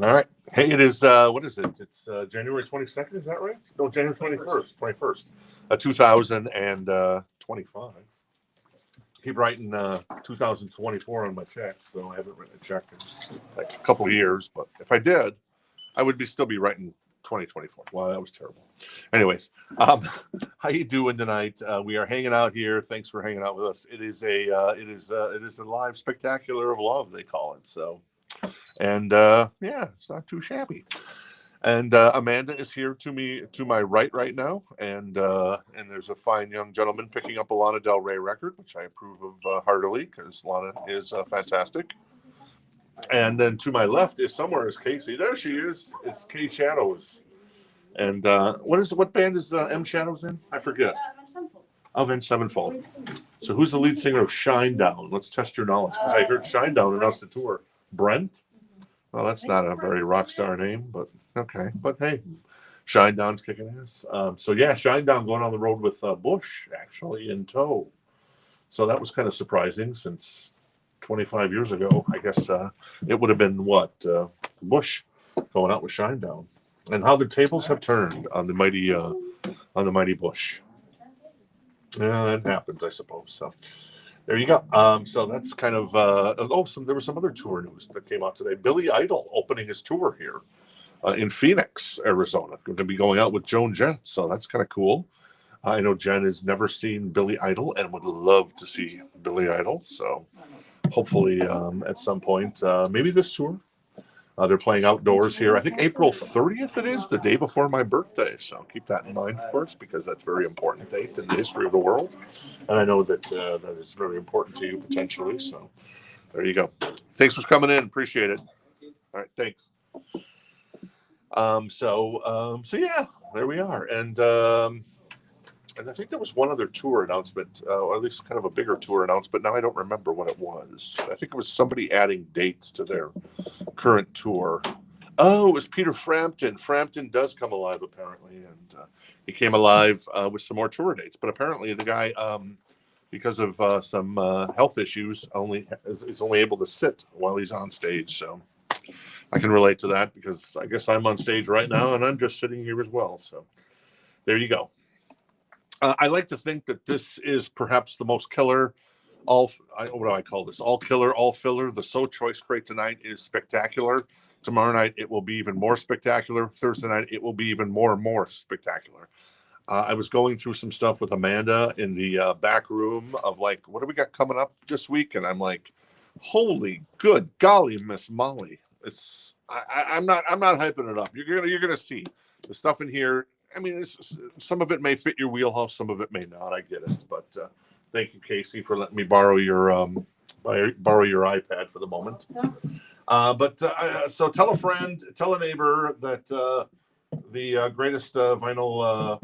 All right. Hey, it is, what is it? It's January 22nd. Is that right? No, January 21st, 2025. Keep writing 2024 on my check, so I haven't written a check in like a couple of years. But if I did, I would still be writing 2024. Wow, that was terrible. Anyways, how you doing tonight? We are hanging out here. Thanks for hanging out with us. It is a live spectacular of love, they call it. So, and yeah, it's not too shabby. And Amanda is here to my right now, and there's a fine young gentleman picking up a Lana Del Rey record, which I approve of heartily because Lana is fantastic. And then to my left is somewhere is Casey. There she is. It's Kay Shadows. And what band is M Shadows in? I forget. Avenged Sevenfold. So who's the lead singer of Shinedown? Let's test your knowledge. I heard Shinedown announced the tour. Brent? Well, that's not a very rock star name, but okay. But hey, Shinedown's kicking ass. So yeah, Shinedown going on the road with Bush actually in tow. So that was kind of surprising since 25 years ago. I guess it would have been what Bush going out with Shinedown, and how the tables have turned on the mighty Bush. Yeah, that happens, I suppose. So there you go. So that's kind of there was some other tour news that came out today. Billy Idol opening his tour here in Phoenix, Arizona. Going to be going out with Joan Jett, so that's kind of cool. I know Jen has never seen Billy Idol and would love to see Billy Idol. So hopefully at some point, maybe this tour. They're playing outdoors here. I think April 30th it is, the day before my birthday. So keep that in mind, of course, because that's a very important date in the history of the world. And I know that that is very important to you potentially. So there you go. Thanks for coming in. Appreciate it. All right. Thanks. So yeah, there we are. And I think there was one other tour announcement, or at least kind of a bigger tour announcement. Now I don't remember what it was. I think it was somebody adding dates to their current tour. Oh, it was Peter Frampton. Frampton does come alive apparently, and he came alive with some more tour dates. But apparently, the guy, because of some health issues, is only able to sit while he's on stage. So I can relate to that because I guess I'm on stage right now, and I'm just sitting here as well. So there you go. I like to think that this is perhaps the most killer, what do I call this? All killer, all filler. The So Choice crate tonight is spectacular. Tomorrow night, it will be even more spectacular. Thursday night, it will be even more and more spectacular. I was going through some stuff with Amanda in the back room of like, what do we got coming up this week? And I'm like, holy good golly, Miss Molly. I'm not hyping it up. You're gonna see the stuff in here. I mean, some of it may fit your wheelhouse, some of it may not. I get it, but thank you, Casey, for letting me borrow your iPad for the moment. So tell a friend, tell a neighbor that the greatest vinyl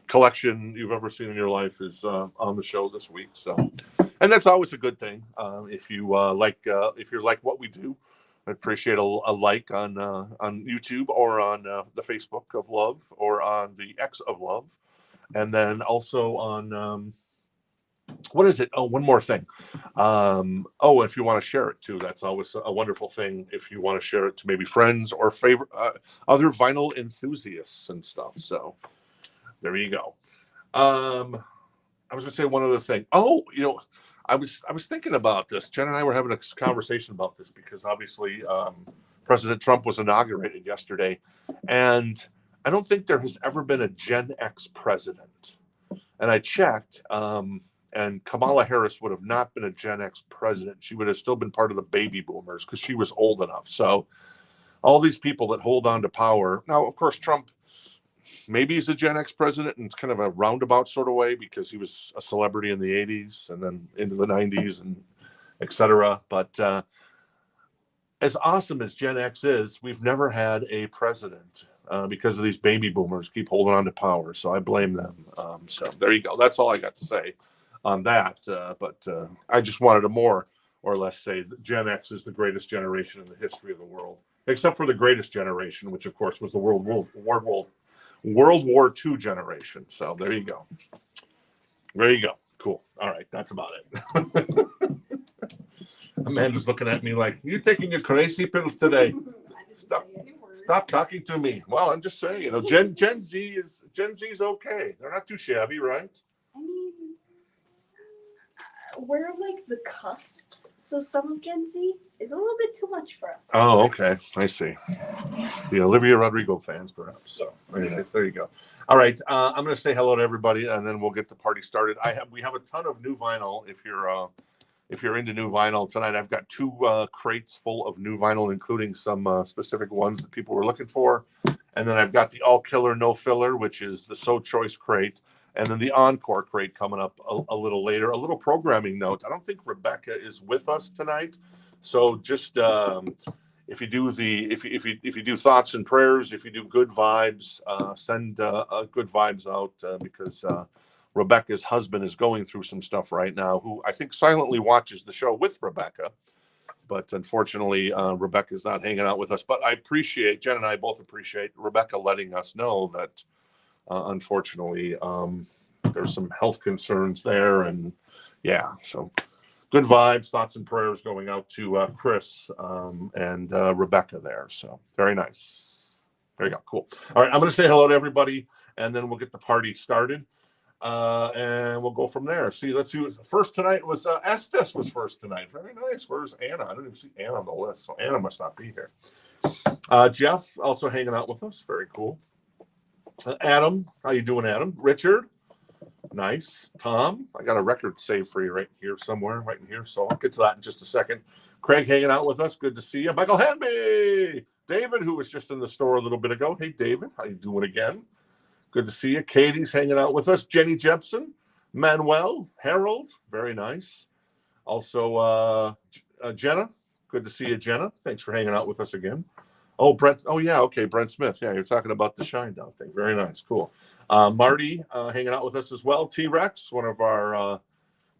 collection you've ever seen in your life is on the show this week. So, and that's always a good thing. If you if you like what we do. I appreciate a like on YouTube or on the Facebook of Love or on the X of Love. And then also on, what is it? Oh, one more thing. If you want to share it too, that's always a wonderful thing. If you want to share it to maybe friends or favorite other vinyl enthusiasts and stuff. So there you go. I was going to say one other thing. Oh, I was thinking about this. Jen and I were having a conversation about this because obviously President Trump was inaugurated yesterday, and I don't think there has ever been a Gen X president. And I checked, and Kamala Harris would have not been a Gen X president. She would have still been part of the baby boomers because she was old enough. So all these people that hold on to power now, of course, Trump. Maybe he's a Gen X president in kind of a roundabout sort of way because he was a celebrity in the 80s and then into the 90s and et cetera. But as awesome as Gen X is, we've never had a president because of these baby boomers keep holding on to power. So I blame them. So there you go. That's all I got to say on that. But I just wanted to more or less say that Gen X is the greatest generation in the history of the world, except for the greatest generation, which of course was the World War II generation. So there you go. There you go. Cool. All right. That's about it. Amanda's looking at me like, you taking your crazy pills today? Stop talking to me. Well, I'm just saying, Gen Z's okay. They're not too shabby, right? I mean, we're like the cusps, so some of Gen Z is a little bit too much for us. Oh, okay. I see. The Olivia Rodrigo fans, perhaps. So, yes. anyways, there you go. All right, I'm going to say hello to everybody, and then we'll get the party started. We have a ton of new vinyl. If you're into new vinyl tonight, I've got 2 crates full of new vinyl, including some specific ones that people were looking for, and then I've got the all killer no filler, which is the So Choice crate. And then the Encore crate coming up a little later. A little programming note. I don't think Rebecca is with us tonight, so just if you do thoughts and prayers, if you do good vibes, send good vibes out because Rebecca's husband is going through some stuff right now. Who I think silently watches the show with Rebecca, but unfortunately Rebecca's not hanging out with us. But Jen and I both appreciate Rebecca letting us know that. Unfortunately, there's some health concerns there, and yeah, so good vibes, thoughts and prayers going out to Chris and Rebecca there. So very nice. There you go. Cool. All right, I'm going to say hello to everybody, and then we'll get the party started, and we'll go from there. Let's see. First tonight was Estes was first tonight. Very nice. Where's Anna? I don't even see Anna on the list, so Anna must not be here. Jeff also hanging out with us. Very cool. Adam, how you doing, Adam? Richard, nice. Tom, I got a record saved for you right here somewhere, right in here. So I'll get to that in just a second. Craig hanging out with us. Good to see you. Michael Hanby. David, who was just in the store a little bit ago. Hey, David, how you doing again? Good to see you. Katie's hanging out with us. Jenny Jepson, Manuel, Harold, very nice. Also, Jenna, good to see you, Jenna. Thanks for hanging out with us again. Oh, Brent. Oh, yeah. Okay. Brent Smith. Yeah. You're talking about the Shine Down thing. Very nice. Cool. Marty hanging out with us as well. T-Rex, one of our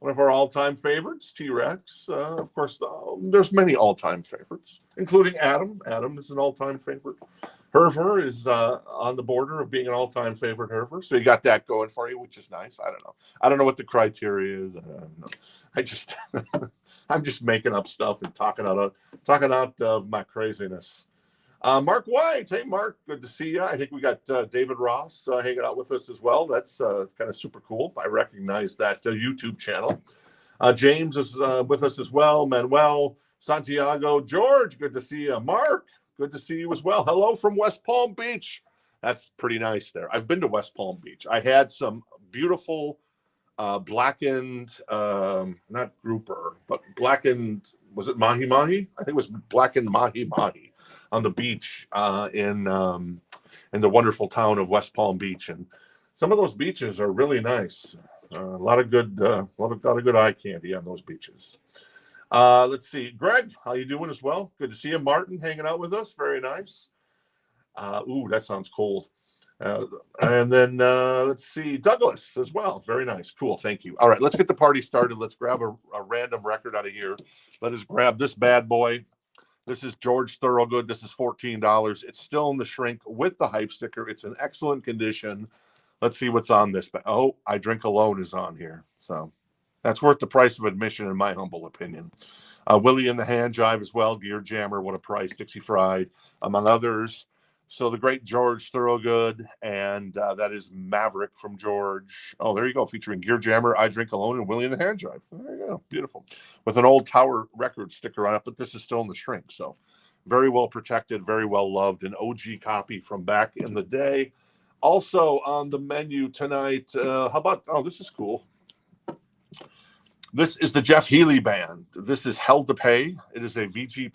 all-time favorites. T-Rex. Of course, there's many all-time favorites, including Adam. Adam is an all-time favorite. Herver is on the border of being an all-time favorite. Herver. So you got that going for you, which is nice. I don't know what the criteria is. I don't know. I'm just making up stuff and talking out of my craziness. Mark White. Hey, Mark. Good to see you. I think we got David Ross hanging out with us as well. That's kind of super cool. I recognize that YouTube channel. James is with us as well. Manuel, Santiago, George. Good to see you. Mark. Good to see you as well. Hello from West Palm Beach. That's pretty nice there. I've been to West Palm Beach. I had some beautiful blackened, not grouper, but blackened, was it mahi-mahi? I think it was blackened mahi-mahi on the beach in the wonderful town of West Palm Beach. And some of those beaches are really nice. A lot of good eye candy on those beaches. Let's see. Greg, how you doing as well? Good to see you. Martin hanging out with us. Very nice. Ooh, that sounds cold. And then let's see, Douglas as well. Very nice. Cool. Thank you. All right, let's get the party started. Let's grab a random record out of here. Let us grab this bad boy. This is George Thorogood. This is $14. It's still in the shrink with the hype sticker. It's in excellent condition. Let's see what's on this. Oh, I Drink Alone is on here. So that's worth the price of admission, in my humble opinion. Willie and the Hand Jive as well. Gear Jammer, what a price. Dixie Fried, among others. So the great George Thorogood, and that is Maverick from George. Oh, there you go, featuring Gear Jammer, I Drink Alone, and Willie and the Hand Jive. There you go, beautiful. With an old Tower Records sticker on it, but this is still in the shrink. So very well protected, very well loved, an OG copy from back in the day. Also on the menu tonight, how about, oh, this is cool. This is the Jeff Healey Band. This is Hell to Pay. It is a VG++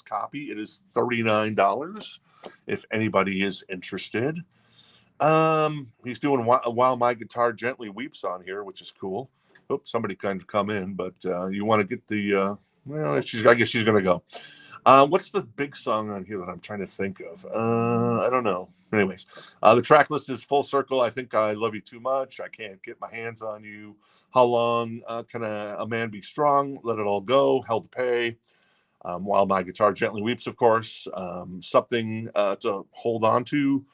copy. It is $39 if anybody is interested. He's doing While My Guitar Gently Weeps on here, which is cool. Oops, somebody kind of come in, but you want to get the, well, I guess she's going to go. What's the big song on here that I'm trying to think of? I don't know. Anyways, the track list is Full Circle. I Think I Love You Too Much. I Can't Get My Hands on You. How Long Can a Man Be Strong? Let It All Go. Hell to Pay. While My Guitar Gently Weeps, of course. Something to Hold On To.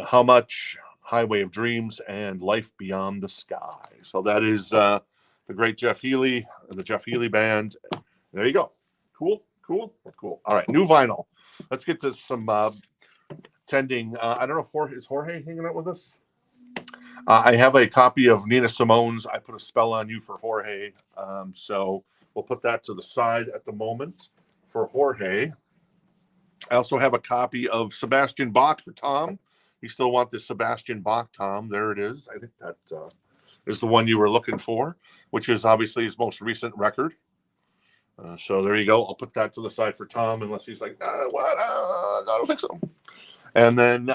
How Much? Highway of Dreams, and Life Beyond the Sky. So that is the great Jeff Healey, the Jeff Healey Band. There you go. Cool. All right, new vinyl. Let's get to some tending. I don't know if is Jorge hanging out with us? I have a copy of Nina Simone's I Put a Spell on You for Jorge. So we'll put that to the side at the moment for Jorge. I also have a copy of Sebastian Bach for Tom. You still want this Sebastian Bach, Tom? There it is. I think that is the one you were looking for, which is obviously his most recent record. So there you go. I'll put that to the side for Tom, unless he's like, what? I don't think so. And then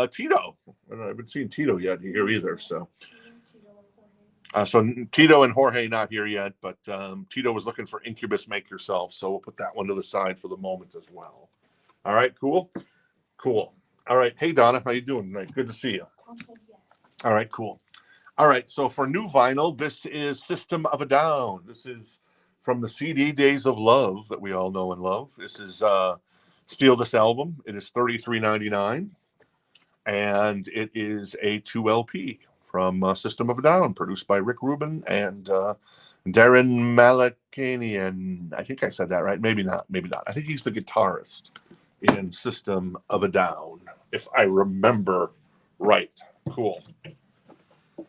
Tito. I haven't seen Tito yet here either. So Tito and Jorge not here yet, but Tito was looking for Incubus Make Yourself. So we'll put that one to the side for the moment as well. All right, cool. All right. Hey, Donna, how you doing tonight? Good to see you. Tom said yes. All right, cool. All right, so for new vinyl, this is System of a Down. This is from the CD Days of Love that we all know and love. This is Steal This Album. It is $33.99, and it is a 2 LP from System of a Down, produced by Rick Rubin and Darren Malakanian. I think I said that right. Maybe not. I think he's the guitarist in System of a Down, if I remember right. Cool. I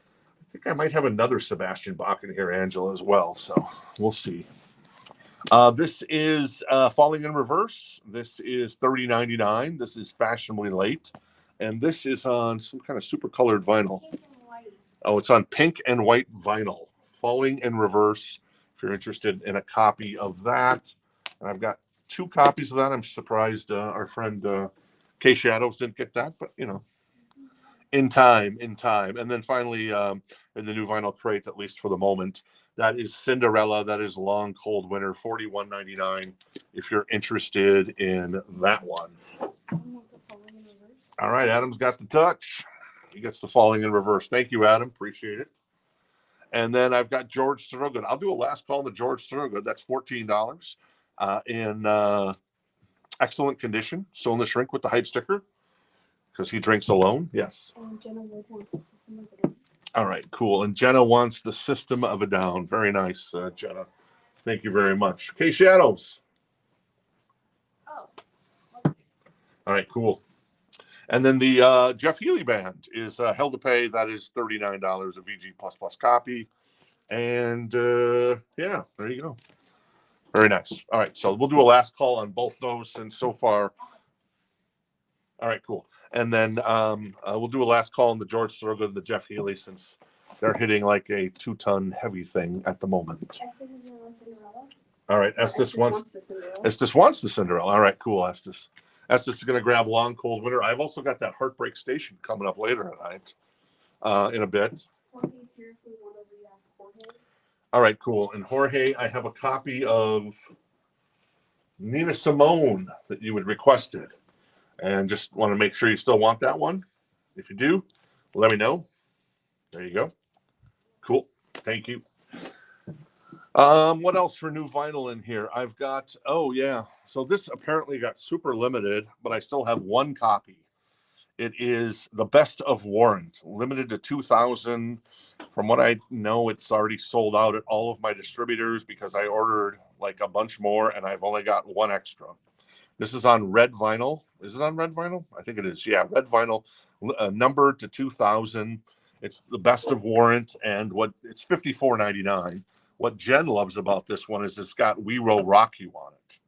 think I might have another Sebastian Bach in here, Angela, as well. So we'll see. This is Falling in Reverse. This is $30.99. This is Fashionably Late. And this is on some kind of super colored vinyl. Pink and white. Oh, it's on pink and white vinyl. Falling in Reverse. If you're interested in a copy of that. And I've got 2 copies of that. I'm surprised our friend K Shadows didn't get that, but you know, in time. And then finally, in the new vinyl crate, at least for the moment, that is Cinderella. That is Long Cold Winter, $41.99. If you're interested in that one. All right, Adam's got the touch. He gets the Falling in Reverse. Thank you, Adam. Appreciate it. And then I've got George Thorogood. I'll do a last call to George Thorogood. That's $14 in excellent condition. Still in the shrink with the hype sticker because he drinks alone. Yes. And Jenna Wood wants the System of a Down. All right, cool. And Jenna wants the System of a Down. Very nice, Jenna. Thank you very much. K Shadows. Oh. Okay. All right, cool. And then the Jeff Healey Band is Hell to Pay. That is $39, a VG++ copy. And yeah, there you go. Very nice. All right, so we'll do a last call on both those. And so far, all right, cool. And then we'll do a last call on the George Thorogood and the Jeff Healey, since they're hitting like a 2-ton heavy thing at the moment. Estes is on Cinderella. All right, Estes wants the Cinderella. Estes wants the Cinderella. All right, cool, Estes. Estes is going to grab Long Cold Winter. I've also got that Heartbreak Station coming up later tonight in a bit. Jorge's here if we want to re-ask Jorge. All right, cool. And Jorge, I have a copy of Nina Simone that you had requested. And just want to make sure you still want that one. If you do, let me know. There you go. Cool. Thank you. What else for new vinyl in here? I've got, oh yeah. So this apparently got super limited, but I still have 1 copy. It is The Best of Warrant, limited to 2,000. From what I know, it's already sold out at all of my distributors because I ordered like a bunch more and I've only got 1 extra. This is on red vinyl. Is it on red vinyl? I think it is. Yeah, red vinyl, numbered to 2,000. It's The Best of Warrant, and it's $54.99. What Jen loves about this one is it's got We Will Rock You on it,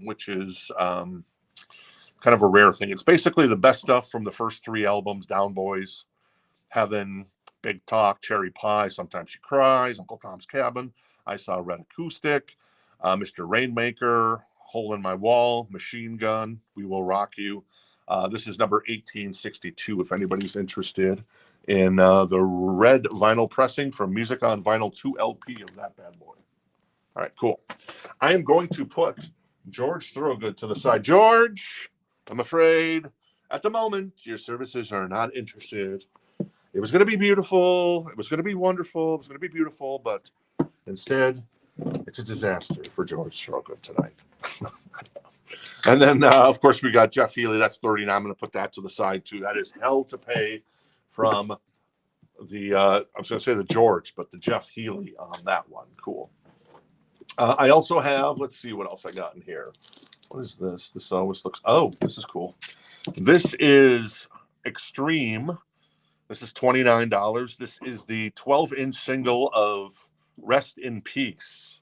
which is kind of a rare thing. It's basically the best stuff from the first 3 albums: Down Boys, Heaven, Big Talk, Cherry Pie, Sometimes She Cries, Uncle Tom's Cabin, I Saw Red Acoustic, Mr. Rainmaker, Hole in My Wall, Machine Gun, We Will Rock You. This is number 1862 if anybody's interested in the red vinyl pressing from Music on Vinyl 2 LP of that bad boy. All right, cool. I am going to put George Thorogood to the side. George, I'm afraid at the moment your services are not interested. It was going to be beautiful. It was going to be wonderful. It was going to be beautiful, but instead, it's a disaster for George Thorogood tonight. And then, of course, we got Jeff Healey. That's $30. I'm going to put that to the side, too. That is Hell to Pay from the, I was going to say the George, but the Jeff Healey on that one. Cool. I also have, let's see what else I got in here. What is this? This always looks, oh, this is cool. This is Extreme. This is $29. This is the 12-inch single of Rest in Peace.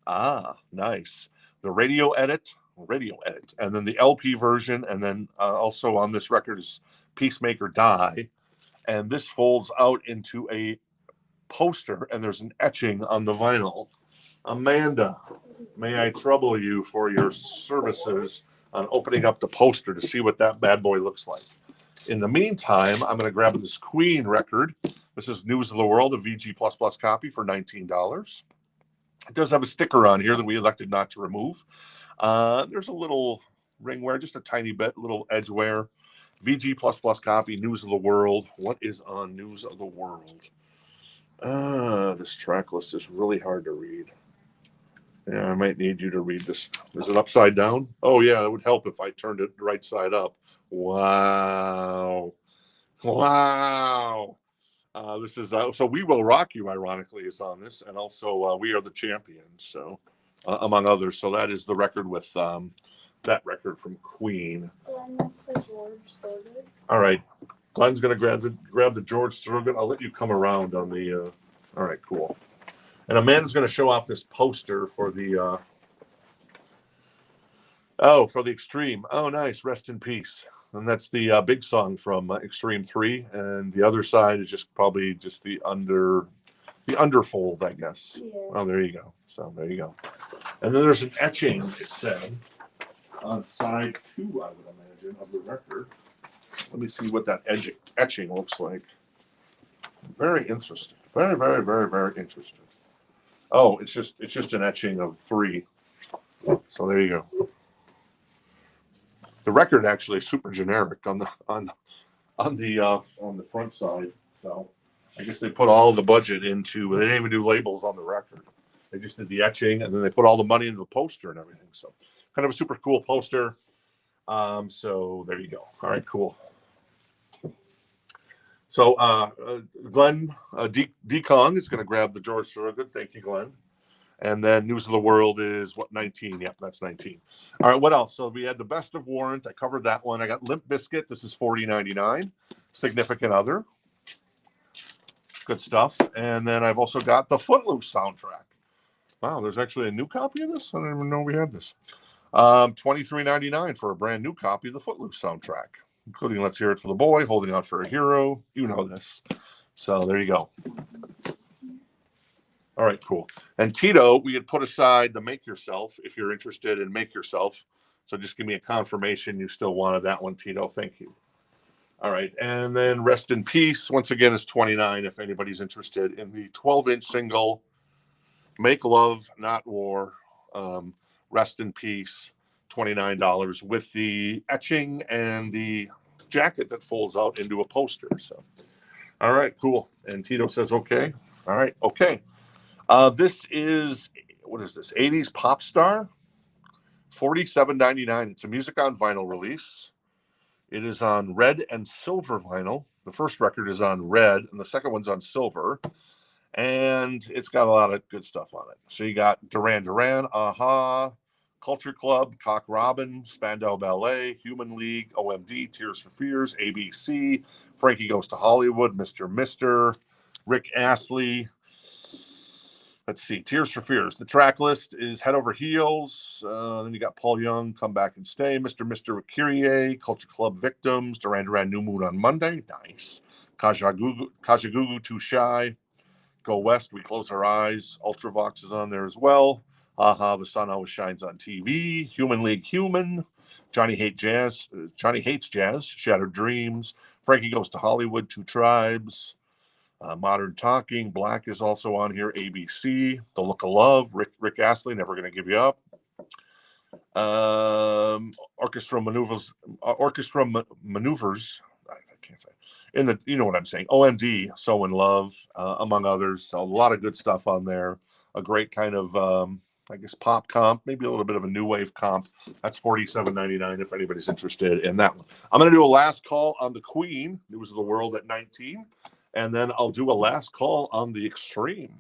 Ah, nice. The radio edit, and then the LP version, and then also on this record is Peacemaker Die. And this folds out into a poster, and there's an etching on the vinyl. Amanda, may I trouble you for your services on opening up the poster to see what that bad boy looks like? In the meantime, I'm going to grab this Queen record. This is News of the World, a VG++ copy for $19. It does have a sticker on here that we elected not to remove. There's a little ring wear, just a tiny bit, little edge wear. VG++ copy, News of the World. What is on News of the World? This track list is really hard to read. Yeah, I might need you to read this. Is it upside down? Oh, yeah, it would help if I turned it right side up. Wow. Wow. This is so We Will Rock You, ironically, is on this, and also We Are the Champions, so among others. So that is the record with that record from Queen. Glenn, that's the George Thorogood. All right, Glenn's gonna grab the George Thorogood. I'll let you come around on the. All right, cool. And Amanda's gonna show off this poster for the. For the Extreme. Oh, nice. Rest in Peace. And that's the big song from Extreme 3. And the other side is just probably just the underfold, I guess. Yeah. Oh, there you go. So there you go. And then there's an etching, it said, on side 2, I would imagine, of the record. Let me see what that etching looks like. Very interesting. Very, very, very, very interesting. Oh, it's just an etching of 3. So there you go. The record actually is super generic on the front side. So I guess they put all the budget into. They didn't even do labels on the record. They just did the etching, and then they put all the money into the poster and everything. So kind of a super cool poster. So there you go. All right, cool. So Glenn D. Kong is going to grab the George Thorogood. Thank you, Glenn. And then News of the World is what, 19? Yep, that's 19. All right, what else? So we had the Best of Warrant. I covered that one. I got Limp Bizkit. This is $40.99. Significant Other. Good stuff. And then I've also got the Footloose soundtrack. Wow, there's actually a new copy of this? I didn't even know we had this. $23.99 for a brand new copy of the Footloose soundtrack, including Let's Hear It for the Boy, Holding Out for a Hero. You know this. So there you go. All right, cool. And Tito, we had put aside the Make Yourself if you're interested in Make Yourself. So just give me a confirmation you still wanted that one, Tito. Thank you. All right. And then Rest in Peace, once again, is $29 if anybody's interested in the 12-inch single, Make Love, Not War, Rest in Peace, $29 with the etching and the jacket that folds out into a poster. So, all right, cool. And Tito says, okay. All right, okay. This is, what is this? 80s Pop Star, $47.99. It's a music on vinyl release. It is on red and silver vinyl. The first record is on red, and the second one's on silver. And it's got a lot of good stuff on it. So you got Duran Duran, Aha, Culture Club, Cock Robin, Spandau Ballet, Human League, OMD, Tears for Fears, ABC, Frankie Goes to Hollywood, Mr. Rick Astley. Let's see, Tears for Fears. The track list is Head Over Heels. Then you got Paul Young, Come Back and Stay, Mr. with Kyrie, Culture Club Victims, Duran Duran, New Moon on Monday. Nice. Kajagoogoo, Too Shy. Go West, We Close Our Eyes. Ultravox is on there as well. Aha, The Sun Always Shines on TV. Human League Human. Johnny Hates Jazz. Shattered Dreams. Frankie Goes to Hollywood, Two Tribes. Modern Talking, Black is also on here. ABC, The Look of Love, Rick Astley, Never Gonna Give You Up. Orchestra Maneuvers. I can't say. You know what I'm saying. OMD, So in Love, among others. So a lot of good stuff on there. A great kind of, I guess, pop comp, maybe a little bit of a new wave comp. That's $47.99 if anybody's interested in that one. I'm going to do a last call on the Queen, News of the World at 19. And then I'll do a last call on the Extreme.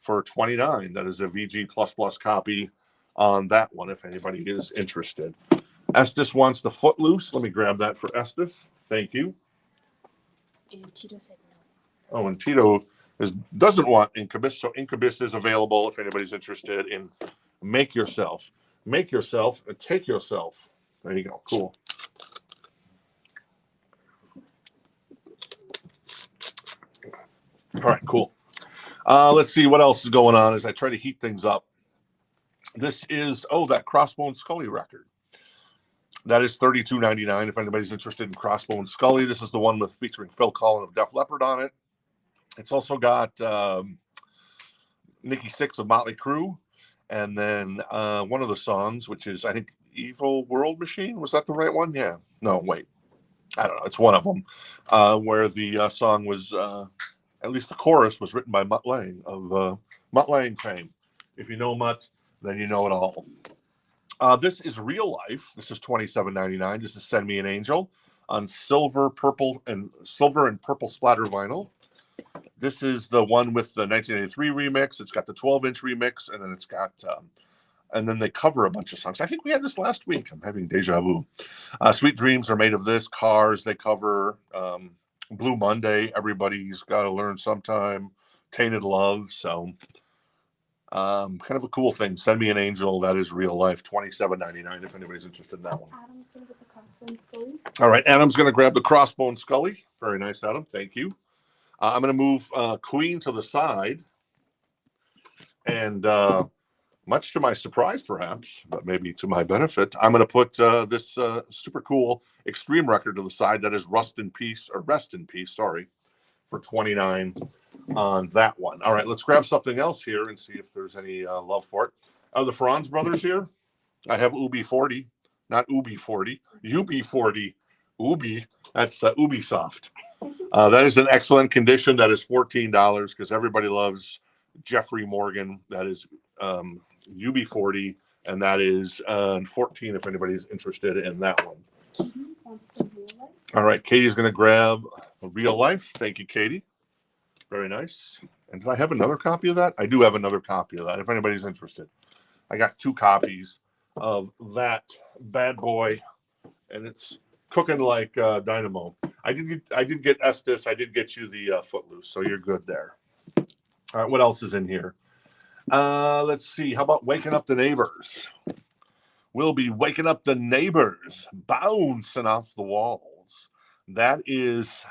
for $29. That is a VG++ copy on that one, if anybody is interested. Estes wants the Footloose. Let me grab that for Estes. Thank you. And Tito said no. Oh, and Tito doesn't want Incubus, so Incubus is available if anybody's interested in Make Yourself. Make Yourself and Take Yourself. There you go. Cool. All right, cool. Let's see what else is going on as I try to heat things up. This is, that Crossbone Scully record. That is $32.99 if anybody's interested in Crossbone Scully. This is the one with featuring Phil Collin of Def Leppard on it. It's also got Nikki Sixx of Motley Crue, and then one of the songs, which is, I think, Evil World Machine. Was that the right one? Yeah. No, wait. I don't know. It's one of them where the song was, at least the chorus was written by Mutt Lange of Mutt Lange fame. If you know Mutt, then you know it all. This is Real Life. This is $27.99. This is Send Me an Angel on silver and purple splatter vinyl. This is the one with the 1983 remix. It's got the 12-inch remix, and then it's got, and then they cover a bunch of songs. I think we had this last week. I'm having deja vu. Sweet Dreams Are Made of This. Cars, they cover. Blue Monday, Everybody's Got to Learn Sometime. Tainted Love. So, kind of a cool thing. Send Me an Angel. That is Real Life. $27.99 if anybody's interested in that one. Adam's going to get the Crossbone Scully. All right, Adam's going to grab the Crossbone Scully. Very nice, Adam. Thank you. I'm going to move Queen to the side. And much to my surprise, perhaps, but maybe to my benefit, I'm going to put this super cool Extreme record to the side. That is Rest in Peace, sorry, for $29 on that one. All right, let's grab something else here and see if there's any love for it. Are the Franz brothers here? I have UB40, not UB40, UB40, Ubi. That's Ubisoft. That is in excellent condition. That is $14 because everybody loves Jeffrey Morgan. That is UB40, and that is $14 if anybody's interested in that one. All right, Katie's going to grab Real Life. Thank you, Katie. Very nice. And do I have another copy of that? I do have another copy of that if anybody's interested. I got 2 copies of that bad boy, and it's cooking like dynamo. I did get Estes. I did get you the Footloose, so you're good there. All right, what else is in here? Let's see. How about Waking Up the Neighbors? We'll be waking up the neighbors, bouncing off the walls. That is,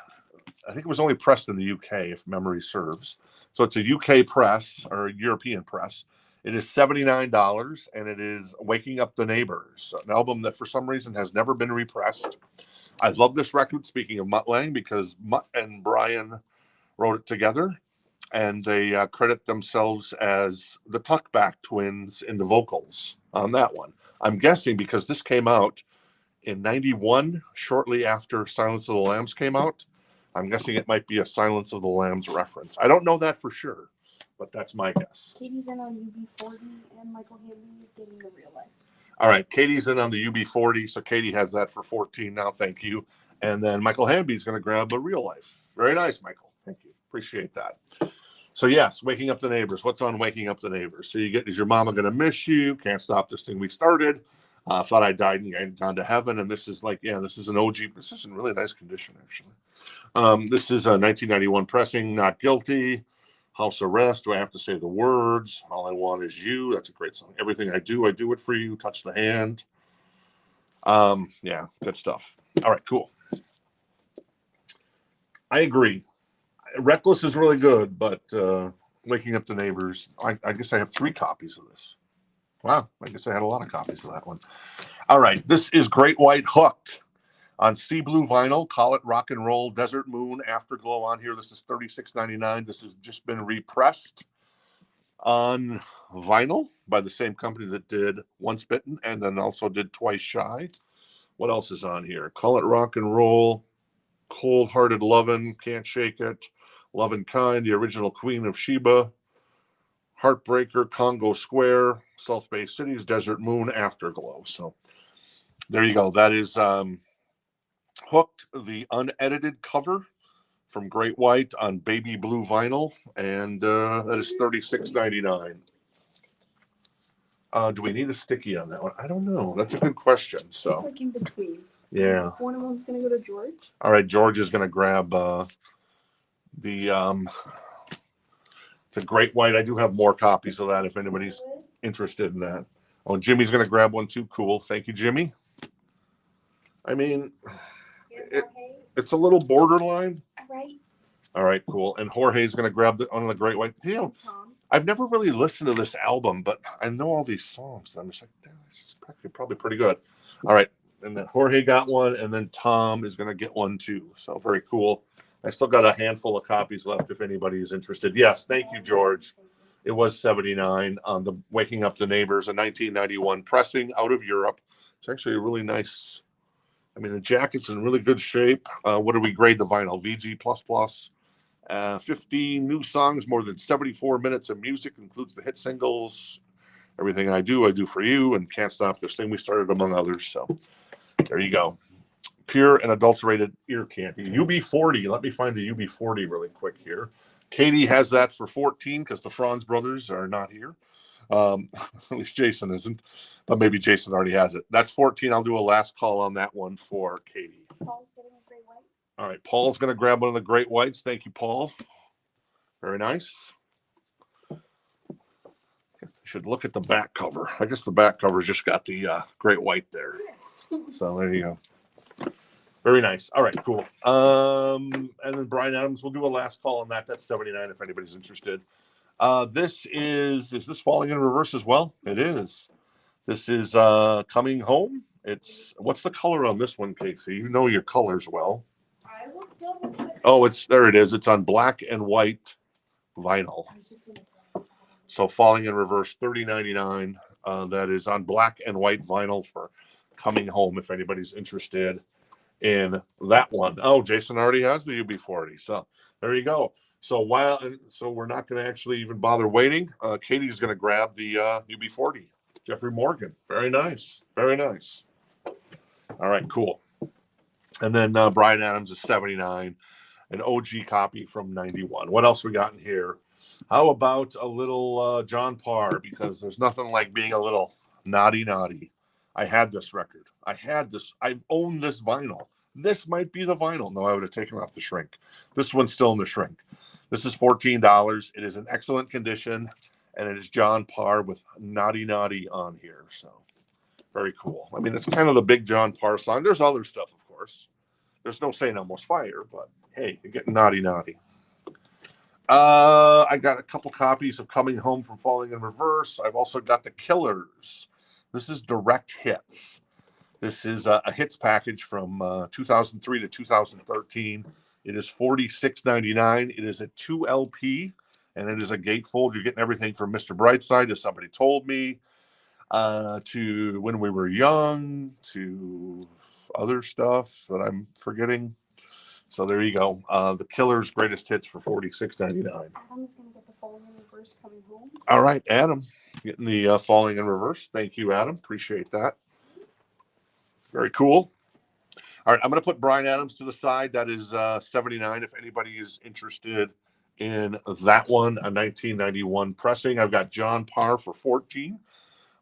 I think it was only pressed in the UK, if memory serves. So it's a UK press or a European press. It is $79, and it is Waking Up the Neighbors, an album that for some reason has never been repressed. I love this record, speaking of Mutt Lange, because Mutt and Bryan wrote it together, and they credit themselves as the Tuckback twins in the vocals on that one. I'm guessing because this came out in 91, shortly after Silence of the Lambs came out. I'm guessing it might be a Silence of the Lambs reference. I don't know that for sure, but that's my guess. Katie's in on UB40, and Michael Hanley is getting the Real Life. All right, Katie's in on the UB40, so Katie has that for $14 now. Thank you. And then Michael Hamby's going to grab a Real Life. Very nice, Michael. Thank you. Appreciate that. So yes, Waking Up the Neighbors. What's on Waking Up the Neighbors? So you get, Is Your Mama Gonna Miss You? Can't Stop This Thing We Started. Thought I Died and I'd Gone to Heaven. And this is like, this is an OG. This is in really nice condition, actually. This is a 1991 pressing. Not Guilty. House Arrest. Do I have to say the words? All I Want Is You. That's a great song. Everything I Do It For You. Touch the Hand. Yeah, good stuff. All right, cool. I agree. Reckless is really good, but Waking Up the Neighbors, I guess I have 3 copies of this. Wow, I guess I had a lot of copies of that one. All right, this is Great White Hooked on Sea Blue vinyl. Call It Rock and Roll, Desert Moon, Afterglow on here. This is $36.99. This has just been repressed on vinyl by the same company that did Once Bitten and then also did Twice Shy. What else is on here? Call It Rock and Roll, Cold Hearted Lovin', Can't Shake It, Lovin' Kind, The Original Queen of Sheba, Heartbreaker, Congo Square, South Bay Cities, Desert Moon, Afterglow. So there you go. That is Hooked, the unedited cover from Great White on baby blue vinyl, and that is $36.99. Do we need a sticky on that one? I don't know. That's a good question. So It's like in between. yeah. One of them's gonna go to George. All right, George is going to grab the Great White. I do have more copies of that if anybody's interested in that. Oh, Jimmy's going to grab one too. Cool. Thank you, Jimmy. I mean, it's a little borderline. Right. All right, cool. And Jorge's going to grab one of the Great White. You know, Tom. I've never really listened to this album, but I know all these songs. I'm just like, damn, this is probably pretty good. All right. And then Jorge got one, and then Tom is going to get one too. So very cool. I still got a handful of copies left if anybody is interested. Yes, thank you, George. It was $79 on the Waking Up the Neighbors, a 1991 pressing out of Europe. It's actually a really nice. I mean, the jacket's in really good shape. What do we grade the vinyl? VG++. 15 new songs, more than 74 minutes of music, includes the hit singles. Everything I Do for You, and Can't Stop This Thing We Started, among others. So there you go. Pure and adulterated ear candy. UB40. Let me find the UB40 really quick here. Katie has that for 14 because the Franz brothers are not here. At least Jason isn't, but maybe Jason already has it. That's 14. I'll do a last call on that one for Katie. Paul's getting a Great White. All right, Paul's going to grab one of the Great Whites. Thank you, Paul. Very nice. Should look at the back cover. I guess the back cover's just got the Great White there. Yes. So there you go. Very nice. All right, cool. And then Bryan Adams, we'll do a last call on that. That's $79 if anybody's interested. This is this Falling in Reverse as well? It is. This is Coming Home. It's what's the color on this one, Casey? You know your colors well. I will double check. Oh, there it is. It's on black and white vinyl. So Falling in Reverse, $30.99. That is on black and white vinyl for Coming Home if anybody's interested in that one. Oh, Jason already has the UB40. So there you go. So we're not going to actually even bother waiting. Katie's going to grab the UB40. Jeffrey Morgan. Very nice. Very nice. All right, cool. And then Bryan Adams is $79. An OG copy from 91. What else we got in here? How about a little John Parr? Because there's nothing like being a little naughty. I had this record. I've owned this vinyl. This might be the vinyl. No, I would have taken it off the shrink. This one's still in the shrink. This is $14. It is in excellent condition, and it is John Parr with Naughty on here. So very cool. I mean, it's kind of the big John Parr song. There's other stuff, of course. There's no Saying Almost Fire, but hey, you're getting Naughty. I got a couple copies of Coming Home from Falling in Reverse. I've also got The Killers. This is Direct Hits. This is a hits package from 2003 to 2013. It is $46.99. It is a 2 LP, and it is a gatefold. You're getting everything from Mr. Brightside, as somebody told me, to When We Were Young, to other stuff that I'm forgetting. So there you go. The Killers' greatest hits for $46.99. Adam is going to get the Falling in Reverse Coming Home. All right, Adam, getting the Falling in Reverse. Thank you, Adam. Appreciate that. Very cool. All right, I'm going to put Bryan Adams to the side. That is $79 if anybody is interested in that one, a 1991 pressing. I've got John Parr for $14.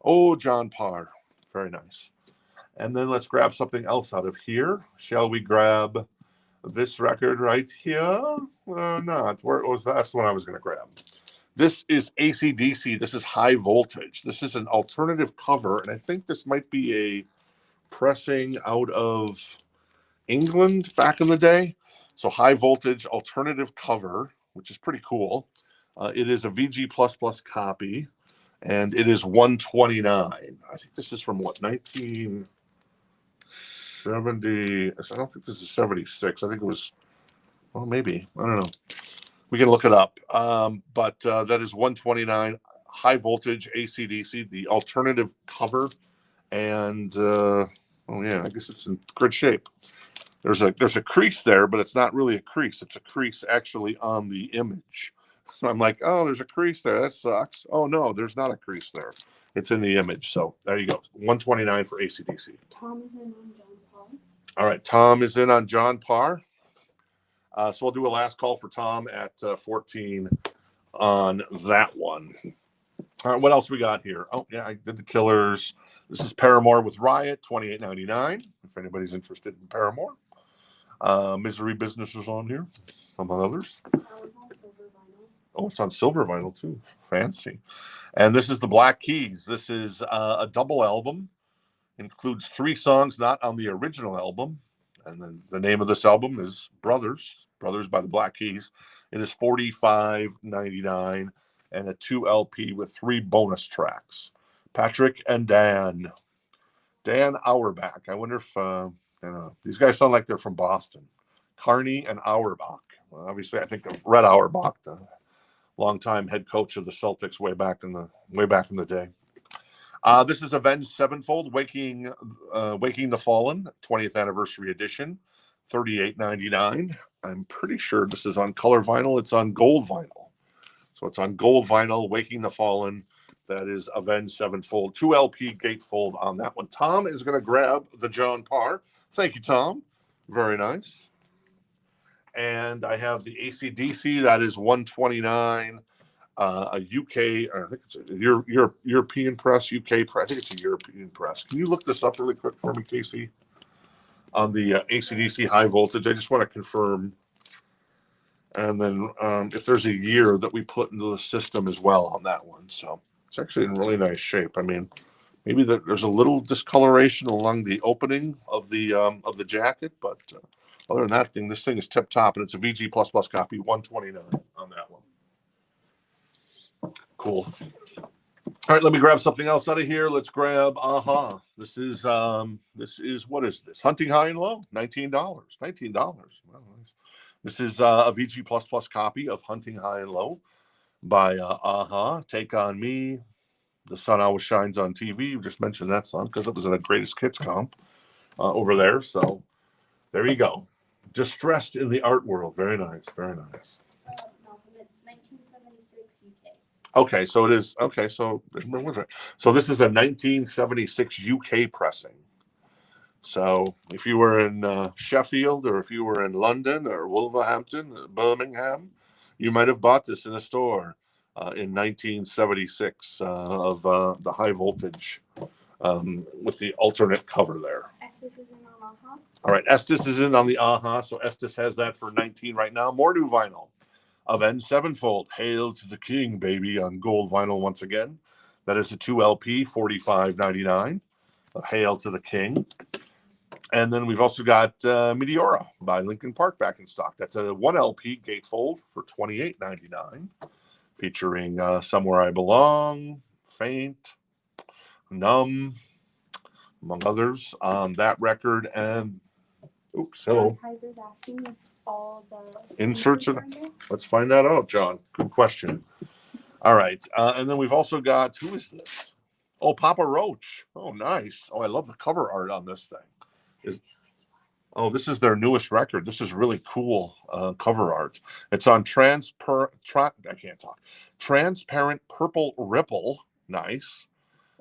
Oh, John Parr. Very nice. And then let's grab something else out of here. Shall we grab this record right here? Not. Where was that? That's the one I was going to grab. This is AC/DC. This is High Voltage. This is an alternative cover, and I think this might be a pressing out of England back in the day. So High Voltage alternative cover, which is pretty cool. It is a VG++ copy, and it is $129. I think this is from what, 1970? I don't think this is 76. I think it was, well, maybe. I don't know. We can look it up. But that is $129. High Voltage AC/DC, the alternative cover. And oh yeah, I guess it's in good shape. There's a crease there, but it's not really a crease. It's a crease actually on the image. So I'm like, oh, there's a crease there. That sucks. Oh no, there's not a crease there. It's in the image. So there you go. $129 for AC/DC. Tom is in on John Parr. All right, Tom is in on John Parr. So we'll do a last call for Tom at 14 on that one. All right, what else we got here? Oh, yeah, I did the Killers. This is Paramore with Riot, $28.99. If anybody's interested in Paramore. Misery Business is on here, among others. Oh, it's on silver vinyl too. Fancy. And this is the Black Keys. This is a double album. Includes 3 songs not on the original album. And then the name of this album is Brothers by the Black Keys. It is $45.99 and a 2 LP with 3 bonus tracks. Patrick and Dan Auerbach. I wonder if these guys sound like they're from Boston. Carney and Auerbach. Well, obviously, I think of Red Auerbach, the longtime head coach of the Celtics way back in the day. This is Avenged Sevenfold, Waking the Fallen, 20th anniversary edition, $38.99. I'm pretty sure this is on color vinyl. It's on gold vinyl. So it's on gold vinyl, Waking the Fallen. That is Avenged Sevenfold, 2 LP gatefold on that one. Tom is going to grab the John Parr. Thank you, Tom. Very nice. And I have the AC/DC. That is $129. A UK, or I think it's a European press, UK press. I think it's a European press. Can you look this up really quick for me, Casey? On the AC/DC high voltage, I just want to confirm. And then if there's a year that we put into the system as well on that one. So it's actually in really nice shape. I mean, maybe there's a little discoloration along the opening of the jacket, but other than that this thing is tip top, and it's a VG++ copy, $129 on that one. Cool. All right, let me grab something else out of here. Let's grab Aha. This is what is this? Hunting High and Low, $19. $19. Wow, nice. This is a VG++ copy of Hunting High and Low by Aha. Take on Me. The Sun Always Shines on TV. You just mentioned that song because it was in a Greatest Hits comp over there. So there you go. Distressed in the art world. Very nice. Very nice. It's 1976 UK. Okay, so it is. Okay, so this is a 1976 UK pressing. So if you were in Sheffield, or if you were in London or Wolverhampton, Birmingham, you might have bought this in a store in 1976 of the high voltage with the alternate cover there. Estes is in on Aha. All right, Estes is in on the Aha, so Estes has that for 19 right now. More new vinyl. Avenged Sevenfold, Hail to the King, baby, on gold vinyl once again. That is a 2 LP, $45.99. Hail to the King. And then we've also got Meteora by Linkin Park back in stock. That's a 1 LP gatefold for $28.99, featuring Somewhere I Belong, Faint, Numb, among others on that record. And oops, hello. Kaiser's asking if all the Inserts. Let's find that out, John. Good question. All right. And then we've also got, who is this? Oh, Papa Roach. Oh, nice. Oh, I love the cover art on this thing. This is their newest record. This is really cool cover art. It's on transparent purple ripple. Nice.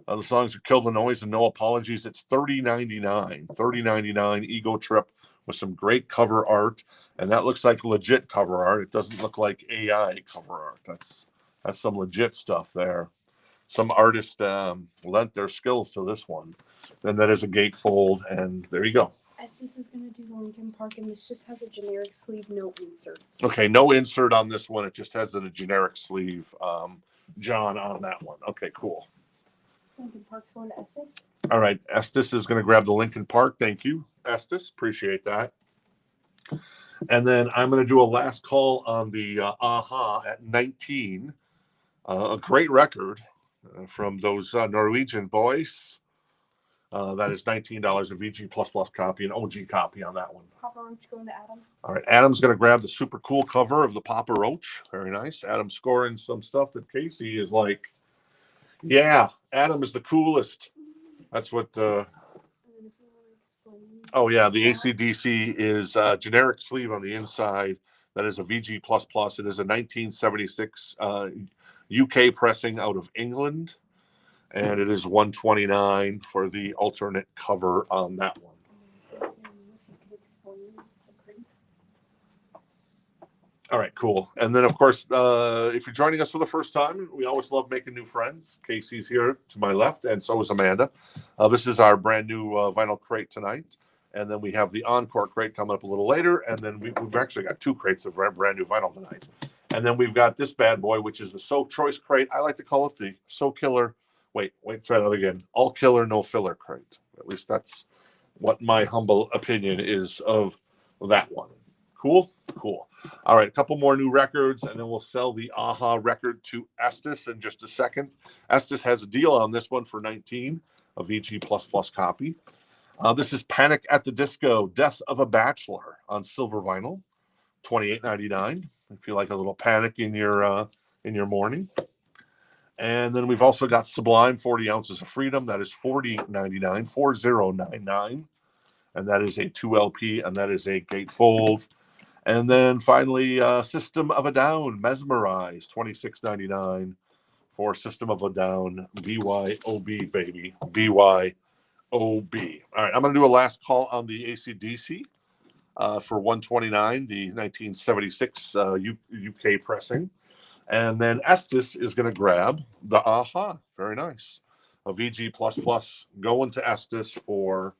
The songs are Kill the Noise and No Apologies. It's $30.99 Ego Trip with some great cover art, and that looks like legit cover art. It doesn't look like AI cover art. That's some legit stuff there. Some artists lent their skills to this one. Then that is a gatefold, and there you go. Estes is going to do Linkin Park, and this just has a generic sleeve, no inserts. Okay, no insert on this one. It just has a generic sleeve, John, on that one. Okay, cool. Linkin Park's going to Estes. All right, Estes is going to grab the Linkin Park. Thank you, Estes. Appreciate that. And then I'm going to do a last call on the Aha at 19. A great record from those Norwegian boys. That is $19 a VG++ copy, an OG copy on that one. Papa Roach going to Adam. All right, Adam's going to grab the super cool cover of the Papa Roach. Very nice. Adam scoring some stuff that Casey is like, yeah, Adam is the coolest. That's what. Oh, yeah, the AC/DC is generic sleeve on the inside. That is a VG++. It is a 1976 UK pressing out of England. And it is $129 for the alternate cover on that one. All right, cool. And then, of course, if you're joining us for the first time, we always love making new friends. Casey's here to my left, and so is Amanda. This is our brand new vinyl crate tonight. And then we have the Encore crate coming up a little later. And then we've actually got 2 crates of brand new vinyl tonight. And then we've got this bad boy, which is the So Choice crate. I like to call it the So Killer. Wait, try that again. All Killer, No Filler crate. At least that's what my humble opinion is of that one. Cool? Cool. All right, a couple more new records, and then we'll sell the Aha record to Estes in just a second. Estes has a deal on this one for 19, a VG++ copy. This is Panic at the Disco, Death of a Bachelor on silver vinyl, $28.99. If you like a little panic in your morning. And then we've also got Sublime, 40 Ounces of Freedom. That is $40.99, $40.99. And that is a 2LP, and that is a gatefold. And then finally, System of a Down, Mesmerize, $26.99 for System of a Down, BYOB, baby, BYOB. All right, I'm going to do a last call on the AC/DC for 129, the 1976 UK pressing. And then Estes is going to grab the Aha. Very nice. A VG++ going to Estes for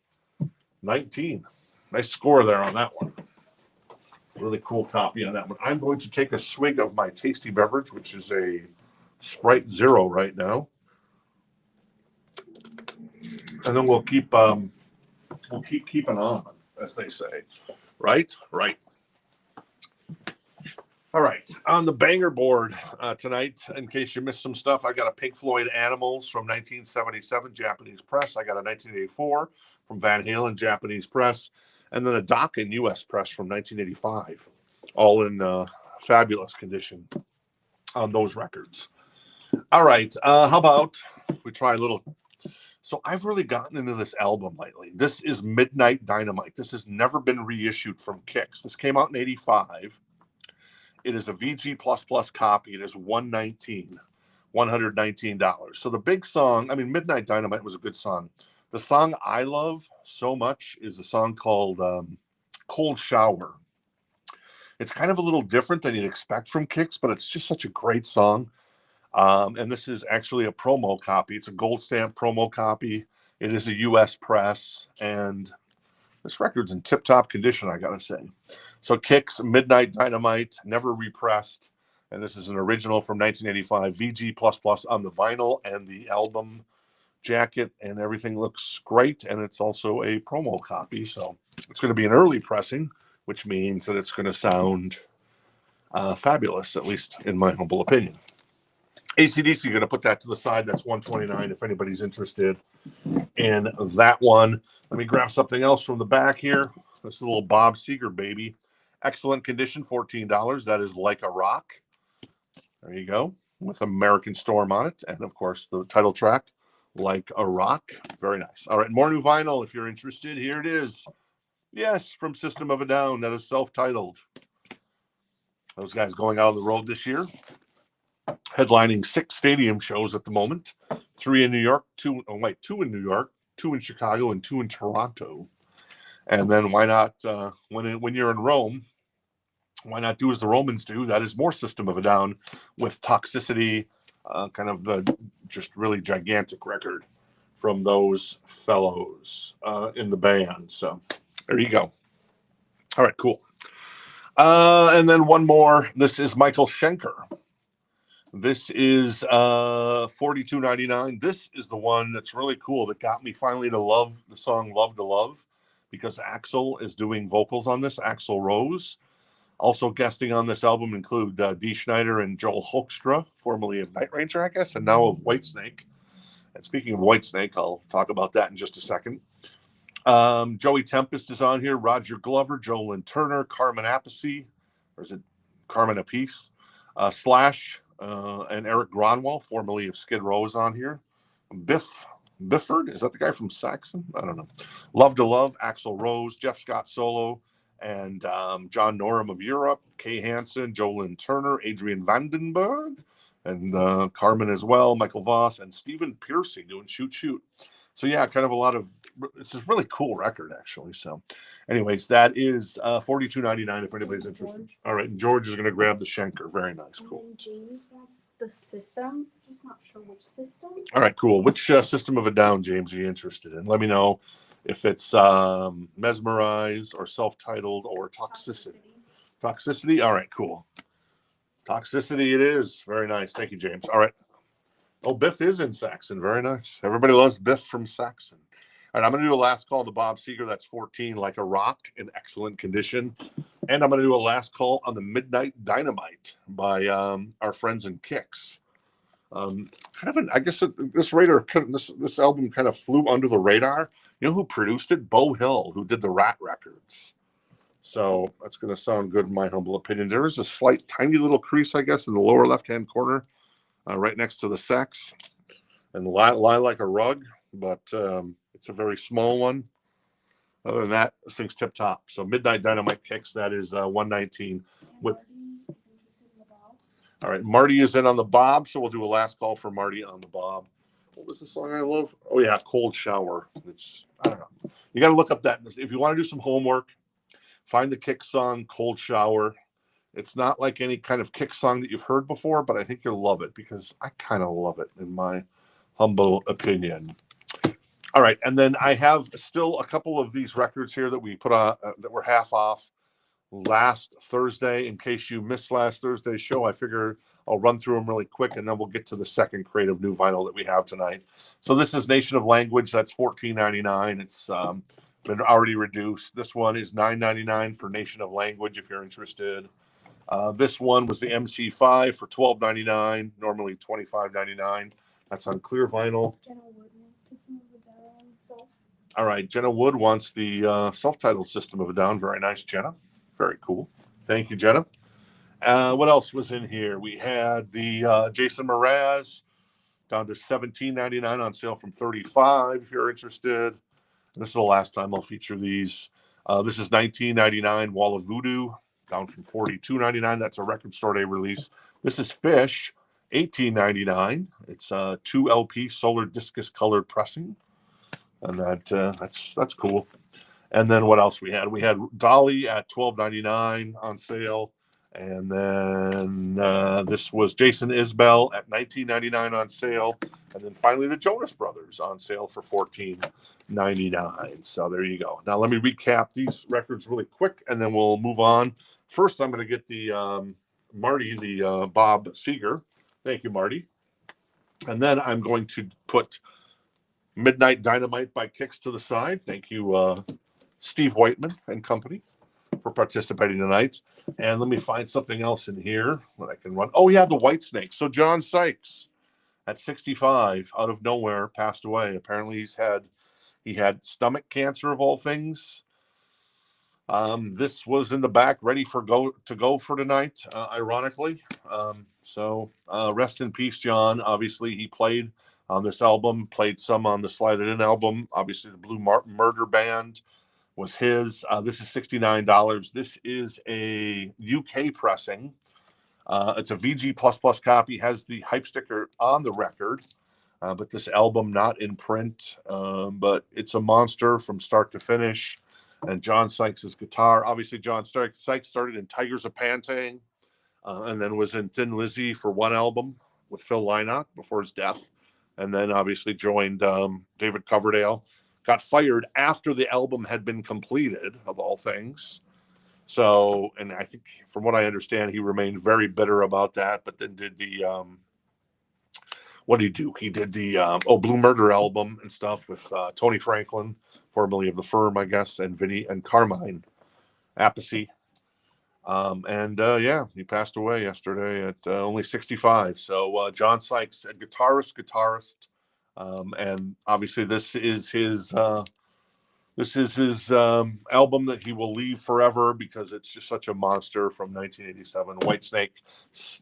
19. Nice score there on that one. Really cool copy on that one. I'm going to take a swig of my tasty beverage, which is a Sprite Zero right now. And then we'll keep keeping on, as they say. Right? Right. All right, on the banger board tonight, in case you missed some stuff, I got a Pink Floyd Animals from 1977, Japanese press. I got a 1984 from Van Halen, Japanese press. And then a Dokken U.S. press from 1985, all in fabulous condition on those records. All right, how about we try a little... So I've really gotten into this album lately. This is Midnight Dynamite. This has never been reissued from Kicks. This came out in 85. It is a VG++ copy. It is $119. So the big song, I mean, Midnight Dynamite was a good song. The song I love so much is the song called Cold Shower. It's kind of a little different than you'd expect from Kicks, but it's just such a great song. And this is actually a promo copy. It's a gold stamp promo copy. It is a U.S. press, and this record's in tip-top condition, I gotta say. So Kicks, Midnight Dynamite, never repressed. And this is an original from 1985, VG++ on the vinyl and the album jacket, and everything looks great. And it's also a promo copy. So it's going to be an early pressing, which means that it's going to sound fabulous, at least in my humble opinion. AC/DC, going to put that to the side. That's 129 if anybody's interested in that one. Let me grab something else from the back here. This is a little Bob Seger, baby. Excellent condition, $14. That is Like a Rock. There you go, with American Storm on it. And, of course, the title track, Like a Rock. Very nice. All right, more new vinyl if you're interested. Here it is. Yes, from System of a Down. That is self-titled. Those guys going out on the road this year. Headlining 6 stadium shows at the moment. 3 in New York, 2 in New York, 2 in Chicago, and 2 in Toronto. And then why not, when you're in Rome, why not do as the Romans do? That is more System of a Down with Toxicity, kind of the just really gigantic record from those fellows in the band. So there you go. All right, cool. And then one more. This is Michael Schenker. This is $42.99. This is the one that's really cool that got me finally to love the song Love to Love, because Axl is doing vocals on this, Axl Rose. Also guesting on this album include Dee Schneider and Joel Hoekstra, formerly of Night Ranger, I guess, and now of Whitesnake. And speaking of Whitesnake, I'll talk about that in just a second. Joey Tempest is on here, Roger Glover, Jolyn Turner, Carmen Appice, or is it Carmen Appice? Slash and Eric Gronwall, formerly of Skid Row, is on here. Bifford, is that the guy from Saxon? I don't know. Love to Love, Axl Rose, Jeff Scott solo, and John Norum of Europe, Kay Hansen, Jolyn Turner, Adrian Vandenberg, and Carmen as well, Michael Voss, and Stephen Piercy doing Shoot Shoot. So yeah, kind of a lot of it's a really cool record, actually. So, anyways, that is $42.99 if anybody's interested. All right, and George is going to grab the Schenker. Very nice, cool. And then James wants the system. He's not sure which system. All right, cool. Which System of a Down, James, are you interested in? Let me know if it's Mesmerize or Self-Titled or Toxicity. Toxicity? All right, cool. Toxicity it is. Very nice. Thank you, James. All right. Oh, Biff is in Saxon. Very nice. Everybody loves Biff from Saxon. All right, I'm going to do a last call to Bob Seger. That's 14, Like a Rock, in excellent condition. And I'm going to do a last call on the Midnight Dynamite by our friends in Kicks. I guess this album kind of flew under the radar. You know who produced it? Bo Hill, who did the Rat Records. So that's going to sound good in my humble opinion. There is a slight, tiny little crease, I guess, in the lower left-hand corner, right next to the sex, and lie like a rug, but it's a very small one. Other than that, this thing's tip-top. So Midnight Dynamite Kicks, that is 119. With all right, Marty is in on the Bob, so we'll do a last call for Marty on the Bob. What was the song I love? Oh, yeah, Cold Shower. I don't know. You got to look up that. If you want to do some homework, find the Kick song, Cold Shower. It's not like any kind of Kick song that you've heard before, but I think you'll love it because I kind of love it in my humble opinion. All right, and then I have still a couple of these records here that we put on that were half off last Thursday. In case you missed last Thursday's show, I figure I'll run through them really quick, and then we'll get to the second crate of new vinyl that we have tonight. So this is Nation of Language. That's $14.99. It's been already reduced. This one is $9.99 for Nation of Language if you're interested. This one was the MC5 for $12.99, normally $25.99. That's on clear vinyl. Jenna Wood wants System of a Down. So. All right, Jenna Wood wants the self-titled System of a Down. Very nice, Jenna. Very cool. Thank you, Jenna. What else was in here? We had the Jason Mraz down to $17.99 on sale from $35 if you're interested. And this is the last time I'll feature these. This is $19.99 Wall of Voodoo, down from $42.99. That's a Record Store Day release. This is Fish, $18.99. It's a 2 LP solar discus colored pressing, and that's cool. And then what else we had? We had Dolly at $12.99 on sale, and then this was Jason Isbell at $19.99 on sale, and then finally the Jonas Brothers on sale for $14.99. So there you go. Now let me recap these records really quick, and then we'll move on. First, I'm going to get the Marty, the Bob Seger. Thank you, Marty. And then I'm going to put Midnight Dynamite by Kicks to the side. Thank you, Steve Whiteman and company, for participating tonight. And let me find something else in here that I can run. Oh, yeah, the White Snake. So John Sykes at 65, out of nowhere, passed away. Apparently he had stomach cancer of all things. This was in the back, ready to go for tonight, ironically. So rest in peace, John. Obviously, he played on this album, played some on the Slide It In album. Obviously, the Blue Murder Band was his. This is $69. This is a UK pressing. It's a VG++ copy, has the hype sticker on the record, but this album not in print. But it's a monster from start to finish. And John Sykes' guitar. Obviously, John Sykes started in Tigers of Pantang, and then was in Thin Lizzy for one album with Phil Lynott before his death. And then obviously joined David Coverdale. Got fired after the album had been completed, of all things. So, and I think from what I understand, he remained very bitter about that, but then did the, what did he do? He did the Blue Murder album and stuff with Tony Franklin, formerly of The Firm, I guess, and Vinny and Carmine Appice. Yeah, he passed away yesterday at only 65. So John Sykes, a guitarist. And obviously this is his album that he will leave forever because it's just such a monster from 1987. White Snake,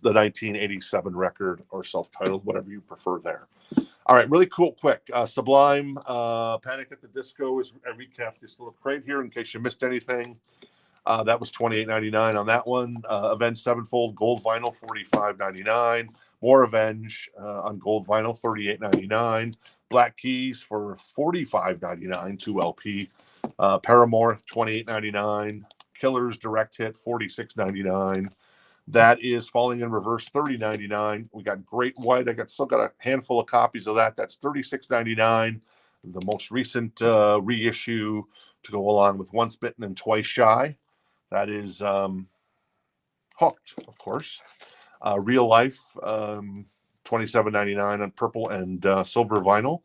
the 1987 record, or self-titled, whatever you prefer there. All right, really cool, quick. Sublime, Panic at the Disco is a recap this little crate here in case you missed anything. That was $28.99 on that one. Avenged Sevenfold Gold Vinyl, $45.99. More Avenge on Gold Vinyl, $38.99. Black Keys for $45.99, 2 LP. Paramore, $28.99. Killers Direct Hit, $46.99. That is Falling in Reverse, $30.99. We got Great White. Still got a handful of copies of that. That's $36.99. The most recent reissue to go along with Once Bitten and Twice Shy. That is Hooked, of course. Real Life, $27.99 on purple and silver vinyl.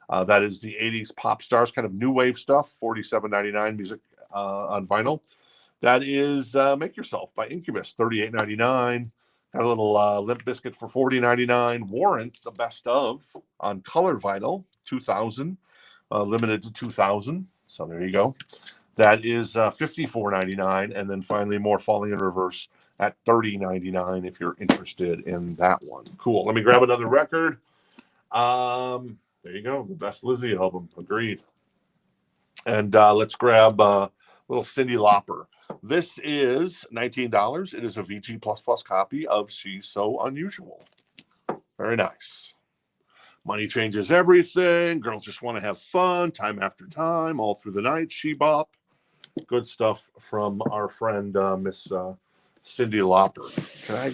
That is the 80s pop stars, kind of new wave stuff, $47.99 music on vinyl. That is Make Yourself by Incubus, $38.99. Got a little Limp Bizkit for $40.99. Warrant, the best of, on color vinyl, 2000, limited to 2000. So there you go. That is $54.99. And then finally, more Falling in Reverse at $30.99 if you're interested in that one. Cool. Let me grab another record. There you go. The best Lizzie album. Agreed. And let's grab little Cyndi Lauper. This is $19. It is a VG++ copy of She's So Unusual. Very nice. Money changes everything. Girls just want to have fun time after time, all through the night. She Bop. Good stuff from our friend, Miss Cyndi Lauper. Can I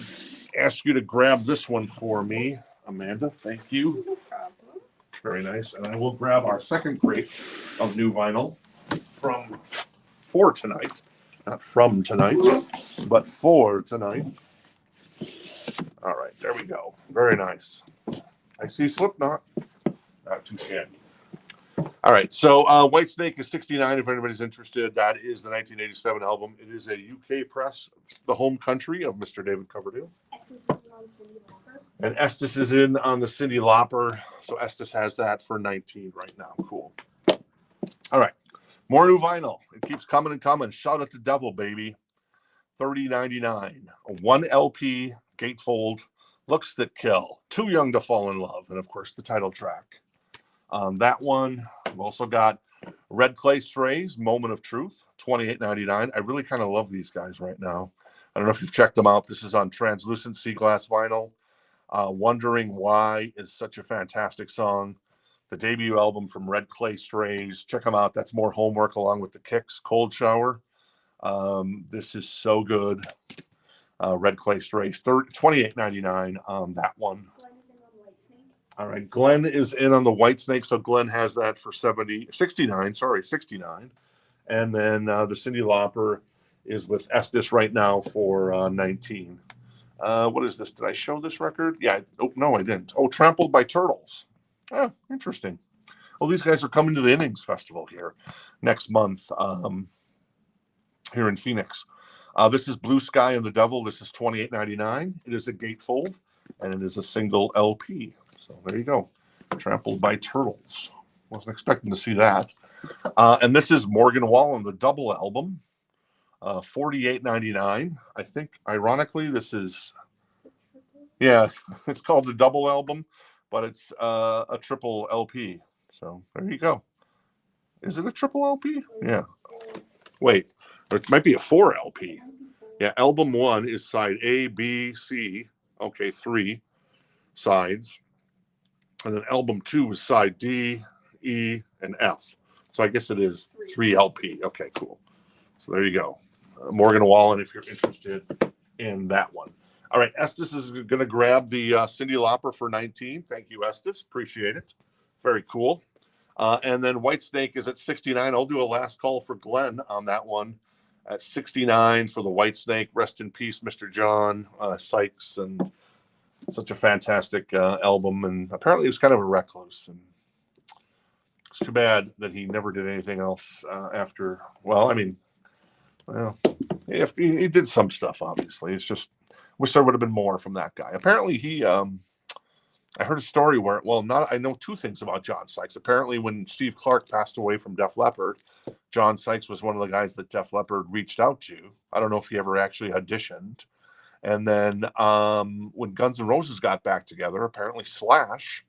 ask you to grab this one for me, Amanda? Thank you. No problem. Very nice. And I will grab our second crate of new vinyl for tonight. Not from tonight, but for tonight. All right, there we go. Very nice. I see Slipknot. Not too shabby. All right, so Whitesnake is $69 if anybody's interested. That is the 1987 album. It is a UK press, the home country of Mr. David Coverdale. Estes is on Cyndi Lauper. And Estes is in on the Cyndi Lauper. So Estes has that for $19 right now. Cool. All right. More new vinyl. It keeps coming and coming. Shout at the devil, baby. $30.99. A 1 LP gatefold. Looks That Kill. Too Young to Fall in Love. And of course, the title track. That one. We've also got Red Clay Strays, Moment of Truth. $28.99. I really kind of love these guys right now. I don't know if you've checked them out. This is on translucent sea glass vinyl. Wondering Why is such a fantastic song. The debut album from Red Clay Strays. Check them out. That's more homework along with the Kicks, Cold Shower. This is so good. Red Clay Strays, $28.99 on that one. Glenn is in on Whitesnake. All right, Glenn is in on the Whitesnake, so Glenn has that for $69. And then the Cyndi Lauper is with Estes right now for $19. What is this? Did I show this record? Yeah. Oh, no, I didn't. Oh, Trampled by Turtles. Oh, interesting. Well, these guys are coming to the Innings Festival here next month here in Phoenix. This is Blue Sky and the Devil. This is $28.99. It is a gatefold, and it is a single LP. So there you go. Trampled by Turtles. Wasn't expecting to see that. And this is Morgan Wallen, the double album. $48.99. I think, ironically, this is... Yeah, it's called the double album, but it's a triple LP. So there you go. Is it a triple LP? Yeah. Wait, it might be a 4 LP. Yeah, album 1 is side A, B, C. Okay, 3 sides. And then album 2 is side D, E, and F. So I guess it is 3 LP. Okay, cool. So there you go. Morgan Wallen, if you're interested in that one. All right, Estes is going to grab the Cyndi Lauper for $19. Thank you, Estes. Appreciate it. Very cool. And then Whitesnake is at $69. I'll do a last call for Glenn on that one at $69 for the Whitesnake. Rest in peace, Mr. John Sykes. And such a fantastic album. And apparently he was kind of a recluse. And it's too bad that he never did anything else after. Well, I mean, well, he did some stuff, obviously. It's just, wish there would have been more from that guy. Apparently he, I heard a story where, I know 2 things about John Sykes. Apparently when Steve Clark passed away from Def Leppard, John Sykes was one of the guys that Def Leppard reached out to. I don't know if he ever actually auditioned. And then when Guns N' Roses got back together, apparently Slash,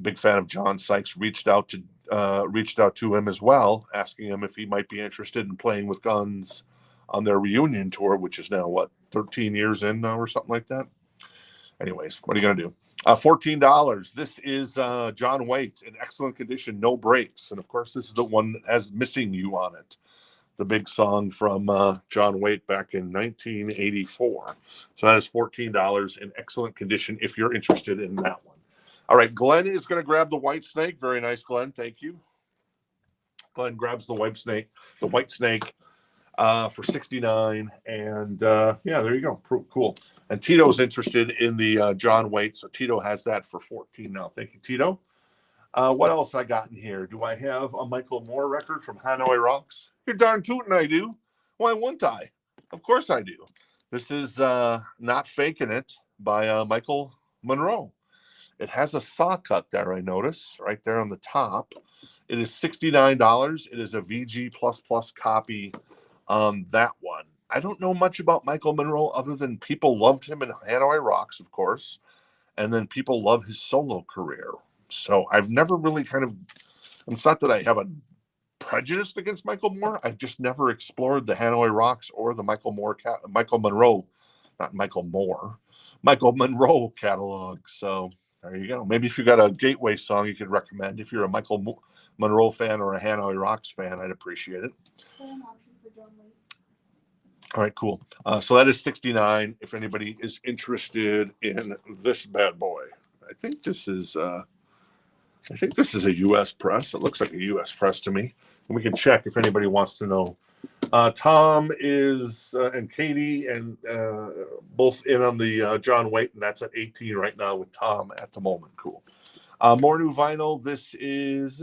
big fan of John Sykes, reached out to him as well, asking him if he might be interested in playing with Guns on their reunion tour, which is now 13 years in now or something like that. Anyways, what are you gonna do? $14. This is John Waite in excellent condition, no breaks. And of course, this is the one that has Missing You on it. The big song from John Waite back in 1984. So that is $14 in excellent condition if you're interested in that one. All right, Glenn is going to grab the White Snake. Very nice, Glenn. Thank you. Glenn grabs the White Snake for $69. And yeah, there you go. Cool. And Tito's interested in the John Waite, so Tito has that for $14 now. Thank you, Tito. What else I got in here? Do I have a Michael Moore record from Hanoi Rocks? You're darn tootin' I do. Why wouldn't I? Of course I do. This is Not Faking It by Michael Monroe. It has a saw cut there, I notice, right there on the top. It is $69. It is a VG++ copy on that one. I don't know much about Michael Monroe other than people loved him in Hanoi Rocks, of course, and then people love his solo career. So I've never really it's not that I have a prejudice against Michael Moore. I've just never explored the Hanoi Rocks or the Michael Monroe catalog. So there you go. Maybe if you got a gateway song you could recommend, if you're a Michael Monroe fan or a Hanoi Rocks fan, I'd appreciate it. All right, cool. So that is $69. If anybody is interested in this bad boy, I think this is a U.S. press. It looks like a U.S. press to me. And we can check if anybody wants to know. Tom is and Katie and both in on the John Waite, and that's at 18 right now with Tom at the moment. Cool. More new vinyl. This is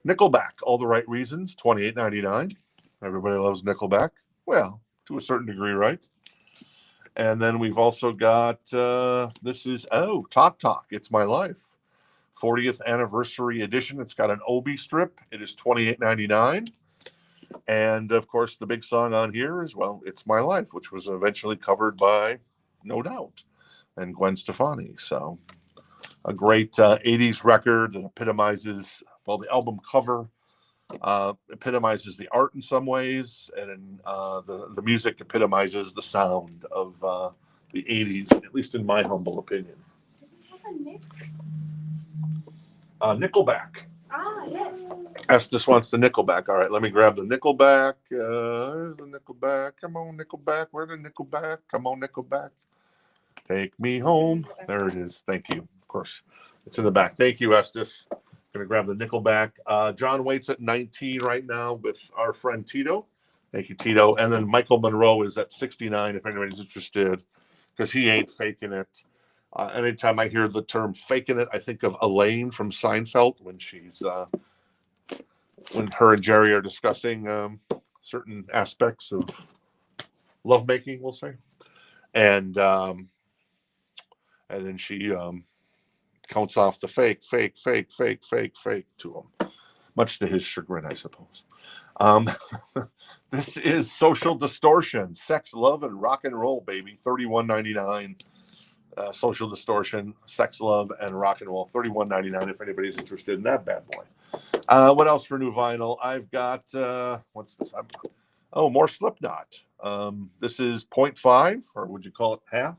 Nickelback. All the Right Reasons. $28.99. Everybody loves Nickelback. Well, to a certain degree, right? And then we've also got this is Talk. It's My Life. 40th anniversary edition. It's got an Obi strip. It is $28.99. And of course, the big song on here is, well, It's My Life, which was eventually covered by No Doubt and Gwen Stefani. So a great 80s record that epitomizes, well, the album cover epitomizes the art in some ways, and the music epitomizes the sound of the 80s, at least in my humble opinion. Nickelback. Yes. Estes wants the Nickelback. All right, let me grab the Nickelback. There's the Nickelback. Come on, Nickelback. Where's the Nickelback? Come on, Nickelback. Take me home. There it is. Thank you. Of course, it's in the back. Thank you, Estes. Going to grab the Nickelback. John Waite's at 19 right now with our friend Tito. Thank you, Tito. And then Michael Monroe is at 69 if anybody's interested, because he ain't faking it. Anytime I hear the term faking it, I think of Elaine from Seinfeld when when her and Jerry are discussing certain aspects of lovemaking, we'll say. And then she counts off the fake to him, much to his chagrin, I suppose. This is Social Distortion, Sex, Love, and Rock and Roll, baby. $31.99. Social Distortion, Sex, Love, and Rock and Roll. $31.99 if anybody's interested in that bad boy. What else for new vinyl? I've got, what's this? More Slipknot. This is 0.5, or would you call it half?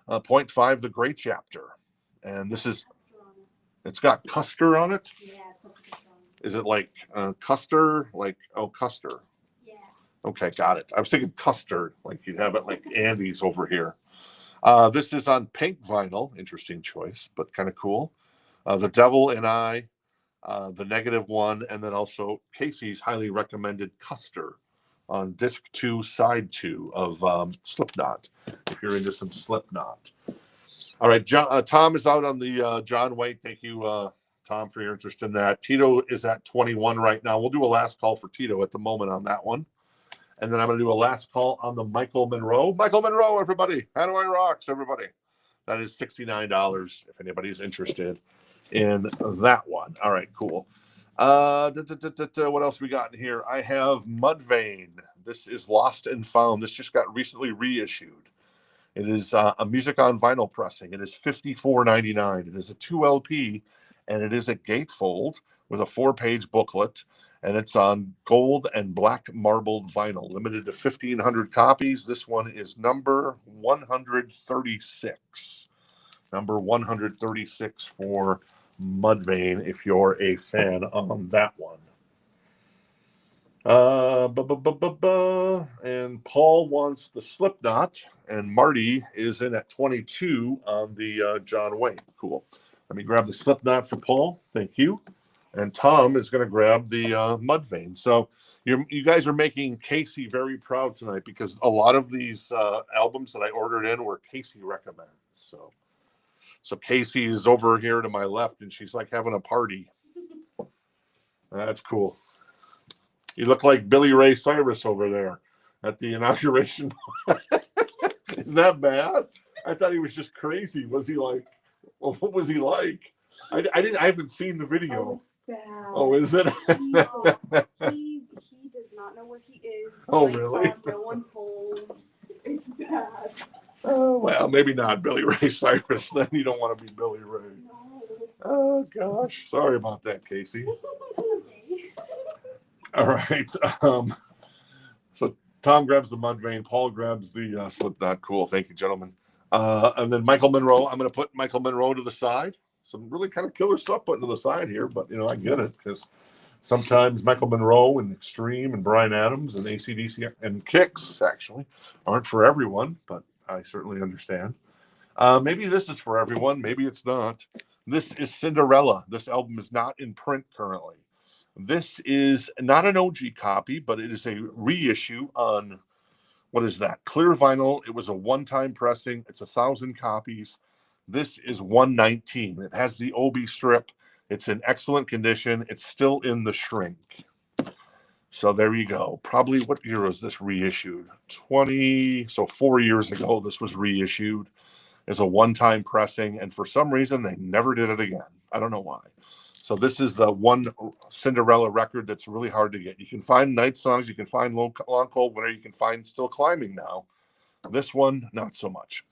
0.5, The Great Chapter. And this is, it's got Custer on it? Yeah, is it like Custer? Like, Custer. Yeah. Okay, got it. I was thinking custard, like you'd have it like Andy's over here. This is on pink vinyl. Interesting choice, but kind of cool. The Devil and I, the Negative One, and then also Casey's highly recommended Custer on disc 2, side 2 of Slipknot, if you're into some Slipknot. All right, Tom is out on the John Waite. Thank you, Tom, for your interest in that. Tito is at 21 right now. We'll do a last call for Tito at the moment on that one. And then I'm going to do a last call on the Michael Monroe. Michael Monroe, everybody. Hanoi Rocks, everybody. That is $69 if anybody's interested in that one. All right, cool. What else we got in here? I have Mudvayne. This is Lost and Found. This just got recently reissued. It is a music on vinyl pressing. It is $54.99. It is a 2 LP, and it is a gatefold with a 4-page booklet, and it's on gold and black marbled vinyl, limited to 1,500 copies. This one is number 136. Number 136 for Mudvayne, if you're a fan on that one. And Paul wants the Slipknot, and Marty is in at 22 on the John Wayne. Cool. Let me grab the Slipknot for Paul. Thank you. And Tom is going to grab the Mudvayne. So you guys are making Casey very proud tonight, because a lot of these albums that I ordered in were Casey recommends. So Casey is over here to my left, and she's like having a party. That's cool. You look like Billy Ray Cyrus over there at the inauguration. Is that bad? I thought he was just crazy. Was he like? Well, what was he like? I haven't seen the video. Oh, it's bad. Oh, is it? He does not know where he is. Oh, Lights really? on, no one's home. It's bad. Oh, well, maybe not Billy Ray Cyrus. Then you don't want to be Billy Ray. No. Oh gosh, sorry about that, Casey. Okay. All right. So Tom grabs the Mudvayne. Paul grabs the Slipknot. Cool. Thank you, gentlemen. And then Michael Monroe. I'm going to put Michael Monroe to the side. Some really kind of killer stuff put to the side here, but I get it, because sometimes Michael Monroe and Extreme and Bryan Adams and AC/DC and Kicks actually aren't for everyone, but I certainly understand. Maybe this is for everyone. Maybe it's not. This is Cinderella. This album is not in print currently. This is not an OG copy, but it is a reissue on, what is that? Clear vinyl. It was a one-time pressing. It's 1,000 copies. This is 119. It has the OB strip. It's in excellent condition. It's still in the shrink. So there you go. Probably, what year was this reissued? 4 years ago, this was reissued as a one-time pressing, and for some reason, they never did it again. I don't know why. So this is the one Cinderella record that's really hard to get. You can find Night Songs, you can find Long Cold Winter, you can find Still Climbing now. This one, not so much.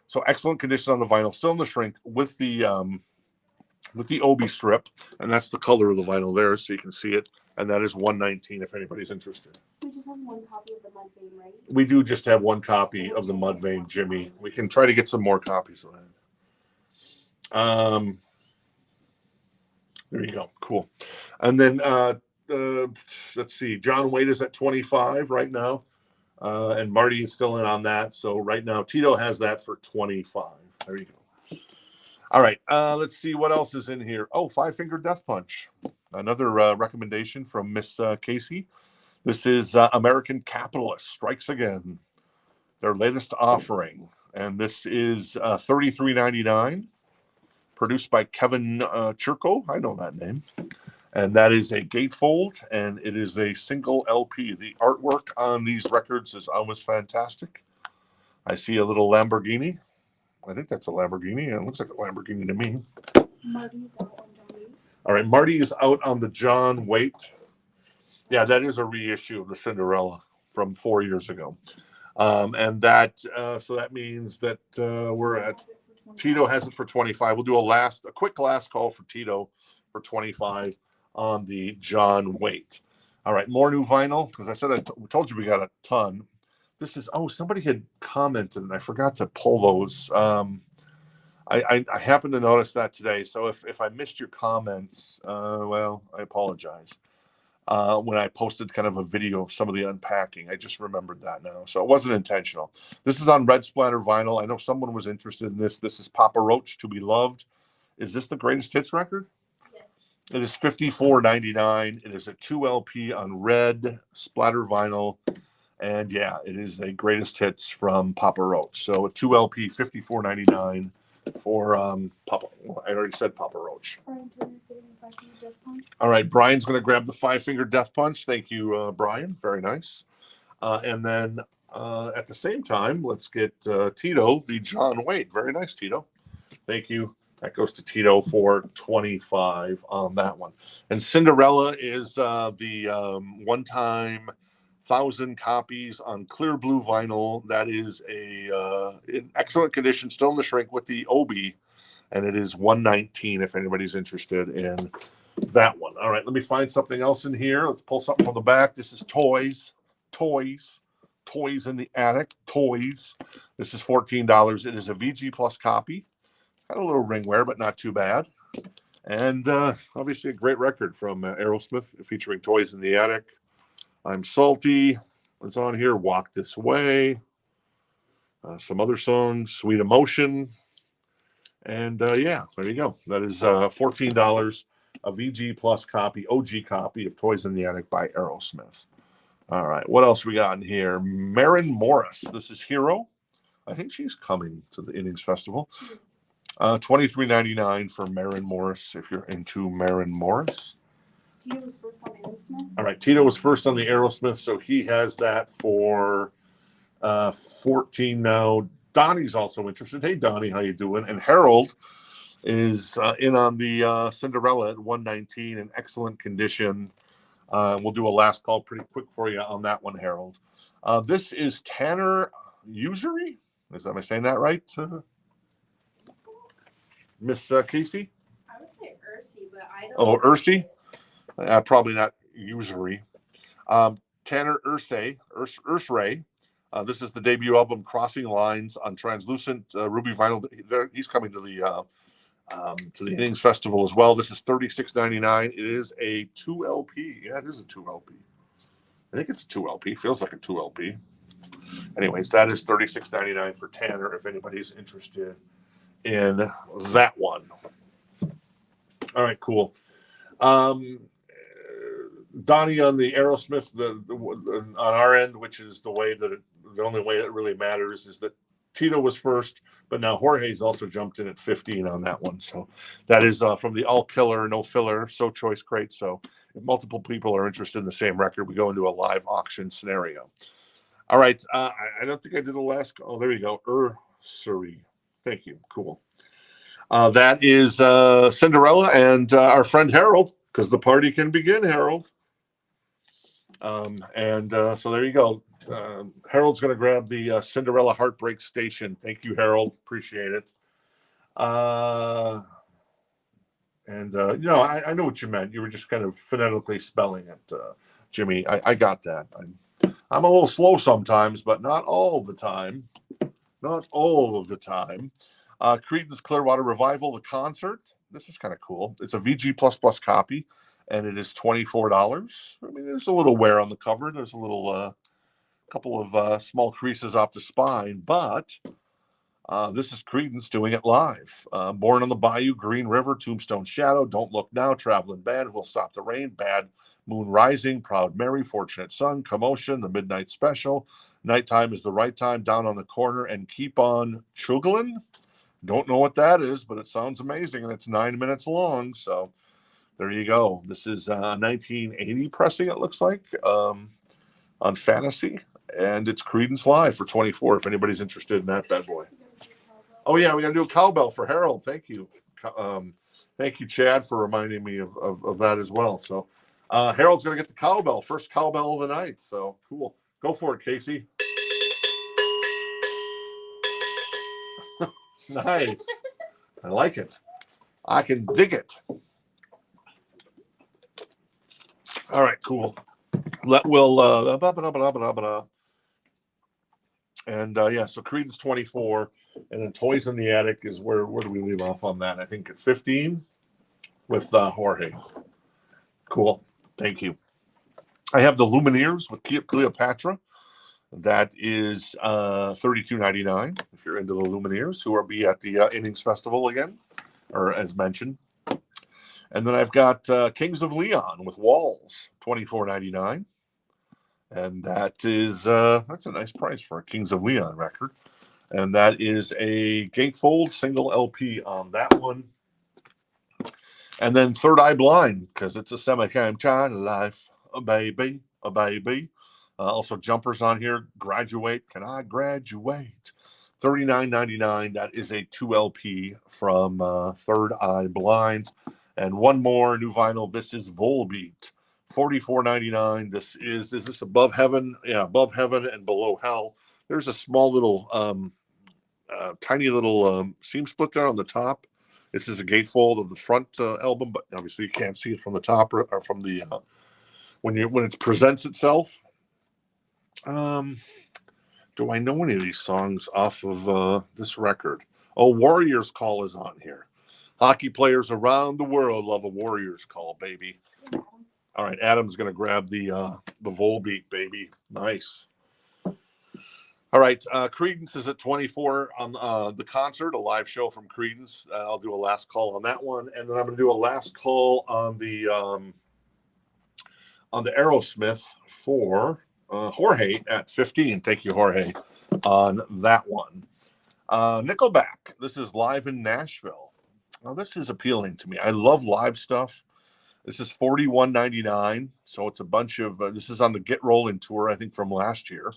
So excellent condition on the vinyl, still in the shrink with the OB strip, and that's the color of the vinyl there, so you can see it. And that is 119 if anybody's interested. We just have one copy of the Mudvayne, right? We do just have one copy of the Mudvayne, Jimmy. We can try to get some more copies of that. There you go. Cool. And then let's see. John Wade is at 25 right now. And Marty is still in on that. So right now, Tito has that for 25. There you go. All right. Let's see what else is in here. Oh, Five Finger Death Punch. Another recommendation from Miss Casey. This is American Capitalist Strikes Again. Their latest offering. And this is $33.99. Produced by Kevin Churko. I know that name. And that is a gatefold, and it is a single LP. The artwork on these records is almost fantastic. I see a little Lamborghini. I think that's a Lamborghini. It looks like a Lamborghini to me. Marty's out on Johnny. All right, Marty is out on the John Waite. Yeah, that is a reissue of the Cinderella from 4 years ago. And that, so that means that we're at, Tito has it for 25. We'll do a quick last call for Tito for 25 on the John Waite. All right, more new vinyl, because I said we told you we got a ton. This is, somebody had commented, and I forgot to pull those. I happened to notice that today, so if I missed your comments, well, I apologize. When I posted kind of a video of some of the unpacking, I just remembered that now, so it wasn't intentional. This is on Red Splatter vinyl. I know someone was interested in this. This is Papa Roach, To Be Loved. Is this the greatest hits record? Yes. It is $54.99. It is a 2 LP on Red Splatter vinyl, and yeah, it is the greatest hits from Papa Roach. So a 2 LP, $54.99 for Papa. Well, I already said Papa Roach. All right, Brian's going to grab the Five Finger Death Punch. Thank you, Brian. Very nice. And then at the same time, let's get Tito the John Waite. Very nice, Tito. Thank you. That goes to Tito for 25 on that one. And Cinderella is the one-time 1,000 copies on clear blue vinyl. That is in excellent condition, still in the shrink with the OB. And it is 119 if anybody's interested in that one. All right, let me find something else in here. Let's pull something from the back. This is Toys in the Attic. Toys. This is $14. It is a VG Plus copy. Had a little ring wear, but not too bad. And obviously a great record from Aerosmith featuring Toys in the Attic. I'm Salty. It's on here. Walk This Way. Some other songs. Sweet Emotion. And yeah, there you go. That is $14. A VG Plus copy, OG copy of Toys in the Attic by Aerosmith. All right. What else we got in here? Maren Morris. This is Hero. I think she's coming to the Innings Festival. $23.99 for Maren Morris if you're into Maren Morris. Tito was first on Aerosmith. All right, Tito was first on the Aerosmith, so he has that for 14 now. Donnie's also interested. Hey, Donnie, how you doing? And Harold is in on the Cinderella at 119 in excellent condition. We'll do a last call pretty quick for you on that one, Harold. This is Tanner Usury. Am I saying that right? Miss Casey? I would say Ursi, but I don't. Oh, Ursi? Probably not usury. Tanner Ursay. This is the debut album, Crossing Lines, on translucent ruby vinyl. He's coming to the Innings Festival as well. This is $36.99. It is a 2 LP. Yeah, it is a 2 LP. I think it's a 2 LP. Feels like a 2 LP. Anyways, that is $36.99 for Tanner if anybody's interested in that one. All right, cool. Donnie on the Aerosmith, on our end, which is the only way that really matters, is that Tito was first, but now Jorge's also jumped in at 15 on that one. So that is from the all killer, no filler, so choice crate. So if multiple people are interested in the same record, we go into a live auction scenario. All right. I don't think I did the last. Oh, there you go. Ursuri. Thank you. Cool. That is Cinderella and our friend Harold, because the party can begin, Harold. So there you go. Harold's going to grab the Cinderella Heartbreak Station. Thank you, Harold. Appreciate it. I know what you meant. You were just kind of phonetically spelling it, Jimmy. I got that. I'm a little slow sometimes, but not all the time. Not all of the time. Creedence Clearwater Revival, the concert. This is kind of cool. It's a VG++ copy, and it is $24. I mean, there's a little wear on the cover. There's a little couple of small creases off the spine, but this is Creedence doing it live. Born on the Bayou, Green River, Tombstone Shadow, Don't Look Now, Traveling Band, Who'll Stop the Rain, Bad Moon Rising, Proud Mary, Fortunate Son, Commotion, The Midnight Special, Nighttime is the Right Time, Down on the Corner, and Keep on Chugglin'. Don't know what that is, but it sounds amazing, and it's 9 minutes long. So there you go. This is 1980 pressing, it looks like, on Fantasy, and it's Creedence live for $24. If anybody's interested in that bad boy. Oh yeah, we got to do a cowbell for Harold. Thank you, thank you, Chad, for reminding me of that as well. So Harold's gonna get the cowbell, first cowbell of the night. So cool. Go for it, Casey. Nice. I like it. I can dig it. All right, cool. Yeah, so Creedence 24, and then Toys in the Attic is where do we leave off on that? I think at 15 with Jorge. Cool. Thank you. I have the Lumineers with Cleopatra. That is $32.99 if you're into the Lumineers, who will be at the Innings Festival again, or as mentioned. And then I've got Kings of Leon with Walls, $24.99. And that is that's a nice price for a Kings of Leon record. And that is a gatefold single LP on that one. And then Third Eye Blind, because it's a semi-cam child life, a baby. Also Jumpers on here. Graduate. Can I graduate? $39.99. That is a 2 LP from Third Eye Blind. And one more new vinyl. This is Volbeat. $44.99. Is this Above Heaven? Yeah, Above Heaven and Below Hell. There's a small little tiny little seam split there on the top. This is a gatefold of the front album, but obviously you can't see it from the top or from the when it presents itself. Do I know any of these songs off of this record? Oh, Warriors Call is on here. Hockey players around the world love a Warriors Call, baby. All right, Adam's going to grab the Volbeat, baby. Nice. All right, Credence is at 24 on the concert, a live show from Credence. I'll do a last call on that one, and then I'm going to do a last call on the Aerosmith for Jorge at 15. Thank you, Jorge, on that one. Nickelback. This is live in Nashville. Now, this is appealing to me. I love live stuff. This is $41.99, so it's a bunch of. This is on the Get Rolling tour, I think, from last year.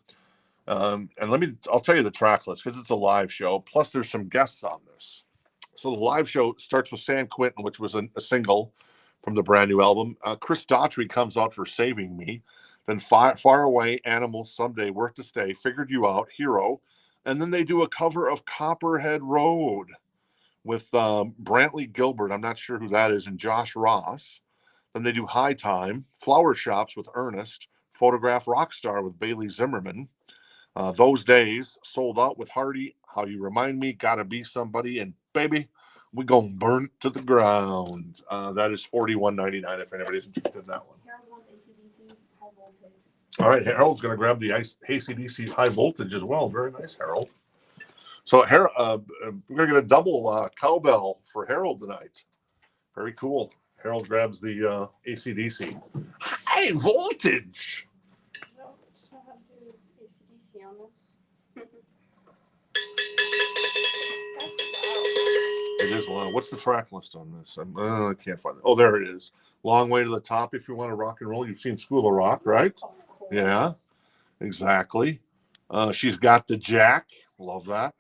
And I'll tell you the track list because it's a live show. Plus, there's some guests on this. So the live show starts with San Quentin, which was a single from the brand new album. Chris Daughtry comes out for Saving Me. Then Far Away, Animals, Someday, Work to Stay, Figured You Out, Hero. And then they do a cover of Copperhead Road with Brantley Gilbert. I'm not sure who that is. And Josh Ross. Then they do High Time, Flower Shops with Ernest, Photograph Rockstar with Bailey Zimmerman. Those Days, Sold Out with Hardy, How You Remind Me, Gotta Be Somebody, and Baby, we gonna burn it to the ground. That is $41.99 if anybody's interested in that one. Harold wants AC/DC high voltage. All right, Harold's going to grab the AC/DC high voltage as well. Very nice, Harold. So we're going to get a double cowbell for Harold tonight. Very cool. Harold grabs the AC/DC high voltage. No, I have to do AC/DC on this. It is loud. What's the track list on this? I can't find it. Oh, there it is. Long Way to the Top if you want to rock and roll. You've seen School of Rock, right? Of course. Yeah, exactly. She's Got the Jack. Love that.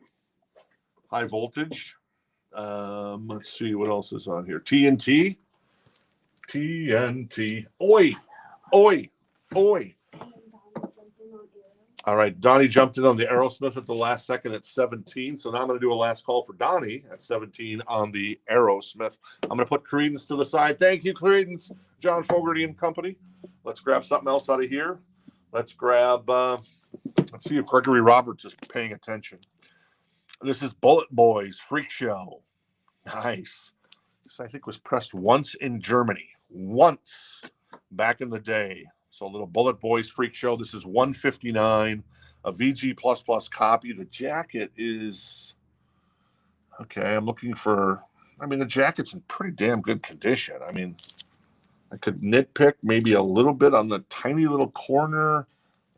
High voltage. Let's see what else is on here. TNT. TNT. Oi. Oi. Oi. All right, Donnie jumped in on the Aerosmith at the last second at 17. So now I'm going to do a last call for Donnie at 17 on the Aerosmith. I'm going to put Credence to the side. Thank you, Credence. John Fogerty and Company. Let's grab something else out of here. Let's grab, let's see if Gregory Roberts is paying attention. This is BulletBoys, Freak Show. Nice. This, I think, was pressed once in Germany. Once back in the day. So a little BulletBoys Freak Show. This is $159, a VG++ copy. The jacket is, okay, I'm looking for, the jacket's in pretty damn good condition. I could nitpick maybe a little bit on the tiny little corner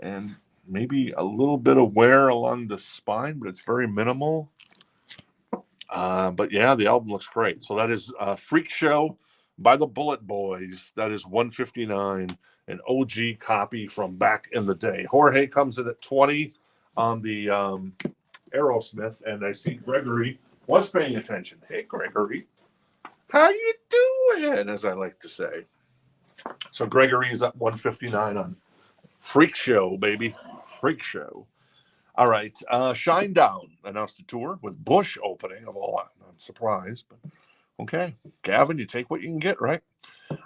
and maybe a little bit of wear along the spine, but it's very minimal. But yeah, the album looks great. So that is Freak Show by the BulletBoys. That is $159, an OG copy from back in the day. Jorge comes in at 20 on the Aerosmith, and I see Gregory was paying attention. Hey, Gregory, how you doing? As I like to say. So Gregory is at 159 on Freak Show, baby. Freak Show. All right. Shinedown announced a tour with Bush opening of all. I'm surprised, but okay. Gavin, you take what you can get, right?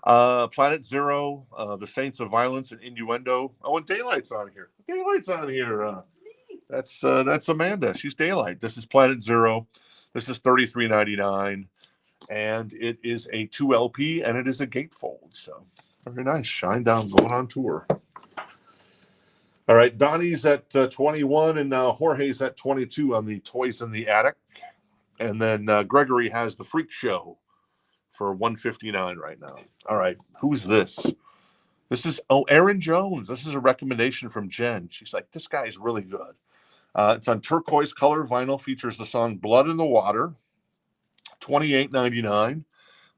Planet Zero, The Saints of Violence and Innuendo. Oh, and Daylight's on here. Daylight's on here. That's Amanda. She's Daylight. This is Planet Zero. This is $33.99. And it is a 2 LP and it is a gatefold. So very nice. Shinedown going on tour. All right, Donnie's at 21 and now Jorge's at 22 on the Toys in the Attic. And then Gregory has the Freak Show for $159 right now. All right, who's this? This is, Aaron Jones. This is a recommendation from Jen. She's like, this guy is really good. It's on turquoise color vinyl, features the song Blood in the Water, $28.99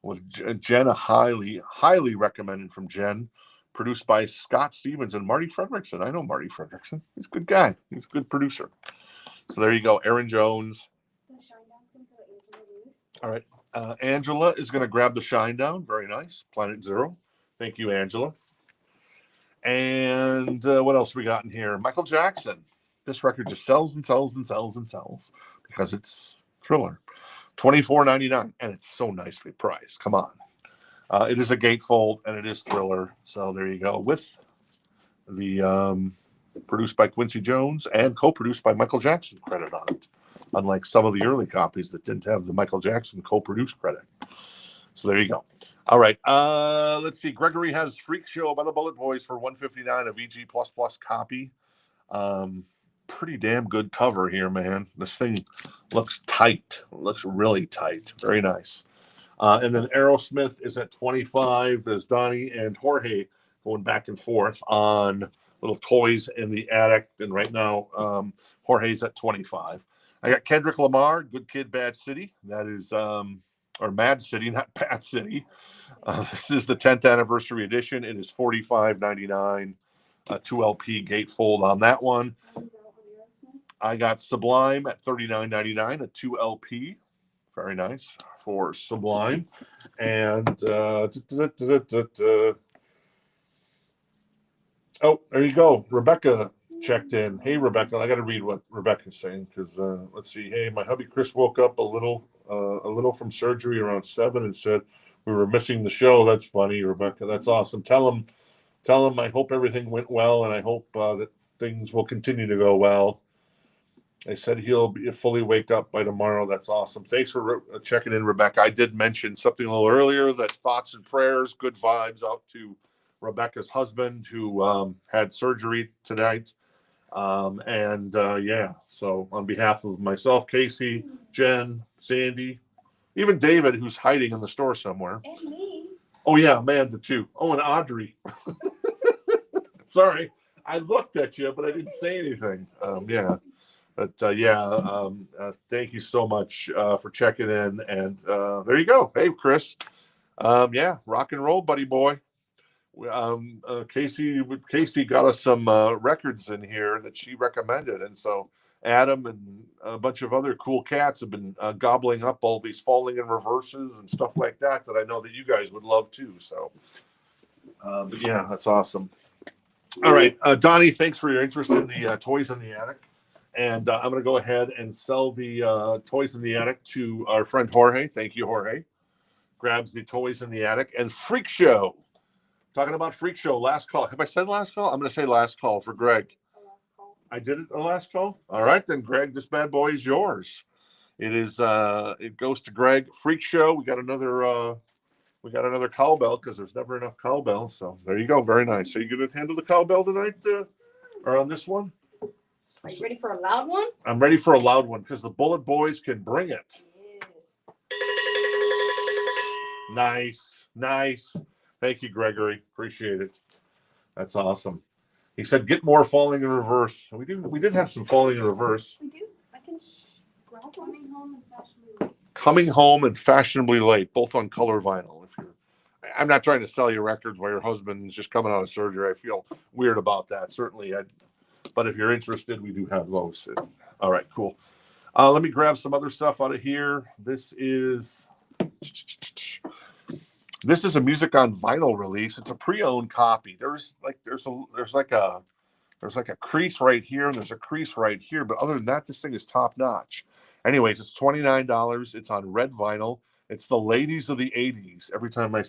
with Jen, a highly recommended from Jen. Produced by Scott Stevens and Marty Fredrickson. I know Marty Fredrickson. He's a good guy. He's a good producer. So there you go, Aaron Jones. All right. Angela is going to grab the Shinedown. Very nice. Planet Zero. Thank you, Angela. And what else we got in here? Michael Jackson. This record just sells and sells and sells and sells because it's Thriller. $24.99. And it's so nicely priced. Come on. It is a gatefold and it is Thriller. So there you go. With the produced by Quincy Jones and co-produced by Michael Jackson credit on it. unlike some of the early copies that didn't have the Michael Jackson co-produced credit. So there you go. All right. Let's see. Gregory has Freak Show by the Bullet Boys for $159 of EG++ copy. Pretty damn good cover here, man. This thing looks tight. It looks really tight. Very nice. And then Aerosmith is at 25. There's Donnie and Jorge going back and forth on little toys in the attic. And right now, Jorge's at 25. I got Kendrick Lamar, Good Kid, Bad City. That is, or Mad City, not Bad City. This is the 10th anniversary edition. It is $45.99. 2LP gatefold on that one. I got Sublime at $39.99, a 2LP. Very nice for Sublime. And oh, there you go. Rebecca checked in. Hey, Rebecca, I got to read what Rebecca's saying because let's see. Hey, my hubby Chris woke up a little from surgery around 7 and said we were missing the show. That's funny, Rebecca. That's awesom. Tell him I hope everything went well, and I hope that things will continue to go well. I said he'll fully wake up by tomorrow. That's awesome. Thanks for checking in, Rebecca. I did mention something a little earlier that thoughts and prayers, good vibes out to Rebecca's husband who had surgery tonight. Yeah, so on behalf of myself, Casey, Jen, Sandy, even David, who's hiding in the store somewhere. And me. Oh, yeah, Amanda, too. Oh, and Audrey. Sorry, I looked at you, but I didn't say anything. Yeah. But thank you so much for checking in. And there you go. Hey, Chris. Yeah, rock and roll, buddy boy. Casey got us some records in here that she recommended. And so Adam and a bunch of other cool cats have been gobbling up all these falling in reverses and stuff like that I know that you guys would love too. So, but yeah, that's awesome. All right, Donnie, thanks for your interest in the toys in the attic. And I'm going to go ahead and sell the toys in the attic to our friend Jorge. Thank you, Jorge. Grabs the toys in the attic. And Freak Show. Talking about Freak Show, last call. Have I said last call? I'm going to say last call for Greg. I did it a last call? All right, then, Greg, this bad boy is yours. It is. It goes to Greg. Freak Show. We got another cowbell because there's never enough cowbell. So there you go. Very nice. Are you going to handle the cowbell tonight or on this one? Are you ready for a loud one? I'm ready for a loud one because the Bullet Boys can bring it. Yes. Nice. Thank you, Gregory. Appreciate it. That's awesome. He said, "Get more falling in reverse." We did have some falling in reverse. We do. I can grab one. Coming home and fashionably late, both on color vinyl. I'm not trying to sell you records while your husband's just coming out of surgery. I feel weird about that. Certainly, but if you're interested, we do have those. All right, cool. Let me grab some other stuff out of here. This is a music on vinyl release. It's a pre-owned copy. There's like a crease right here and there's a crease right here, but other than that, this thing is top notch. Anyways, it's $29. It's on red vinyl. It's the ladies of the 80s. Every time I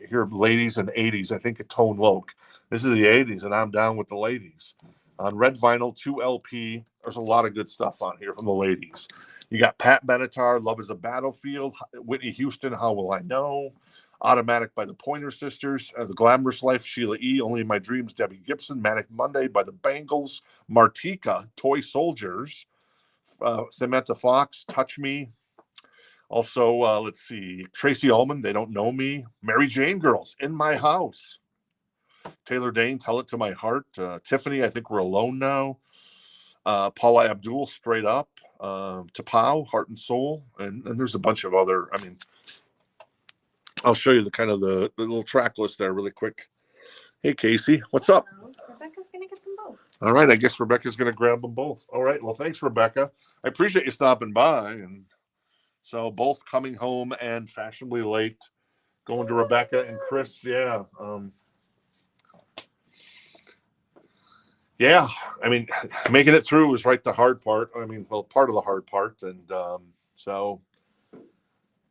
hear ladies and 80s, I think of Tone Loc. This is the 80s, and I'm down with the ladies. On red vinyl, 2LP. There's a lot of good stuff on here from the ladies. You got Pat Benatar, Love is a Battlefield. Whitney Houston, How Will I Know? Automatic by the Pointer Sisters. The Glamorous Life, Sheila E. Only in My Dreams, Debbie Gibson. Manic Monday by the Bangles. Martika, Toy Soldiers. Samantha Fox, Touch Me. Also, let's see, Tracy Ullman, They Don't Know Me. Mary Jane Girls, In My House. Taylor Dane, Tell It to My Heart. Tiffany, I Think We're Alone Now. Paula Abdul, Straight Up. Tapao, Heart and Soul. And there's a bunch of other, I'll show you the little track list there really quick. Hey, Casey, what's up? Rebecca's going to get them both. All right, I guess Rebecca's going to grab them both. All right, well, thanks, Rebecca. I appreciate you stopping by. And so both coming home and fashionably late, going to Rebecca and Chris. Yeah. Making it through was the hard part. Part of the hard part.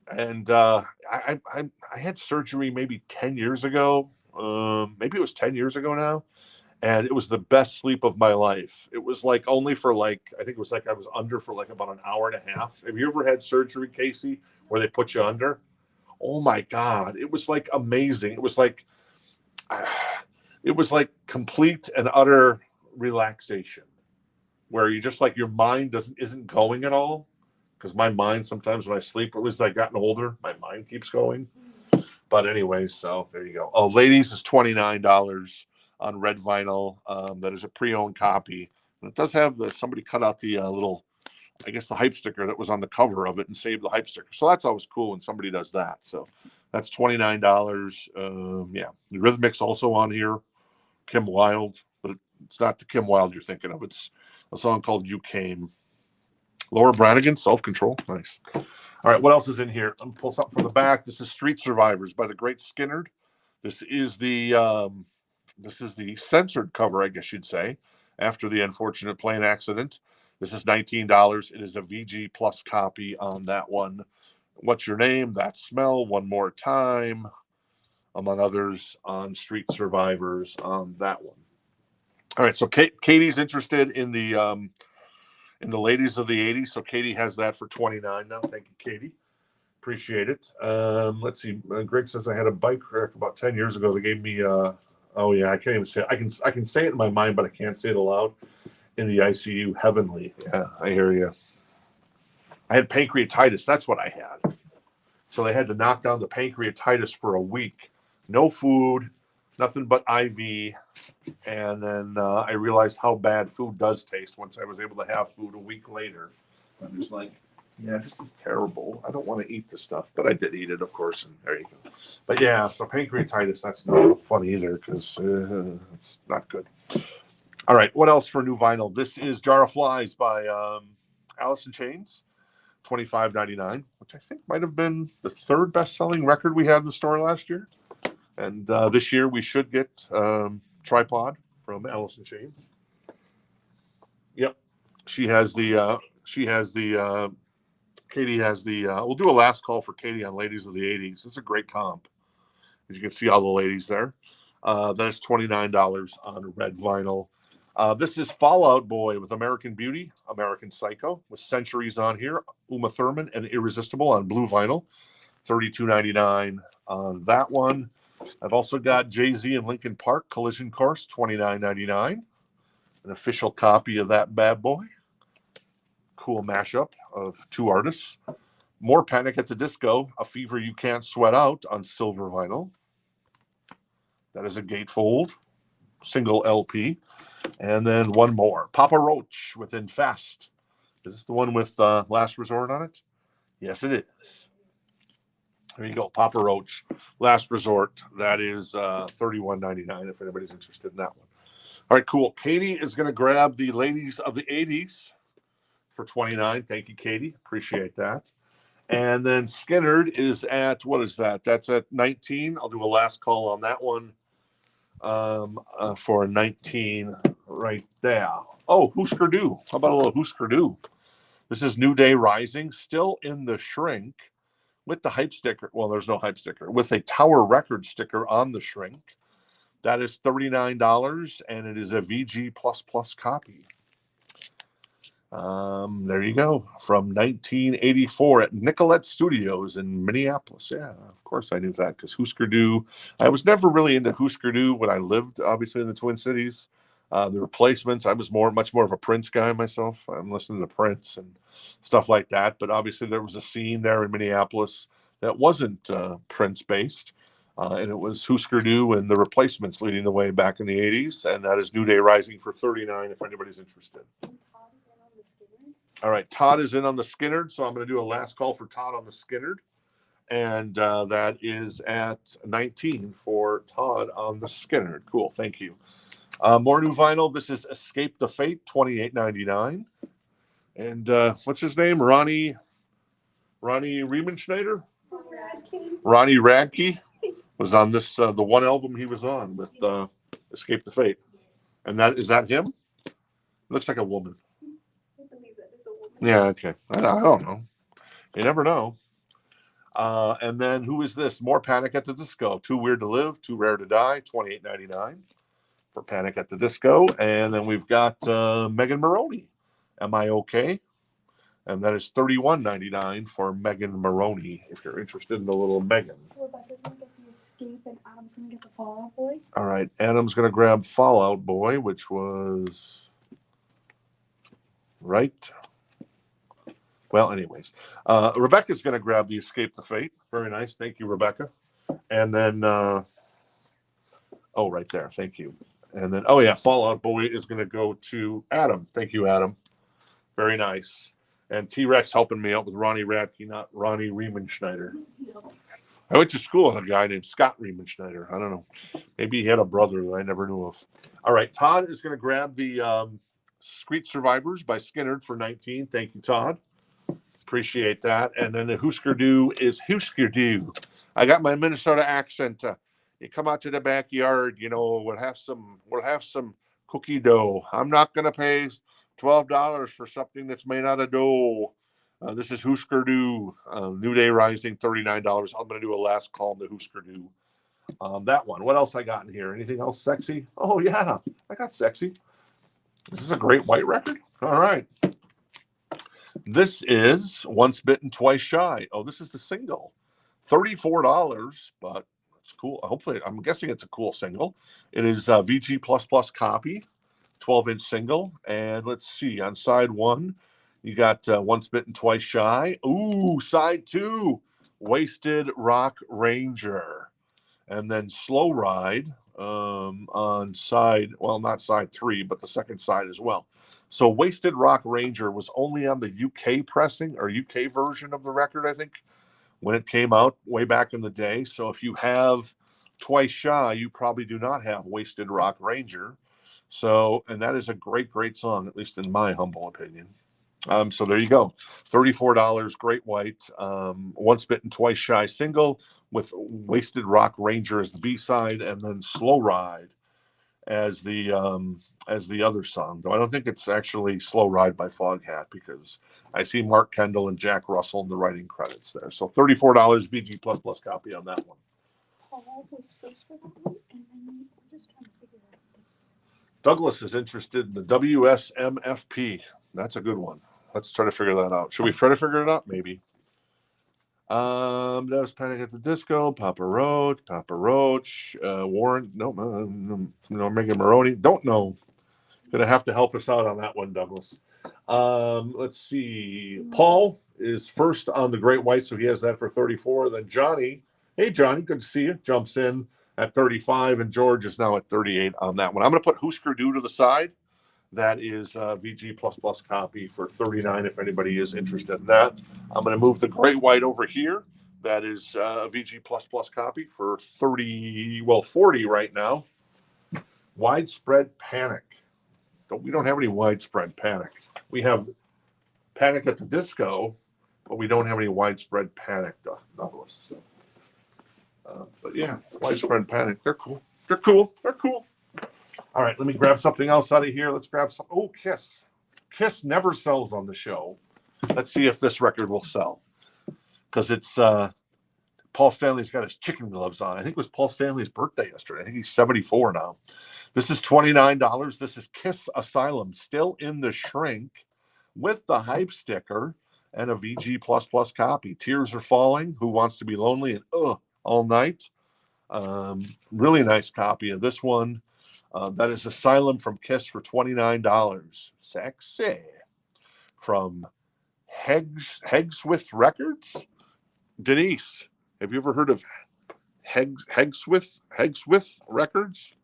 And I had surgery maybe 10 years ago. Maybe it was 10 years ago now. and it was the best sleep of my life. It was like only for like, I think it was like I was under for like about an hour and a half. Have you ever had surgery, Casey, where they put you under? Oh my God. It was like amazing. It was like complete and utter relaxation where you just like your mind isn't going at all. Because my mind sometimes when I sleep, or at least I've gotten older, my mind keeps going. But anyway, so there you go. Oh, ladies is $29 on red vinyl. That is a pre-owned copy. And it does have somebody cut out the little, I guess the hype sticker that was on the cover of it and saved the hype sticker. So that's always cool when somebody does that. So that's $29. Yeah, the Rhythmic's also on here. Kim Wilde, but it's not the Kim Wilde you're thinking of. It's a song called "You Came." Laura Branigan, Self Control. Nice. All right, what else is in here? I'm gonna pull something from the back. This is Street Survivors by the great Skinnerd. This is the censored cover, I guess you'd say, after the unfortunate plane accident. This is $19. It is a VG plus copy on that one. What's Your Name? That Smell, One More Time, among others on Street Survivors on that one. All right, so Katie's interested in the ladies of the 80s. So Katie has that for $29 now. Thank you, Katie. Appreciate it. Let's see. Greg says I had a bike wreck about 10 years ago. They gave me oh yeah, I can't even say it. I can say it in my mind, but I can't say it aloud. In the ICU, heavenly. Yeah, I hear you. I had pancreatitis. That's what I had. So they had to knock down the pancreatitis for a week. No food, nothing but IV. And then I realized how bad food does taste once I was able to have food a week later. I'm just like, yeah, this is terrible. I don't want to eat this stuff. But I did eat it, of course, and there you go. But yeah, so pancreatitis, that's not fun either because it's not good. All right, what else for new vinyl? This is Jar of Flies by Alice in Chains, $25.99, which I think might have been the third best-selling record we had in the store last year. And this year we should get Tripod from Alice in Chains. Yep, Katie has the we'll do a last call for Katie on Ladies of the 80s. This is a great comp. As you can see all the ladies there. That is $29 on red vinyl. This is Fallout Boy with American Beauty, American Psycho, with Centuries on here, Uma Thurman and Irresistible on blue vinyl, $32.99 on that one. I've also got Jay-Z and Linkin Park, Collision Course, $29.99. An official copy of that bad boy. Cool mashup of two artists. More Panic at the Disco, A Fever You Can't Sweat Out on silver vinyl. That is a gatefold, single LP. And then one more, Papa Roach with Infest. Is this the one with Last Resort on it? Yes, it is. There you go, Papa Roach, Last Resort. That is $31.99 if anybody's interested in that one. All right, cool. Katie is going to grab the Ladies of the 80s for $29. Thank you, Katie. Appreciate that. And then Skinnerd is at, what is that? That's at $19. I'll do a last call on that one for $19 right there. Oh, Husker Du. How about a little Husker Du? This is New Day Rising, still in the shrink with the hype sticker. Well, there's no hype sticker. With a Tower Record sticker on the shrink. That is $39, and it is a VG++ copy. There you go. From 1984 at Nicolette Studios in Minneapolis. Yeah, of course I knew that because Husker Du. I was never really into Husker Du when I lived, obviously, in the Twin Cities. The Replacements, I was much more of a Prince guy myself. I'm listening to Prince and stuff like that. But obviously there was a scene there in Minneapolis that wasn't Prince-based. And it was Husker Du and the Replacements leading the way back in the 80s. And that is New Day Rising for $39 if anybody's interested. All right, Todd is in on the Skinnerd, so I'm going to do a last call for Todd on the Skinnerd. And that is at 19 for Todd on the Skinnerd. Cool, thank you. More new vinyl. This is Escape the Fate, $28.99. And what's his name? Ronnie Riemenschneider? Ronnie Radke was on this, the one album he was on with Escape the Fate. And is that him? Looks like a woman. Yeah, okay. I don't know. You never know. And then who is this? More Panic at the Disco. Too Weird to Live, Too Rare to Die, $28.99 for Panic at the Disco. And then we've got Megan Maroney, Am I Okay? And that is $31.99 for Megan Maroney, if you're interested in the little Megan. Rebecca's going to get the Escape, and Adam's going to get the Fallout Boy. All right, Adam's going to grab Fallout Boy, which was right. Well, anyways, Rebecca's going to grab the Escape the Fate. Very nice. Thank you, Rebecca. And then, oh, right there. Thank you. And then, oh, yeah, Fallout Boy is going to go to Adam. Thank you, Adam. Very nice. And T-Rex helping me out with Ronnie Radke, not Ronnie Riemenschneider. No. I went to school with a guy named Scott Riemenschneider. I don't know. Maybe he had a brother that I never knew of. All right, Todd is going to grab the Street Survivors by Skinnerd for $19. Thank you, Todd. Appreciate that. And then the Husker Du is Husker Du. I got my Minnesota accent. You come out to the backyard, you know, we'll have some cookie dough. I'm not going to pay $12 for something that's made out of dough. This is Husker Du. New Day Rising, $39. I'm going to do a last call on the Husker Du. That one. What else I got in here? Anything else sexy? Oh, yeah. I got sexy. This is a great white record. All right. This is Once Bitten, Twice Shy. Oh, this is the single. $34, but it's cool. Hopefully, I'm guessing it's a cool single. It is VG++ copy. 12-inch single. And let's see, on side one, you got Once Bitten, Twice Shy. Ooh, side two, Wasted Rock Ranger. And then Slow Ride on side, well, not side three, but the second side as well. So Wasted Rock Ranger was only on the UK pressing or UK version of the record, I think, when it came out way back in the day. So if you have Twice Shy, you probably do not have Wasted Rock Ranger. So, and that is a great, great song, at least in my humble opinion. So there you go. $34, Great White, Once Bitten, Twice Shy single with Wasted Rock Ranger as the B-side, and then Slow Ride as the other song. Though I don't think it's actually Slow Ride by Foghat, because I see Mark Kendall and Jack Russell in the writing credits there. So $34 VG++ copy on that one. Paul was first for that one, and then I'm just trying to figure out this. Douglas is interested in the WSMFP. That's a good one. Let's try to figure that out. Should we try to figure it out? Maybe. That was Panic at the Disco, Papa Roach, Warren, no, Megan Maroney. Don't know. Gonna have to help us out on that one, Douglas. Let's see. Paul is first on the Great White, so he has that for 34. Then Johnny, hey Johnny, good to see you. Jumps in at 35, and George is now at 38 on that one. I'm gonna put Husker Du to the side. That is VG++ copy for $39 if anybody is interested in that. I'm going to move the Great White over here. That is a VG++ copy for $40 right now. Widespread Panic. We don't have any Widespread Panic. We have Panic at the Disco, but we don't have any Widespread Panic, Douglas. So, but yeah, Widespread Panic. They're cool. They're cool. They're cool. All right, let me grab something else out of here. Let's grab some. Oh, Kiss. Kiss never sells on the show. Let's see if this record will sell. Because it's Paul Stanley's got his chicken gloves on. I think it was Paul Stanley's birthday yesterday. I think he's 74 now. This is $29. This is Kiss Asylum, still in the shrink with the hype sticker and a VG++ copy. Tears Are Falling, Who Wants to Be Lonely, and All Night. Really nice copy of this one. That is Asylum from Kiss for $29. Sexy. From Hegswith Records. Denise, have you ever heard of Hegswith Records?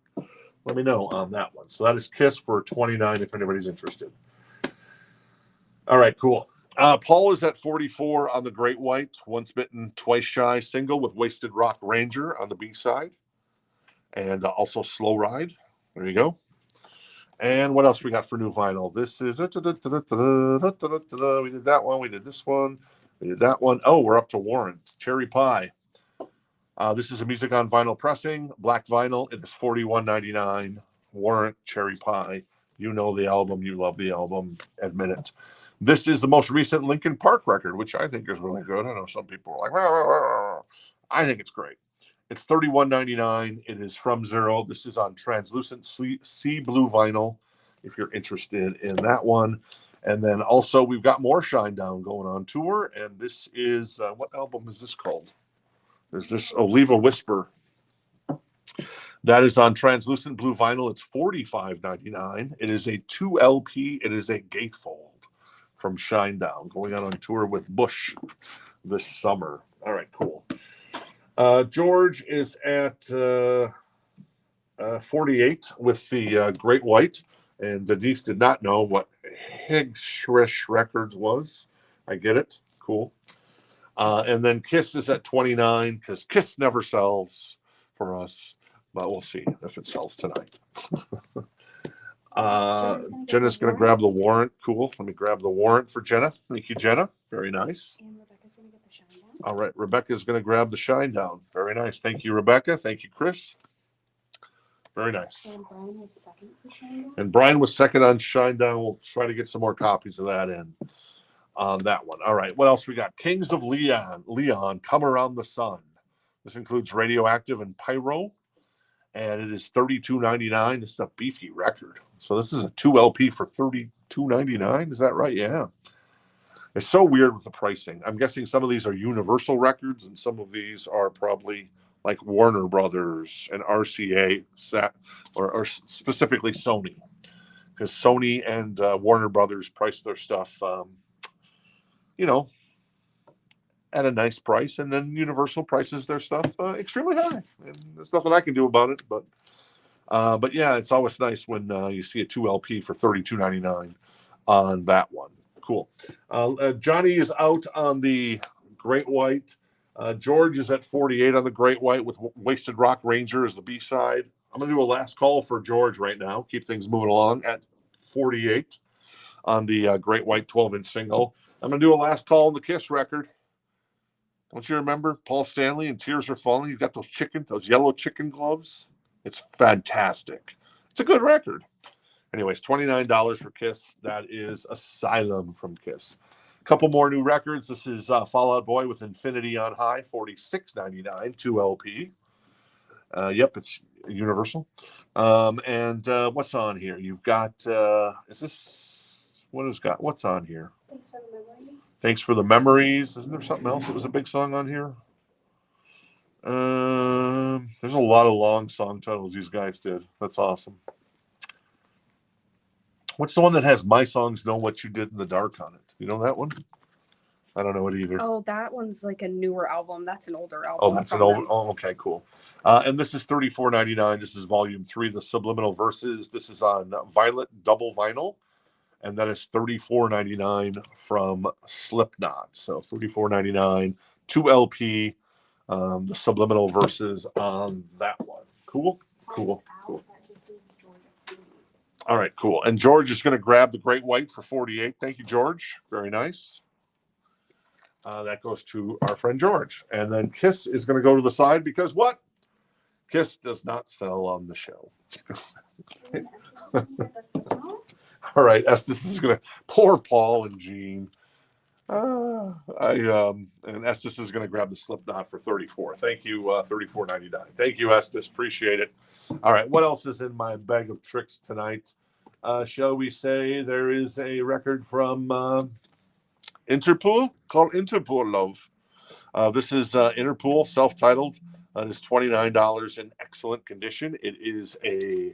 Let me know on that one. So that is Kiss for $29 if anybody's interested. All right, cool. Paul is at 44 on the Great White, Once Bitten, Twice Shy single with Wasted Rock Ranger on the B-side. And also Slow Ride. There you go. And what else we got for new vinyl? This is we did that one. We did this one. We did that one. Oh, we're up to Warren. Cherry Pie. This is a Music on Vinyl pressing. Black vinyl. It is $41.99. Warrant Cherry Pie. You know the album. You love the album. Admit it. This is the most recent Linkin Park record, which I think is really good. I know some people are like, I think it's great. It's $31.99. It is from Zero. This is on translucent sea blue vinyl, if you're interested in that one. And then also we've got more Shinedown going on tour. And this is, what album is this called? There's this Oliva Whisper. That is on translucent blue vinyl. It's $45.99. It is a 2 LP. It is a gatefold from Shinedown, going out on tour with Bush this summer. All right, cool. George is at 48 with the Great White, and Denise did not know what Higshrish Records was. I get it. Cool. And then Kiss is at 29 because Kiss never sells for us, but we'll see if it sells tonight. Jenna's going to grab the warrant. Cool. Let me grab the warrant for Jenna. Thank you, Jenna. Very nice. And Rebecca's going to get the Shinedown. All right. Rebecca's going to grab the Shinedown. Very nice. Thank you, Rebecca. Thank you, Chris. Very nice. And Bryan was second for Shinedown. And Bryan was second on Shinedown. We'll try to get some more copies of that in on that one. All right. What else we got? Kings of Leon, Come Around the Sun. This includes Radioactive and Pyro. And it is $32.99. This is a beefy record. So this is a 2 LP for $32.99. Is that right? Yeah. It's so weird with the pricing. I'm guessing some of these are Universal records, and some of these are probably like Warner Brothers and RCA or specifically Sony, because Sony and Warner Brothers price their stuff, at a nice price, and then Universal prices their stuff extremely high. And there's nothing I can do about it, but yeah, it's always nice when you see a 2 LP for $32.99 on that one. Cool. Johnny is out on the Great White. George is at 48 on the Great White with Wasted Rock Ranger as the B-side. I'm going to do a last call for George right now. Keep things moving along at 48 on the Great White 12-inch single. I'm going to do a last call on the Kiss record. Don't you remember Paul Stanley and Tears Are Falling? He's got those yellow chicken gloves. It's fantastic. It's a good record. Anyways, $29 for Kiss. That is Asylum from Kiss. A couple more new records. This is Fall Out Boy with Infinity on High, $46.99, 2 LP. Yep, it's Universal. And what's on here? You've got, what's on here? Thanks for the Memories. Isn't there something else that was a big song on here? There's a lot of long song titles these guys did. That's awesome. What's the one that has My Songs Know What You Did in the Dark on it? You know that one? I don't know it either. Oh, that one's like a newer album. That's an older album. Oh, that's an old. Oh, okay, cool. And this is $34.99. This is Volume 3, the Subliminal Verses. This is on Violet double vinyl, and that is $34.99 from Slipknot. So $34.99, 2 LP, the Subliminal Verses on that one. Cool. All right, cool. And George is going to grab the Great White for 48. Thank you, George. Very nice. That goes to our friend George. And then Kiss is going to go to the side because what? Kiss does not sell on the show. All right, Estes is going to, poor Paul and Gene. And Estes is going to grab the Slipknot for 34. Thank you, $34.99. Thank you, Estes. Appreciate it. All right, what else is in my bag of tricks tonight? Shall we say there is a record from Interpol called Interpol Love. This is Interpol, self-titled. It is $29 in excellent condition. It is a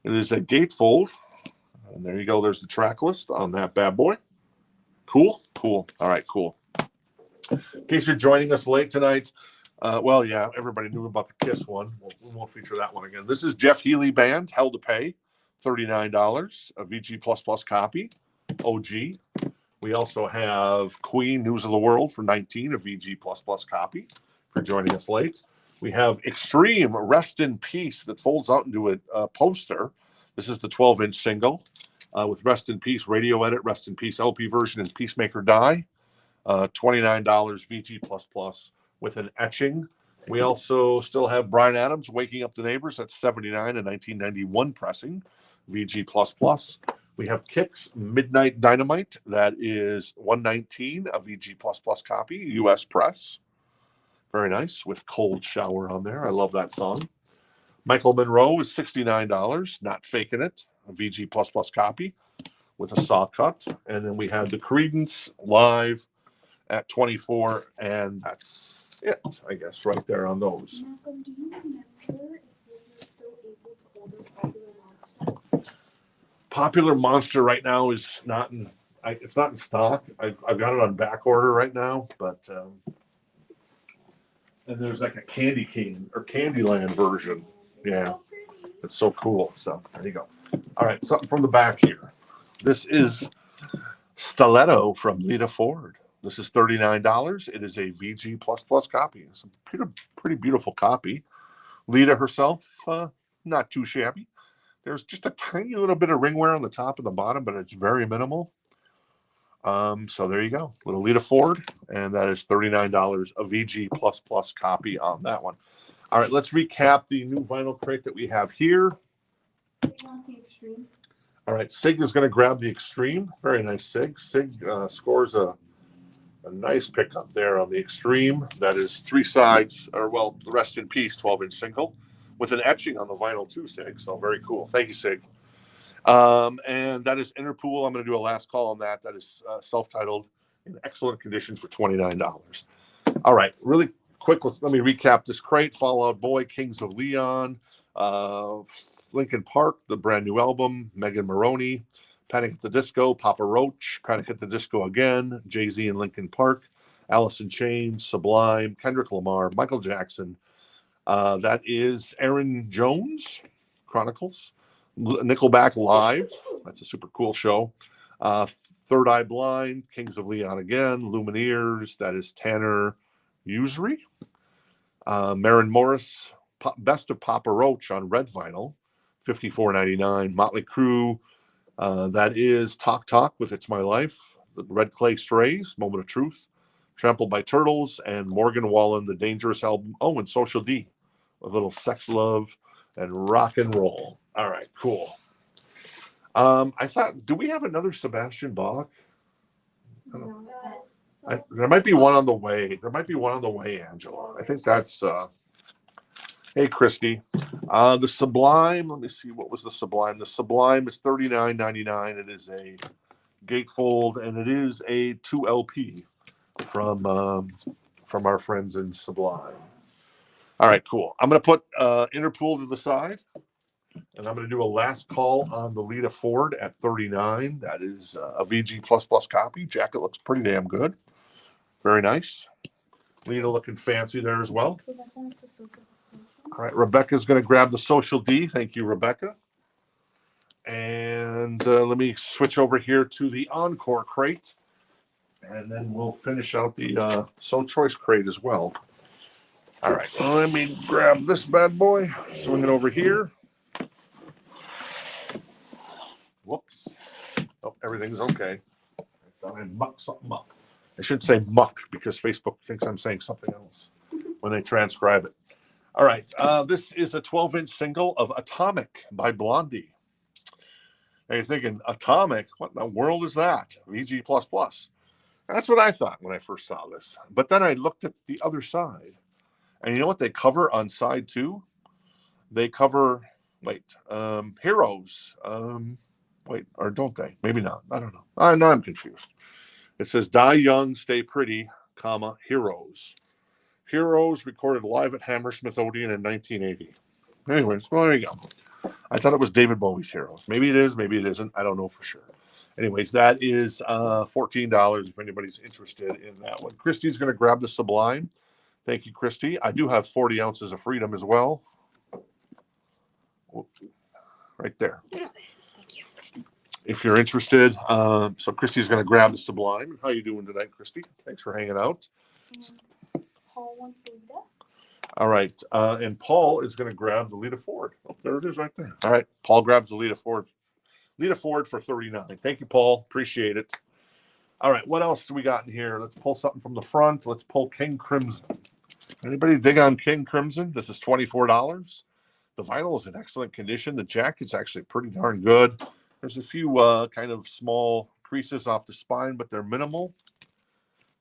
gatefold. And there you go. There's the track list on that bad boy. Cool. All right, cool. In case you're joining us late tonight, well, yeah, everybody knew about the Kiss one. We won't feature that one again. This is Jeff Healey Band, Hell to Pay, $39, a VG++ copy, OG. We also have Queen, News of the World for $19, a VG++ copy, for joining us late. We have Extreme, Rest in Peace, that folds out into a poster. This is the 12-inch single with Rest in Peace, Radio Edit, Rest in Peace LP version, and Peacemaker Die. $29 VG++ with an etching. We also still have Bryan Adams, Waking Up the Neighbors. That's $79, a 1991 pressing, VG++. We have Kix, Midnight Dynamite. That is $119, a VG++ copy, US press. Very nice with cold shower on there. I love that song. Michael Monroe is $69. Not faking it. A VG++ copy with a saw cut. And then we have the Credence live at 24, and that's it, I guess, right there on those. Malcolm, do you remember if you're still able to order Popular Monster? Popular Monster right now is not in. It's not in stock. I've got it on back order right now, but and there's like a Candy King or Candyland version. Yeah, So pretty. it's so cool. So there you go. All right, something from the back here. This is Stiletto from Lita Ford. This is $39. It is a VG++ copy. It's a pretty beautiful copy. Lita herself, not too shabby. There's just a tiny little bit of ring wear on the top and the bottom, but it's very minimal. So there you go. Little Lita Ford, and that is $39, a VG++ copy on that one. All right, let's recap the new vinyl crate that we have here. You want the extreme? All right, Sig is going to grab the Extreme. Very nice, Sig. Sig scores a nice pickup there on the Extreme. That is 3 sides, or well, the rest in peace, 12-inch single, with an etching on the vinyl too, Sig. So very cool. Thank you, Sig. And that is Interpool. I'm going to do a last call on that. That is self-titled, in excellent condition for $29. All right, really quick, let me recap this crate. Fall Out Boy, Kings of Leon, Linkin Park, the brand new album, Megan Maroney, Panic at the Disco, Papa Roach, Panic at the Disco again, Jay-Z and Linkin Park, Alice in Chains, Sublime, Kendrick Lamar, Michael Jackson. That is Aaron Jones, Chronicles, Nickelback Live. That's a super cool show. Third Eye Blind, Kings of Leon again, Lumineers. That is Tanner Usury. Maren Morris, Best of Papa Roach on red vinyl, $54.99. Motley Crue. That is Talk Talk with It's My Life, the Red Clay Strays, Moment of Truth, Trampled by Turtles, and Morgan Wallen, the Dangerous album. Oh, and Social D, a little Sex, Love, and Rock and Roll. All right, cool. I thought, do we have another Sebastian Bach? No, There might be one on the way. There might be one on the way, Angela. I think that's. Hey, Christy. The Sublime. Let me see. What was the Sublime? The Sublime is $39.99. It is a gatefold, and it is a 2 LP from our friends in Sublime. All right, cool. I'm going to put Interpool to the side, and I'm going to do a last call on the Lita Ford at $39. That is a VG++ copy. Jacket looks pretty damn good. Very nice. Lita looking fancy there as well. All right, Rebecca's going to grab the Social D. Thank you, Rebecca. And let me switch over here to the Encore crate, and then we'll finish out the So Choice crate as well. All right, let me grab this bad boy, swing it over here. Whoops. Oh, everything's okay. I thought I'd muck something up. I should say muck because Facebook thinks I'm saying something else when they transcribe it. All right, this is a 12-inch single of Atomic by Blondie. Now you're thinking, Atomic? What in the world is that? VG++. That's what I thought when I first saw this. But then I looked at the other side. And you know what they cover on side 2? They cover, Heroes. Or don't they? Maybe not. I don't know. Now I'm confused. It says, Die Young, Stay Pretty, Heroes. Heroes recorded live at Hammersmith Odeon in 1980. Anyways, well, there you go. I thought it was David Bowie's Heroes. Maybe it is, maybe it isn't. I don't know for sure. Anyways, that is $14 if anybody's interested in that one. Christy's going to grab the Sublime. Thank you, Christy. I do have 40 ounces of Freedom as well. Right there. Thank you. If you're interested. So Christy's going to grab the Sublime. How you doing tonight, Christy? Thanks for hanging out. Paul wants Lita. All right. And Paul is going to grab the Lita Ford. Oh, there it is right there. All right. Paul grabs the Lita Ford. Lita Ford for $39. Thank you, Paul. Appreciate it. All right. What else do we got in here? Let's pull something from the front. Let's pull King Crimson. Anybody dig on King Crimson? This is $24. The vinyl is in excellent condition. The jacket's actually pretty darn good. There's a few kind of small creases off the spine, but they're minimal.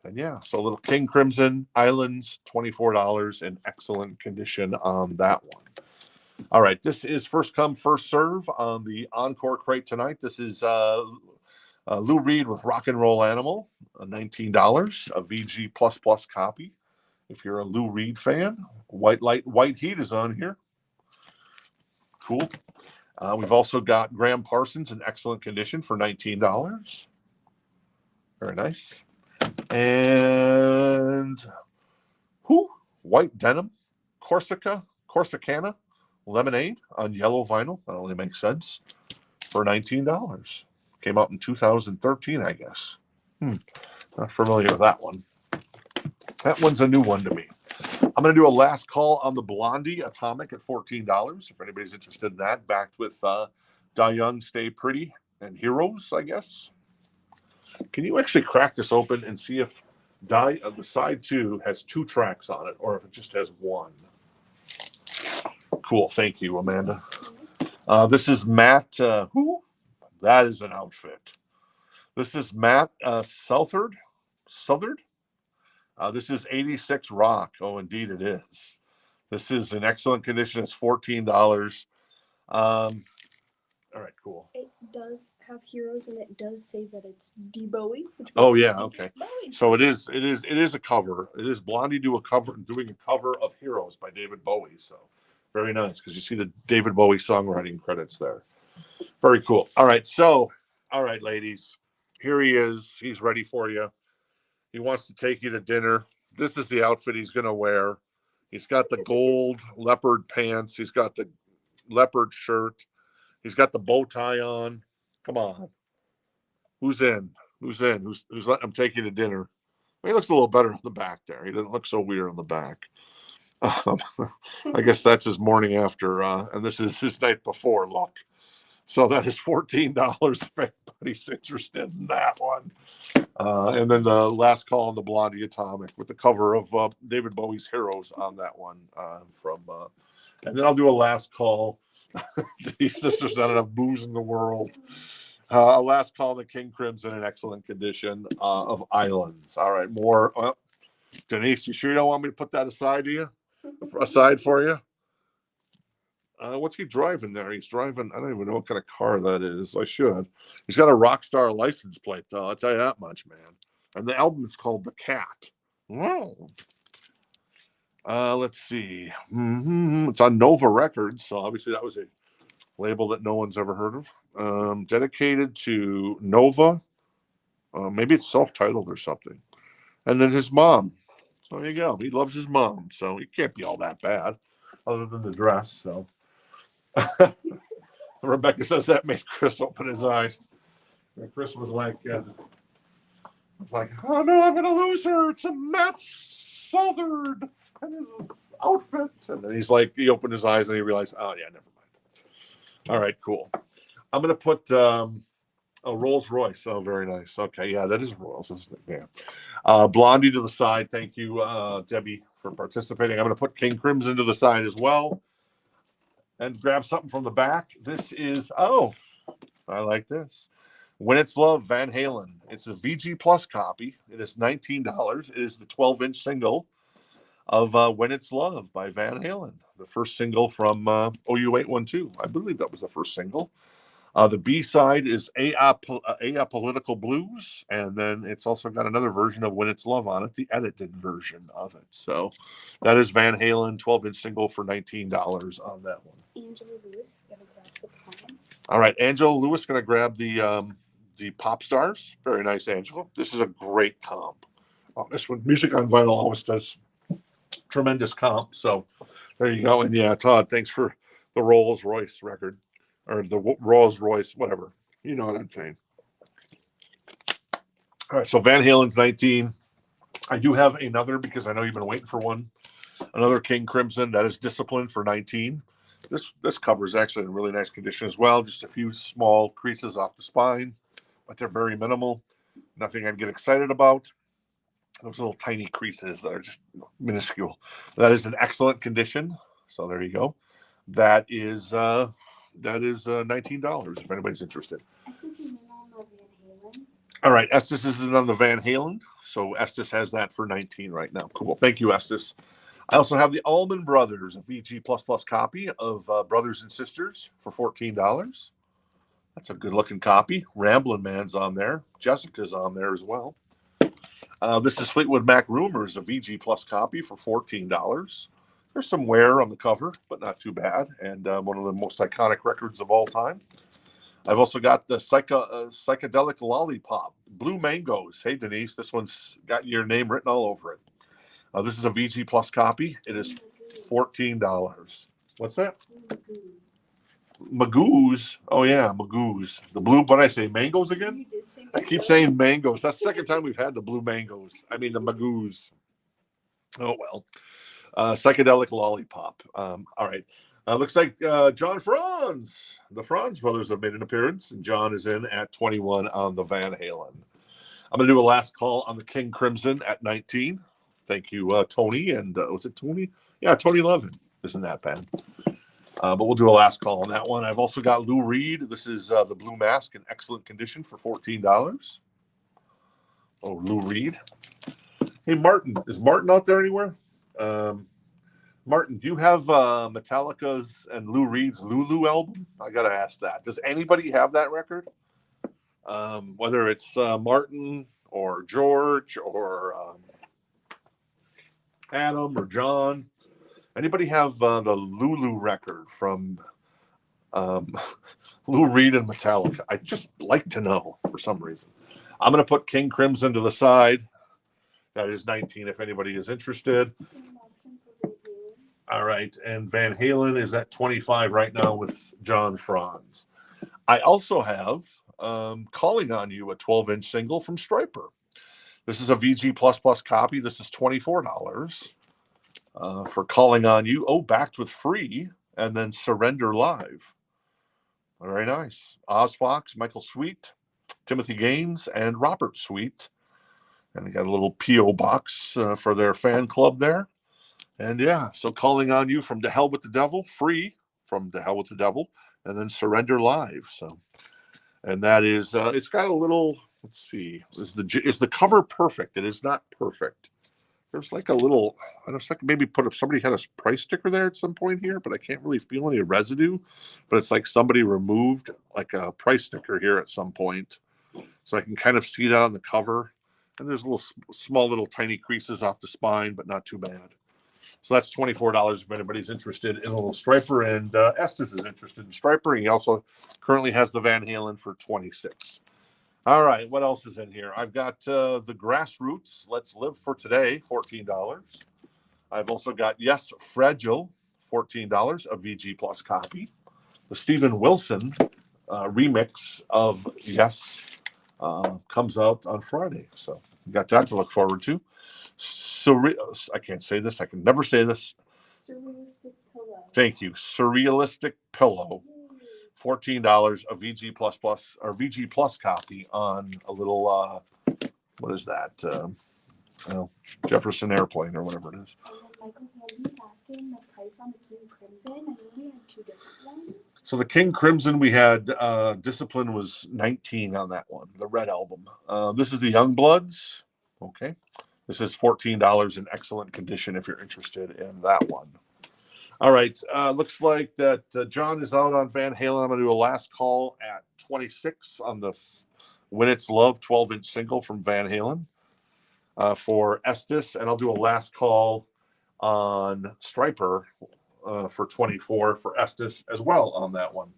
And yeah, so a little King Crimson Islands, $24 in excellent condition on that one. All right, this is first come, first serve on the Encore crate tonight. This is Lou Reed with Rock and Roll Animal, $19, a VG++ copy. If you're a Lou Reed fan, White Light, White Heat is on here. Cool. We've also got Graham Parsons in excellent condition for $19. Very nice. And White Denim, Corsicana Lemonade on yellow vinyl. That only makes sense. For $19. Came out in 2013, I guess. Not familiar with that one. That one's a new one to me. I'm going to do a last call on the Blondie Atomic at $14. If anybody's interested in that, backed with Die Young, Stay Pretty, and Heroes, I guess. Can you actually crack this open and see if the side 2 has 2 tracks on it, or if it just has 1? Cool. Thank you, Amanda. This is Matt. That is an outfit. This is Matt Southard. This is 86 Rock. Oh, indeed it is. This is in excellent condition. It's $14. All right, cool. It does have Heroes, and it does say that it's D Bowie. Oh yeah, okay. So it is a cover. It is Blondie doing a cover of Heroes by David Bowie. So very nice, because you see the David Bowie songwriting credits there. Very cool. All right, ladies. Here he is. He's ready for you. He wants to take you to dinner. This is the outfit he's going to wear. He's got the gold leopard pants. He's got the leopard shirt. He's got the bow tie on. Come on. Who's in? Who's letting him take you to dinner? He looks a little better on the back there. He doesn't look so weird on the back. I guess that's his morning after, and this is his night before look. So that is $14 if anybody's interested in that one. And then the last call on the Blondie Atomic with the cover of David Bowie's Heroes on that one and then I'll do a last call. These sisters not enough booze in the world. A last call on the King Crimson in excellent condition of Islands. All right, more. Denise, you sure you don't want me to put that aside for you? What's he driving there? He's driving, I don't even know what kind of car that is. I should. He's got a Rockstar license plate, though. I'll tell you that much, man. And the album is called The Cat. Wow. Let's see. It's on Nova Records, so obviously that was a label that no one's ever heard of. Dedicated to Nova. Maybe it's self-titled or something. And then his mom. So there you go. He loves his mom, so he can't be all that bad, other than the dress, so. Rebecca says that made Chris open his eyes. And Chris was like, oh no, I'm gonna lose her to Matt Southard and his outfit. And then he opened his eyes and he realized, oh yeah, never mind. All right, cool. I'm gonna put a Rolls Royce. Oh, very nice. Okay, yeah, that is Rolls, isn't it? Yeah. Blondie to the side. Thank you, Debbie, for participating. I'm gonna put King Crimson to the side as well. And grab something from the back. This is, I like this. When It's Love, Van Halen. It's a VG Plus copy. It is $19. It is the 12-inch single of When It's Love by Van Halen. The first single from OU812. I believe that was the first single. The B-side is Apolitical Blues, and then it's also got another version of When It's Love on it, the edited version of it. So that is Van Halen, 12-inch single for $19 on that one. Angela Lewis is going to grab the palm. All right, Angela Lewis going to grab the Pop Stars. Very nice, Angela. This is a great comp. This one, Music on Vinyl always does tremendous comp. So there you go. And yeah, Todd, thanks for the Rolls Royce record. Or the Rolls Royce, whatever. You know what I'm saying. All right, so Van Halen's 19. I do have another, because I know you've been waiting for one. Another King Crimson, that is Discipline for 19. This cover is actually in really nice condition as well. Just a few small creases off the spine, but they're very minimal. Nothing I'd get excited about. Those little tiny creases that are just minuscule. That is in excellent condition. So there you go. That is $19 if anybody's interested. Estes is on the Van Halen. All right, Estes is on the Van Halen. So Estes has that for 19 right now. Cool. Thank you, Estes. I also have the Allman Brothers, a VG++ copy of Brothers and Sisters for $14. That's a good-looking copy. Ramblin' Man's on there. Jessica's on there as well. This is Fleetwood Mac Rumors, a VG Plus copy for $14. There's some wear on the cover, but not too bad. And one of the most iconic records of all time. I've also got the Psychedelic Lollipop, Blue Mangoes. Hey, Denise, this one's got your name written all over it. This is a VG Plus copy. It is $14. What's that? Magoo's. Oh, yeah, Magoo's. The blue, what did I say, mangoes again? You did say I keep saying mangoes. That's the second time we've had the blue mangoes. I mean, the Magoo's. Oh, well. Psychedelic Lollipop. All right. Looks like John Franz. The Franz brothers have made an appearance, and John is in at 21 on the Van Halen. I'm going to do a last call on the King Crimson at 19. Thank you, Tony. And was it Tony? Yeah, Tony Levin. Isn't that bad? But we'll do a last call on that one. I've also got Lou Reed. This is the Blue Mask in excellent condition for $14. Oh, Lou Reed. Hey, Martin. Is Martin out there anywhere? Martin, do you have Metallica's and Lou Reed's Lulu album? I got to ask that. Does anybody have that record? Whether it's Martin or George or Adam or John. Anybody have the Lulu record from Lou Reed and Metallica? I'd just like to know for some reason. I'm going to put King Crimson to the side. That is 19 if anybody is interested. All right. And Van Halen is at 25 right now with John Franz. I also have Calling on You, a 12-inch single from Stryper. This is a VG++ copy. This is $24 for Calling on You. Oh, backed with Free and then Surrender Live. Very nice. Oz Fox, Michael Sweet, Timothy Gaines, and Robert Sweet. And they got a little P.O. box for their fan club there. And yeah, so Calling on You from To Hell with the Devil, Free from To Hell with the Devil, and then Surrender Live. So, and that is, it's got a little, let's see, is the cover perfect? It is not perfect. There's like a little, I don't know, maybe put up, somebody had a price sticker there at some point here, but I can't really feel any residue. But it's like somebody removed like a price sticker here at some point. So I can kind of see that on the cover. And there's little small little tiny creases off the spine, but not too bad. So that's $24 if anybody's interested in a little Stryper, and Estes is interested in Stryper. He also currently has the Van Halen for $26. All right, what else is in here? I've got the Grassroots, Let's Live for Today, $14. I've also got Yes, Fragile, $14, a VG Plus copy. The Steven Wilson remix of Yes comes out on Friday, so we got that to look forward to. I can't say this. I can never say this. Surrealistic Pillow. Thank you. Surrealistic Pillow. $14, a VG or VG Plus copy on a little what is that? Jefferson Airplane or whatever it is. Michael Handy's asking the price on the King Crimson. I know we had two different ones. So the King Crimson, we had Discipline was 19 on that one, the red album. This is the Youngbloods. Okay. This is $14 in excellent condition if you're interested in that one. All right. Looks like that John is out on Van Halen. I'm going to do a last call at 26 on the When It's Love 12-inch single from Van Halen for Estes. And I'll do a last call on Stryper for 24 for Estes as well on that one.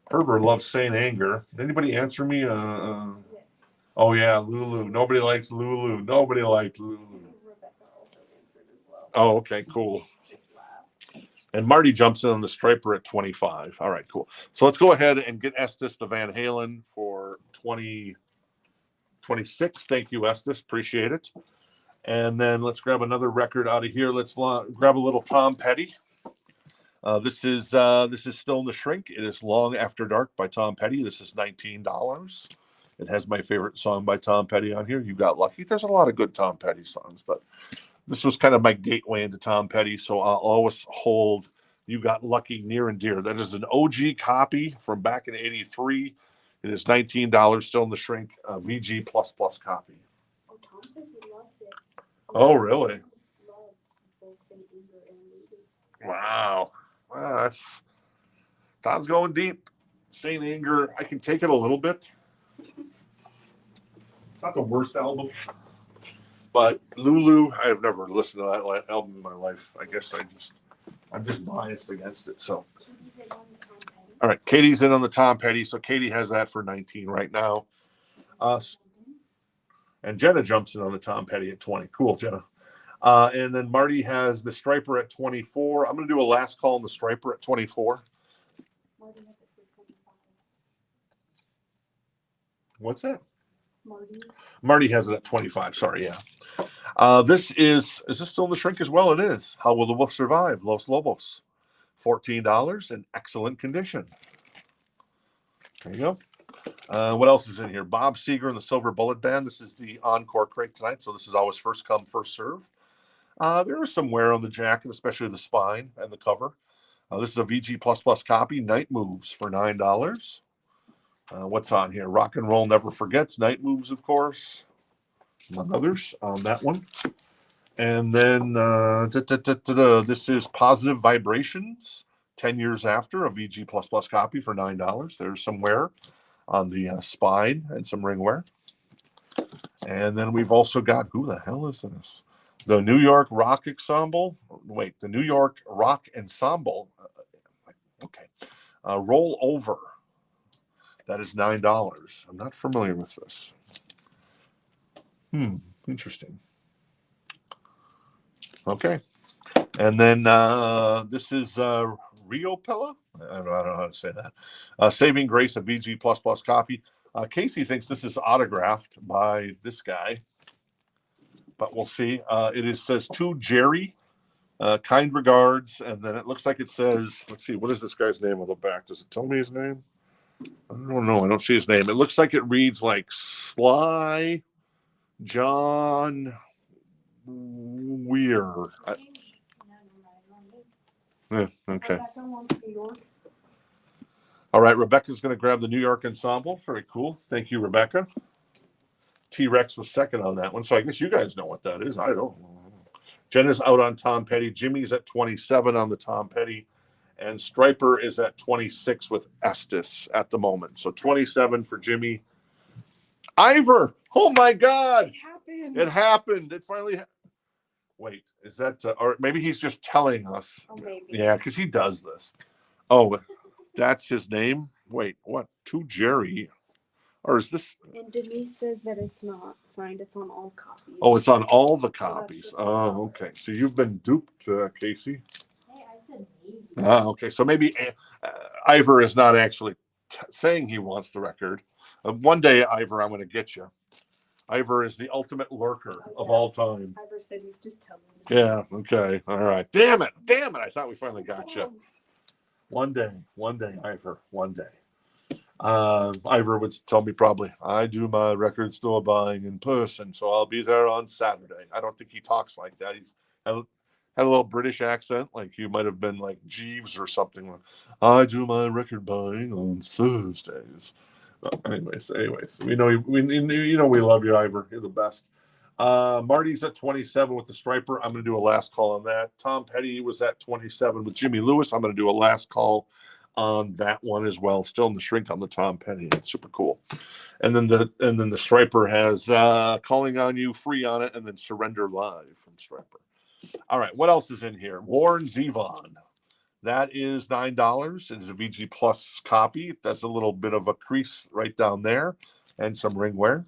Herbert loves Saint Anger. Did anybody answer me? Yes. Oh, yeah, Lulu. Nobody likes Lulu. Nobody liked Lulu. Rebecca also answered as well. Oh, okay, cool. And Marty jumps in on the Stryper at 25. All right, cool. So let's go ahead and get Estes the Van Halen for 26. Thank you, Estes. Appreciate it. And then let's grab another record out of here. Let's grab a little Tom Petty. This is Still in the Shrink. It is Long After Dark by Tom Petty. This is $19. It has my favorite song by Tom Petty on here, You Got Lucky. There's a lot of good Tom Petty songs, but this was kind of my gateway into Tom Petty, so I'll always hold You Got Lucky near and dear. That is an OG copy from back in '83. It is $19, Still in the Shrink, VG++ copy. Oh, Tom's says he loves it. Oh, really? Loves both St. Anger and Lulu. Wow. Wow, that's Tom's going deep. Saint Anger, I can take it a little bit. It's not the worst album, but Lulu, I have never listened to that album in my life. I guess I'm just biased against it. So, Katie's in on the Tom Petty. all right, Katie's in on the Tom Petty, so Katie has that for 19 right now. And Jenna jumps in on the Tom Petty at 20. Cool, Jenna. And then Marty has the Striper at 24. I'm going to do a last call on the Striper at 24. Marty has it for 25. What's that? Marty. Marty has it at 25. Sorry, yeah. This is this still in the shrink as well? It is. How Will the Wolf Survive? Los Lobos. $14 in excellent condition. There you go. What else is in here? Bob Seger and the Silver Bullet Band. This is the encore crate tonight, so this is always first come, first serve. There is some wear on the jacket, especially the spine and the cover. This is a VG++ copy, Night Moves, for $9. What's on here? Rock and Roll Never Forgets, Night Moves, of course, among others on that one. And then this is Positive Vibrations, 10 years after, a VG++ copy for $9. There's some wear on the spine and some ring wear. And then we've also got, who the hell is this? The New York Rock Ensemble. Wait, the New York Rock Ensemble. Okay. Roll Over. That is $9. I'm not familiar with this. Interesting. Okay. And then this is Rio Pella. I don't know how to say that. Saving Grace, a VG++ copy. Casey thinks this is autographed by this guy, but we'll see. It says to Jerry, kind regards, and then it looks like it says, let's see, what is this guy's name on the back? Does it tell me his name? I don't know. I don't see his name. It looks like it reads like Sly John Weir. Okay. All right, Rebecca's going to grab the New York Ensemble. Very cool. Thank you, Rebecca. T-Rex was second on that one, so I guess you guys know what that is. I don't know. Jenna's out on Tom Petty. Jimmy's at 27 on the Tom Petty. And Striper is at 26 with Estes at the moment. So 27 for Jimmy. Ivor! Oh, my God! It happened. It finally Wait, is that... or maybe he's just telling us. Oh, maybe. Yeah, because he does this. Oh, that's his name? Wait, what? To Jerry. Or is this... And Denise says that it's not signed. It's on all copies. Oh, it's on all the copies. Oh, okay. So you've been duped, Casey. Hey, I said maybe. Okay. So maybe Ivor is not actually saying he wants the record. One day, Ivor, I'm going to get you. Ivor is the ultimate lurker of all time. Ivor said he's just telling me. Yeah. Okay. All right. Damn it. Damn it. I thought we finally got you. One day, Ivor. One day. Ivor would tell me probably, I do my record store buying in person, so I'll be there on Saturday. I don't think he talks like that. He's had a little British accent, like you might have been like Jeeves or something. I do my record buying on Thursdays. Anyways, we know we love you, Ivor. You're the best. Marty's at 27 with the Striper. I'm going to do a last call on that. Tom Petty was at 27 with Jimmy Lewis. I'm going to do a last call on that one as well. Still in the shrink on the Tom Petty. It's super cool. And then the Striper has Calling on You free on it, and then Surrender Live from Striper. All right, what else is in here? Warren Zevon. That is $9. It is a VG Plus copy. It does a little bit of a crease right down there and some ring wear.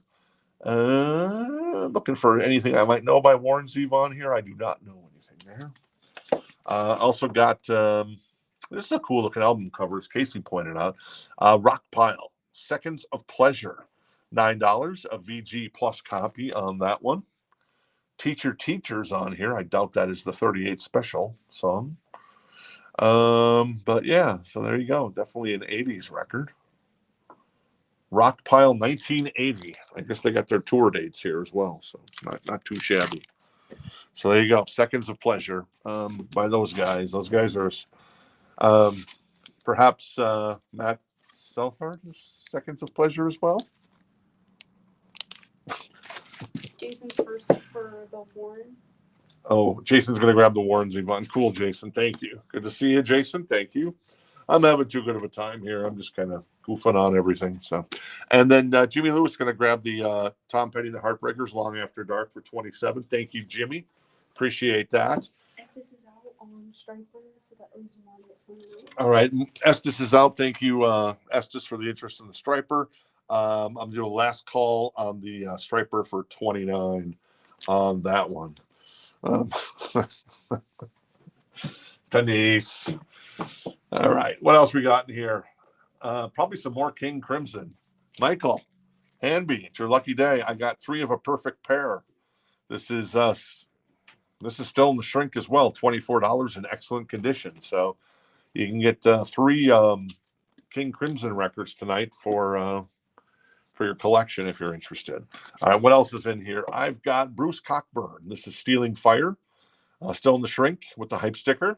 Looking for anything I might know by Warren Zevon here. I do not know anything there. Also got, this is a cool looking album cover, as Casey pointed out. Rock Pile, Seconds of Pleasure, $9. A VG Plus copy on that one. Teachers on here. I doubt that is the 38 special song. But yeah, so there you go. Definitely an 80s record. Rock Pile 1980. I guess they got their tour dates here as well, so it's not too shabby. So there you go. Seconds of Pleasure by those guys. Those guys are perhaps Matt Selfhard's Seconds of Pleasure as well. Do Jason's first for the horn. Oh, Jason's going to grab the Warrens, Yvonne. Cool, Jason. Thank you. Good to see you, Jason. Thank you. I'm having too good of a time here. I'm just kind of goofing on everything. So, and then Jimmy Lewis going to grab the Tom Petty, the Heartbreakers, Long After Dark for 27. Thank you, Jimmy. Appreciate that. Estes is out on Striper, so that leaves him on at 29. All right. Estes is out. Thank you, Estes, for the interest in the Striper. I'm doing a last call on the Striper for 29 on that one. Denise. All right. What else we got in here? Probably some more King Crimson. Michael, Hanby, it's your lucky day. I got 3 of a perfect pair. This is still in the shrink as well. $24 in excellent condition. So you can get 3 King Crimson records tonight for your collection if you're interested. All right, what else is in here? I've got Bruce Cockburn. This is Stealing Fire. Still in the shrink with the hype sticker.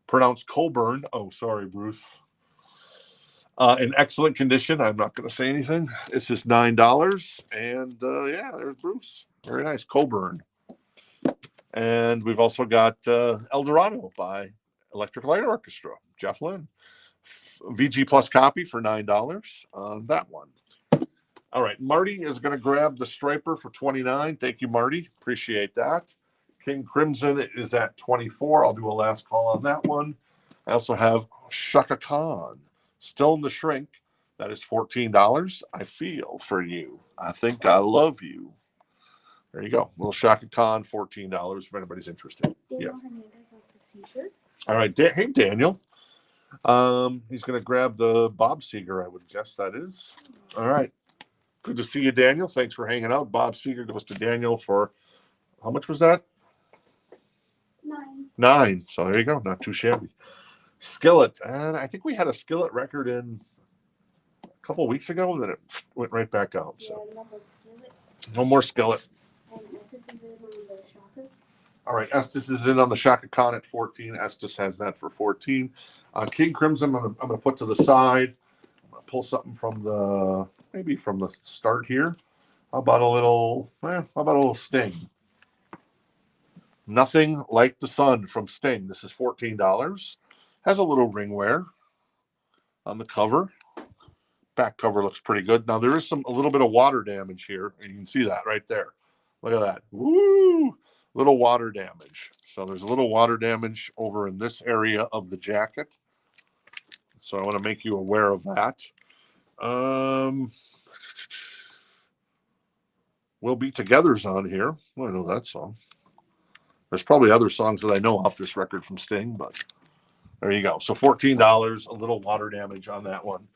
Pronounced Colburn. Oh, sorry, Bruce. In excellent condition. I'm not going to say anything. This is $9. And yeah, there's Bruce. Very nice. Colburn. And we've also got El Dorado by Electric Light Orchestra. Jeff Lynne. VG Plus copy for $9 on that one. All right. Marty is going to grab the Striper for 29. Thank you, Marty. Appreciate that. King Crimson is at 24. I'll do a last call on that one. I also have Shaka Khan, still in the shrink. That is $14. I feel for you. I think I love you. There you go. Little Shaka Khan, $14 if anybody's interested. Daniel Hernandez wants a Seizure. All right. Hey, Daniel. He's going to grab the Bob Seger, I would guess that is. All right. Good to see you, Daniel. Thanks for hanging out. Bob Seger goes to Daniel for, how much was that? 9. So there you go. Not too shabby. Skillet. And I think we had a Skillet record in a couple of weeks ago, and then it went right back out. So Yeah, no more Skillet. no more Skillet. And Estes is in on the Shocker. All right. Estes is in on the Shaka Khan at 14. Estes has that for 14. King Crimson, I'm going to put to the side. I'm going to pull something from the start here. How about a little Sting? Nothing Like the Sun from Sting. This is $14. Has a little ring wear on the cover. Back cover looks pretty good. Now there is a little bit of water damage here, and you can see that right there. Look at that. Woo! Little water damage. So there's a little water damage over in this area of the jacket. So I want to make you aware of that. We'll Be Together's on here. I know that song. There's probably other songs that I know off this record from Sting, but there you go. So $14, a little water damage on that one.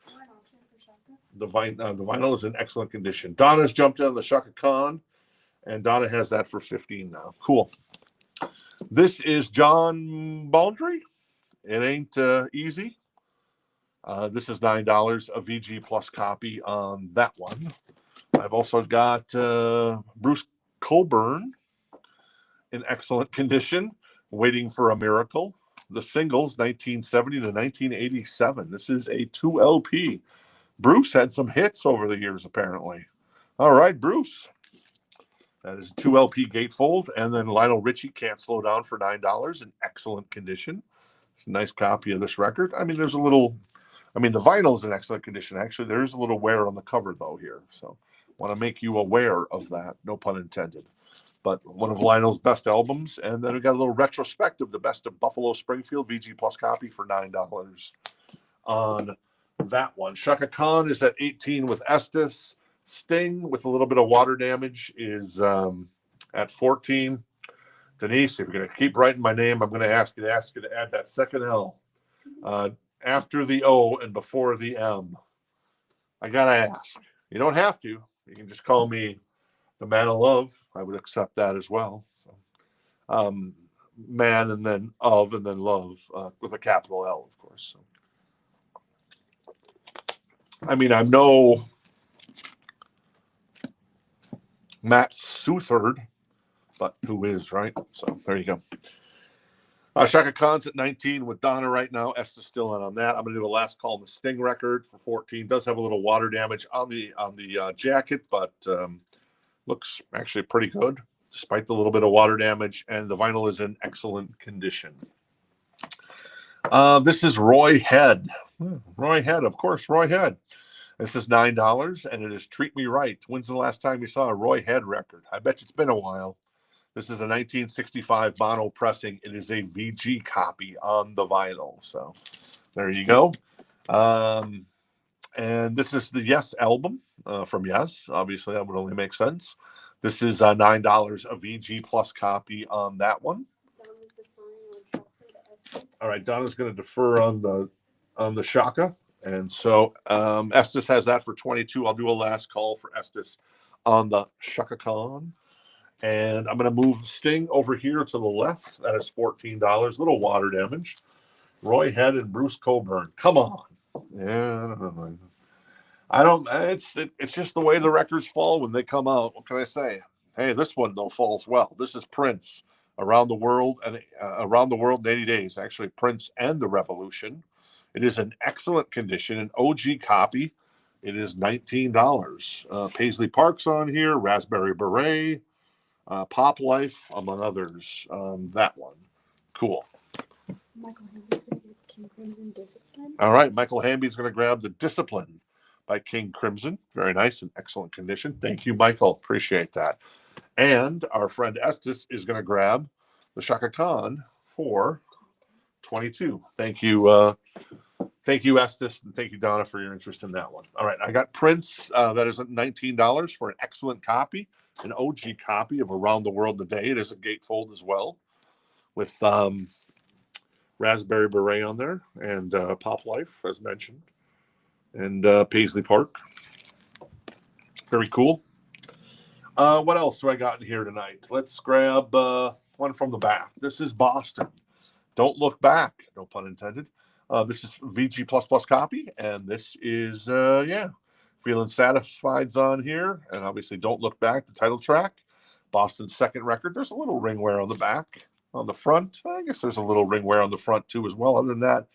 The vinyl is in excellent condition. Donna's jumped in on the Shaka Khan, and Donna has that for 15 now. Cool. This is John Baldry. It Ain't Easy. This is $9, a VG Plus copy on that one. I've also got Bruce Colburn in excellent condition, Waiting for a Miracle. The singles, 1970 to 1987. This is a 2 LP. Bruce had some hits over the years, apparently. All right, Bruce. That is a 2 LP gatefold. And then Lionel Richie, Can't Slow Down for $9 in excellent condition. It's a nice copy of this record. I mean, the vinyl is in excellent condition. Actually, there is a little wear on the cover, though, here. So want to make you aware of that. No pun intended. But one of Lionel's best albums. And then we got a little retrospective, the best of Buffalo Springfield, VG Plus copy for $9 on that one. Shaka Khan is at 18 with Estes. Sting with a little bit of water damage is at 14. Denise, if you're going to keep writing my name, I'm going to ask you to add that second L after the O and before the M. I got to ask. You don't have to. You can just call me the Man of Love. I would accept that as well. So, man and then of and then love with a capital L, of course. So. I mean, I'm no Matt Southard, but who is, right? So there you go. Shaka Khan's at 19 with Donna right now. Estes still in on that. I'm going to do a last call on the Sting record for 14. Does have a little water damage on the jacket, but Looks actually pretty good, despite the little bit of water damage, and the vinyl is in excellent condition. This is Roy Head. Roy Head, of course, Roy Head. This is $9, and it is Treat Me Right. When's the last time you saw a Roy Head record? I bet it's been a while. This is a 1965 mono pressing. It is a VG copy on the vinyl. So there you go. And this is the Yes album from Yes. Obviously, that would only make sense. This is $9, a VG plus copy on that one. All right, Donna's going to defer on the Shaka. And so Estes has that for 22. I'll do a last call for Estes on the Shaka Khan. And I'm going to move Sting over here to the left. That is $14. Little water damage. Roy Head and Bruce Coburn. Come on. Yeah, I don't. It's just the way the records fall when they come out. What can I say? Hey, this one though falls well. This is Prince, Around the World and Around the World in 80 Days. Actually, Prince and the Revolution. It is in excellent condition, an OG copy. It is $19. Paisley Park's on here. Raspberry Beret. Pop Life, among others. That one. Cool. Michael Hamby's going to get King Crimson Discipline. All right. Michael Hamby's going to grab the Discipline by King Crimson. Very nice and excellent condition. Thank you, Michael. Appreciate that. And our friend Estes is going to grab the Shaka Khan for 22. Thank you. Thank you, Estes, and thank you, Donna, for your interest in that one. All right, I got Prince. That is $19 for an excellent copy, an OG copy of Around the World in a Day. It is a gatefold as well, with Raspberry Beret on there and Pop Life, as mentioned, and Paisley Park. Very cool. What else do I got in here tonight? Let's grab one from the back. This is Boston. Don't Look Back, no pun intended. This is VG++ copy, and this is, Feeling Satisfied's on here, and obviously Don't Look Back, the title track. Boston's second record. There's a little ring wear on the back. On the front, I guess there's a little ring wear on the front too as well. Other than that,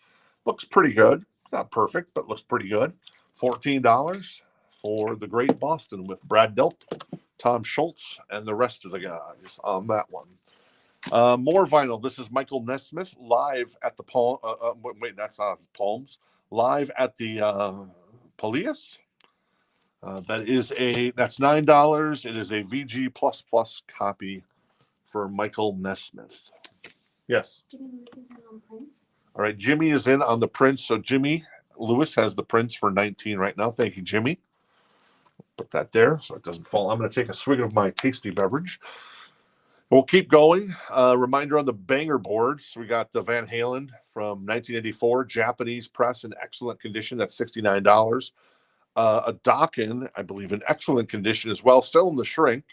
looks pretty good. It's not perfect, but looks pretty good. $14 for The Great Boston with Brad Delp, Tom Schultz, and the rest of the guys on that one. More vinyl. This is Michael Nesmith live at the wait, that's not Palms. Live at the Peleus. That's $9. It is a VG++ copy for Michael Nesmith. Yes. Jimmy Lewis is in on Prince. All right, Jimmy is in on the Prince. So Jimmy Lewis has the Prince for 19 right now. Thank you, Jimmy. Put that there so it doesn't fall. I'm going to take a swig of my tasty beverage. We'll keep going. Reminder on the banger boards. We got the Van Halen from 1984, Japanese press in excellent condition. That's $69. A Dokken, I believe, in excellent condition as well. Still in the shrink.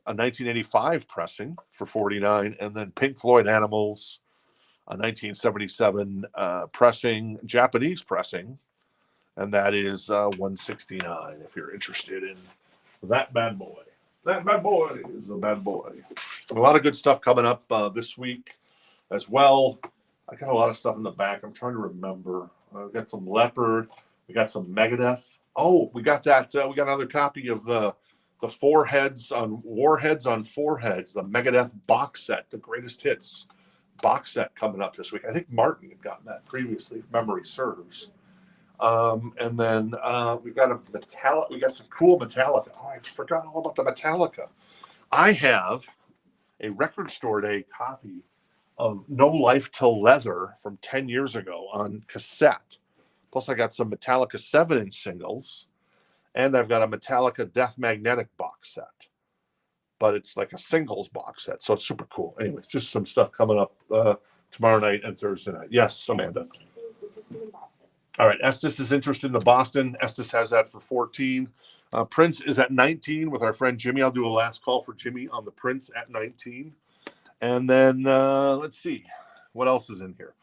A 1985 pressing for $49. And then Pink Floyd Animals, a 1977 pressing, Japanese pressing. And that is $169 if you're interested in that bad boy. That bad boy is a bad boy. A lot of good stuff coming up this week as well. I got a lot of stuff in the back. I'm trying to remember. We got some Leopard. We got some Megadeth. Oh, we got that. We got another copy of the Warheads on Foreheads, the Megadeth box set, the greatest hits box set coming up this week. I think Martin had gotten that previously, if memory serves. And then we got a Metallica. We got some cool Metallica. Oh, I forgot all about the Metallica. I have a Record Store Day copy of No Life Till Leather from 10 years ago on cassette. Plus, I got some Metallica 7-inch singles, and I've got a Metallica Death Magnetic box set. But it's like a singles box set, so it's super cool. Anyway, just some stuff coming up tomorrow night and Thursday night. Yes, Amanda. All right, Estes is interested in the Boston. Estes has that for 14. Prince is at 19 with our friend Jimmy. I'll do a last call for Jimmy on the Prince at 19. And then let's see. What else is in here?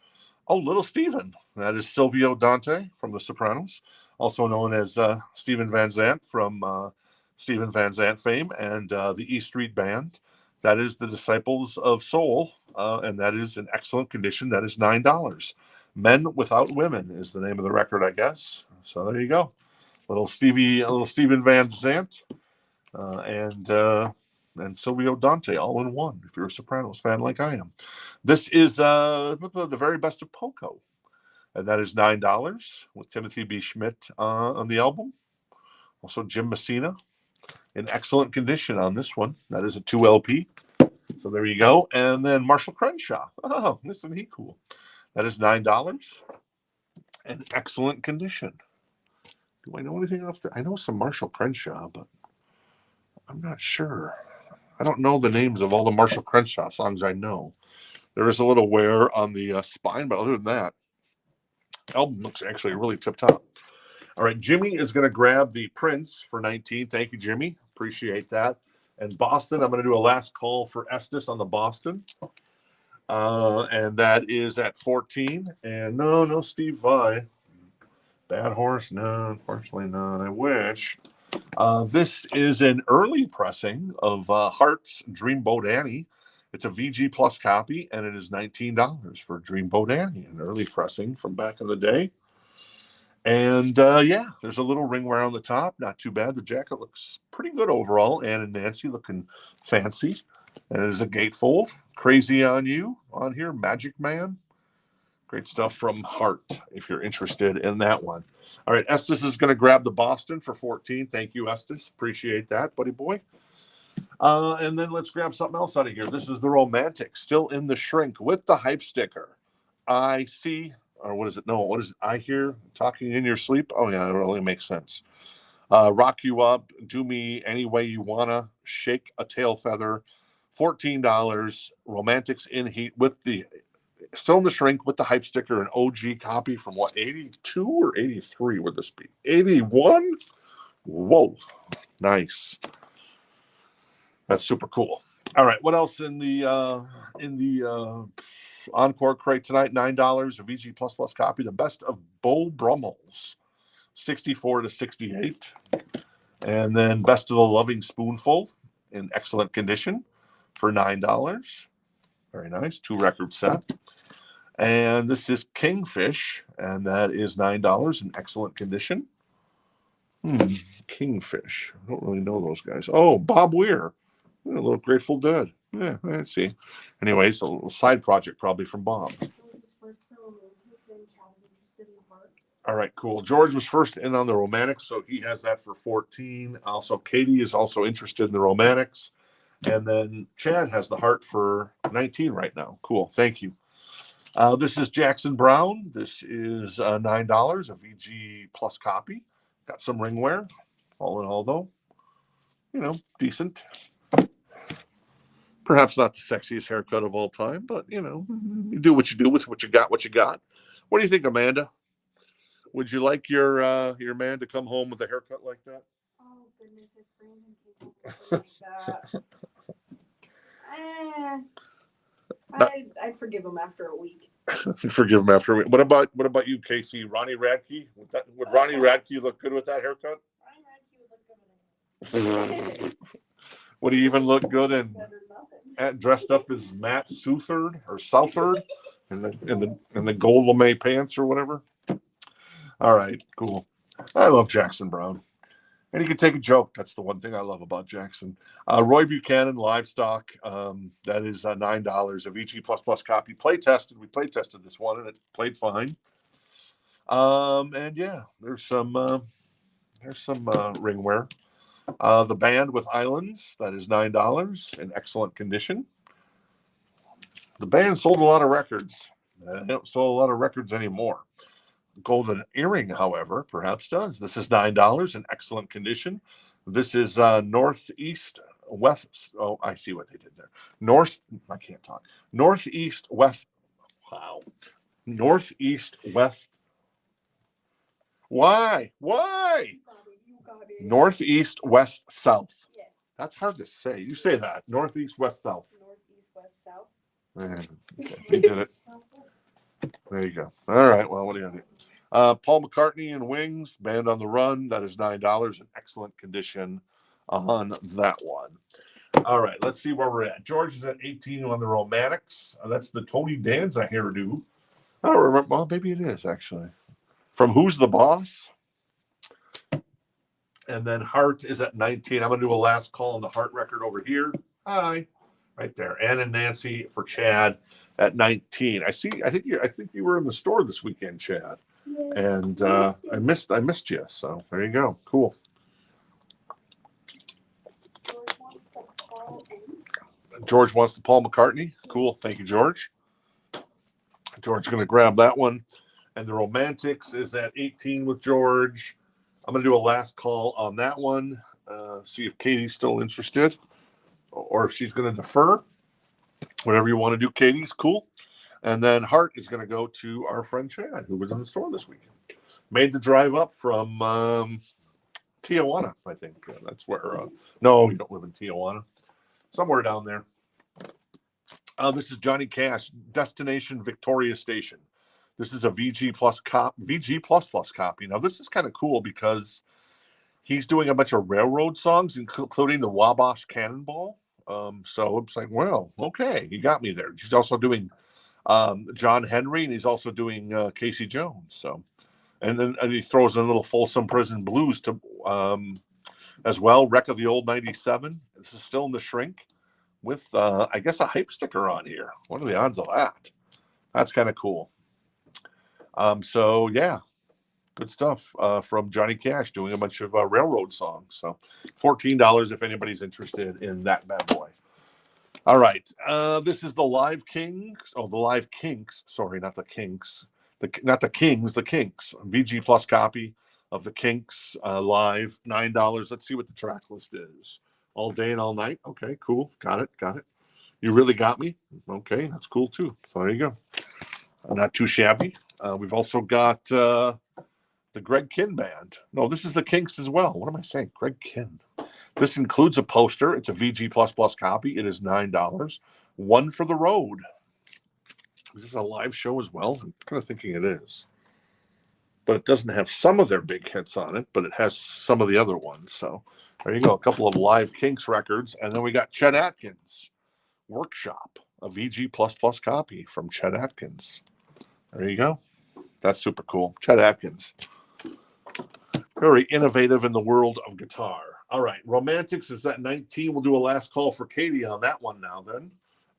Oh, Little Steven. That is Silvio Dante from The Sopranos, also known as Steven Van Zandt from Steven Van Zandt fame and the E Street Band. That is The Disciples of Soul, and that is in excellent condition. That is $9. Men Without Women is the name of the record, I guess. So there you go. Little Steven Van Zandt and Silvio Dante all in one, if you're a Sopranos fan like I am. This is the very best of Poco, and that is $9 with Timothy B. Schmidt on the album. Also Jim Messina in excellent condition on this one. That is a 2 LP. So there you go. And then Marshall Crenshaw. Oh, isn't he cool? That is $9 in excellent condition. Do I know anything else? I know some Marshall Crenshaw, but I'm not sure. I don't know the names of all the Marshall Crenshaw songs I know. There is a little wear on the spine, but other than that, album looks actually really tip-top. All right, Jimmy is going to grab the Prince for 19. Thank you, Jimmy. Appreciate that. And Boston, I'm going to do a last call for Estes on the Boston. And that is at 14. And no Steve Vai. Bad Horse? No, unfortunately not. I wish. This is an early pressing of Heart's Dreamboat Annie. It's a VG Plus copy, and it is $19 for Dreamboat Annie, an early pressing from back in the day. And yeah, there's a little ring wear on the top. Not too bad. The jacket looks pretty good overall. Ann and Nancy looking fancy. And it is a gatefold. Crazy on You on here. Magic Man. Great stuff from Heart if you're interested in that one. All right, Estes is going to grab the Boston for 14. Thank you, Estes. Appreciate that, buddy boy. And then let's grab something else out of here. This is the Romantic, still in the shrink with the hype sticker. I see, or what is it? No, what is it? I hear talking in your sleep. Oh, yeah, it really makes sense. Rock You Up, Do Me Any Way You Wanna, Shake a Tail Feather, $14. Romantics in heat with the still in the shrink with the hype sticker, an OG copy from what, 82 or 83 would this be? 81? Whoa, nice. That's super cool. All right, what else in the Encore crate tonight? $9, a VG Plus Plus copy, the best of Beau Brummels, 64 to 68. And then Best of the Loving Spoonful in excellent condition for $9. Very nice, 2-record set. And this is Kingfish, and that is $9 in excellent condition. Kingfish. I don't really know those guys. Oh, Bob Weir. A little Grateful Dead. Yeah, let's see. Anyways, a little side project probably from Bob. All right, cool. George was first in on the Romantics, so he has that for 14. Also, Katie is also interested in the Romantics. And then Chad has the Heart for 19 right now. Cool. Thank you. This is Jackson Brown. This is $9, a VG Plus copy. Got some ring wear. All in all, though, decent. Perhaps not the sexiest haircut of all time, but, you do what you do with what you got, What do you think, Amanda? Would you like your man to come home with a haircut like that? Oh, goodness, if Brandon can take like that. I'd forgive him after a week. Forgive him after a week. What about you, Casey? Ronnie Radke? Would Ronnie Radke look good with that haircut? Ronnie Radke would look good with it. Would he even look good and dressed up as Matt Southard or Southard in the gold lame pants or whatever? All right, cool. I love Jackson Brown. And he can take a joke. That's the one thing I love about Jackson. Roy Buchanan, Livestock. That is $9. A VG Plus Plus copy. Play tested. We play tested this one, and it played fine. And yeah, there's some ring wear. The Band with Islands. That is $9 in excellent condition. The Band sold a lot of records. They don't sell a lot of records anymore. Golden Earring, however, perhaps does. This is $9 in excellent condition. This is Northeast West. Oh, I see what they did there. I can't talk. Northeast West. Wow. Northeast West. Why? You got it. Northeast West South. Yes. That's hard to say. You say that. Northeast West South. Northeast West South. He did it. There you go. All right. Well, what do you do? Paul McCartney and Wings, Band on the Run. That is $9 in excellent condition on that one. All right. Let's see where we're at. George is at 18 on the Romantics. That's the Tony Danza hairdo. I don't remember. Well, maybe it is actually. From Who's the Boss? And then Hart is at 19. I'm going to do a last call on the Hart record over here. Hi. Right there. Ann and Nancy for Chad at 19. I think you were in the store this weekend, Chad. Yes. And I missed you. So there you go. Cool. George wants the Paul and George wants the Paul McCartney. Cool. Thank you, George. George's going to grab that one. And the Romantics is at 18 with George. I'm going to do a last call on that one. See if Katie's still interested or if she's going to defer. Whatever you want to do, Katie's cool. And then Hart is going to go to our friend Chad, who was in the store this weekend. Made the drive up from Tijuana, I think. That's where. No, you don't live in Tijuana. Somewhere down there. This is Johnny Cash, Destination Victoria Station. This is a VG plus copy. Now, this is kind of cool because he's doing a bunch of railroad songs, including the Wabash Cannonball. So it's like, well, okay, you got me there. He's also doing John Henry, and he's also doing Casey Jones. So, and then he throws in a little Folsom Prison Blues to as well. Wreck of the Old 97. This is still in the shrink with, I guess, a hype sticker on here. What are the odds of that? That's kind of cool. So yeah, good stuff from Johnny Cash doing a bunch of railroad songs. So $14 if anybody's interested in that bad boy. All right. This is the Live Kings. Oh, the Live Kinks. Sorry, not the Kinks. Not the Kings, the Kinks. VG plus copy of the Kinks live. $9. Let's see what the track list is. All day and all night. Okay, cool. Got it. You really got me. Okay, that's cool too. So there you go. Not too shabby. We've also got the Greg Kinn Band. No, this is the Kinks as well. What am I saying? Greg Kinn. This includes a poster. It's a VG++ copy. It is $9. One for the road. Is this a live show as well? I'm kind of thinking it is. But it doesn't have some of their big hits on it, but it has some of the other ones. So there you go. A couple of live Kinks records. And then we got Chet Atkins Workshop, a VG++ copy from Chet Atkins. There you go. That's super cool. Chet Atkins. Very innovative in the world of guitar. All right. Romantics is at 19. We'll do a last call for Katie on that one now then.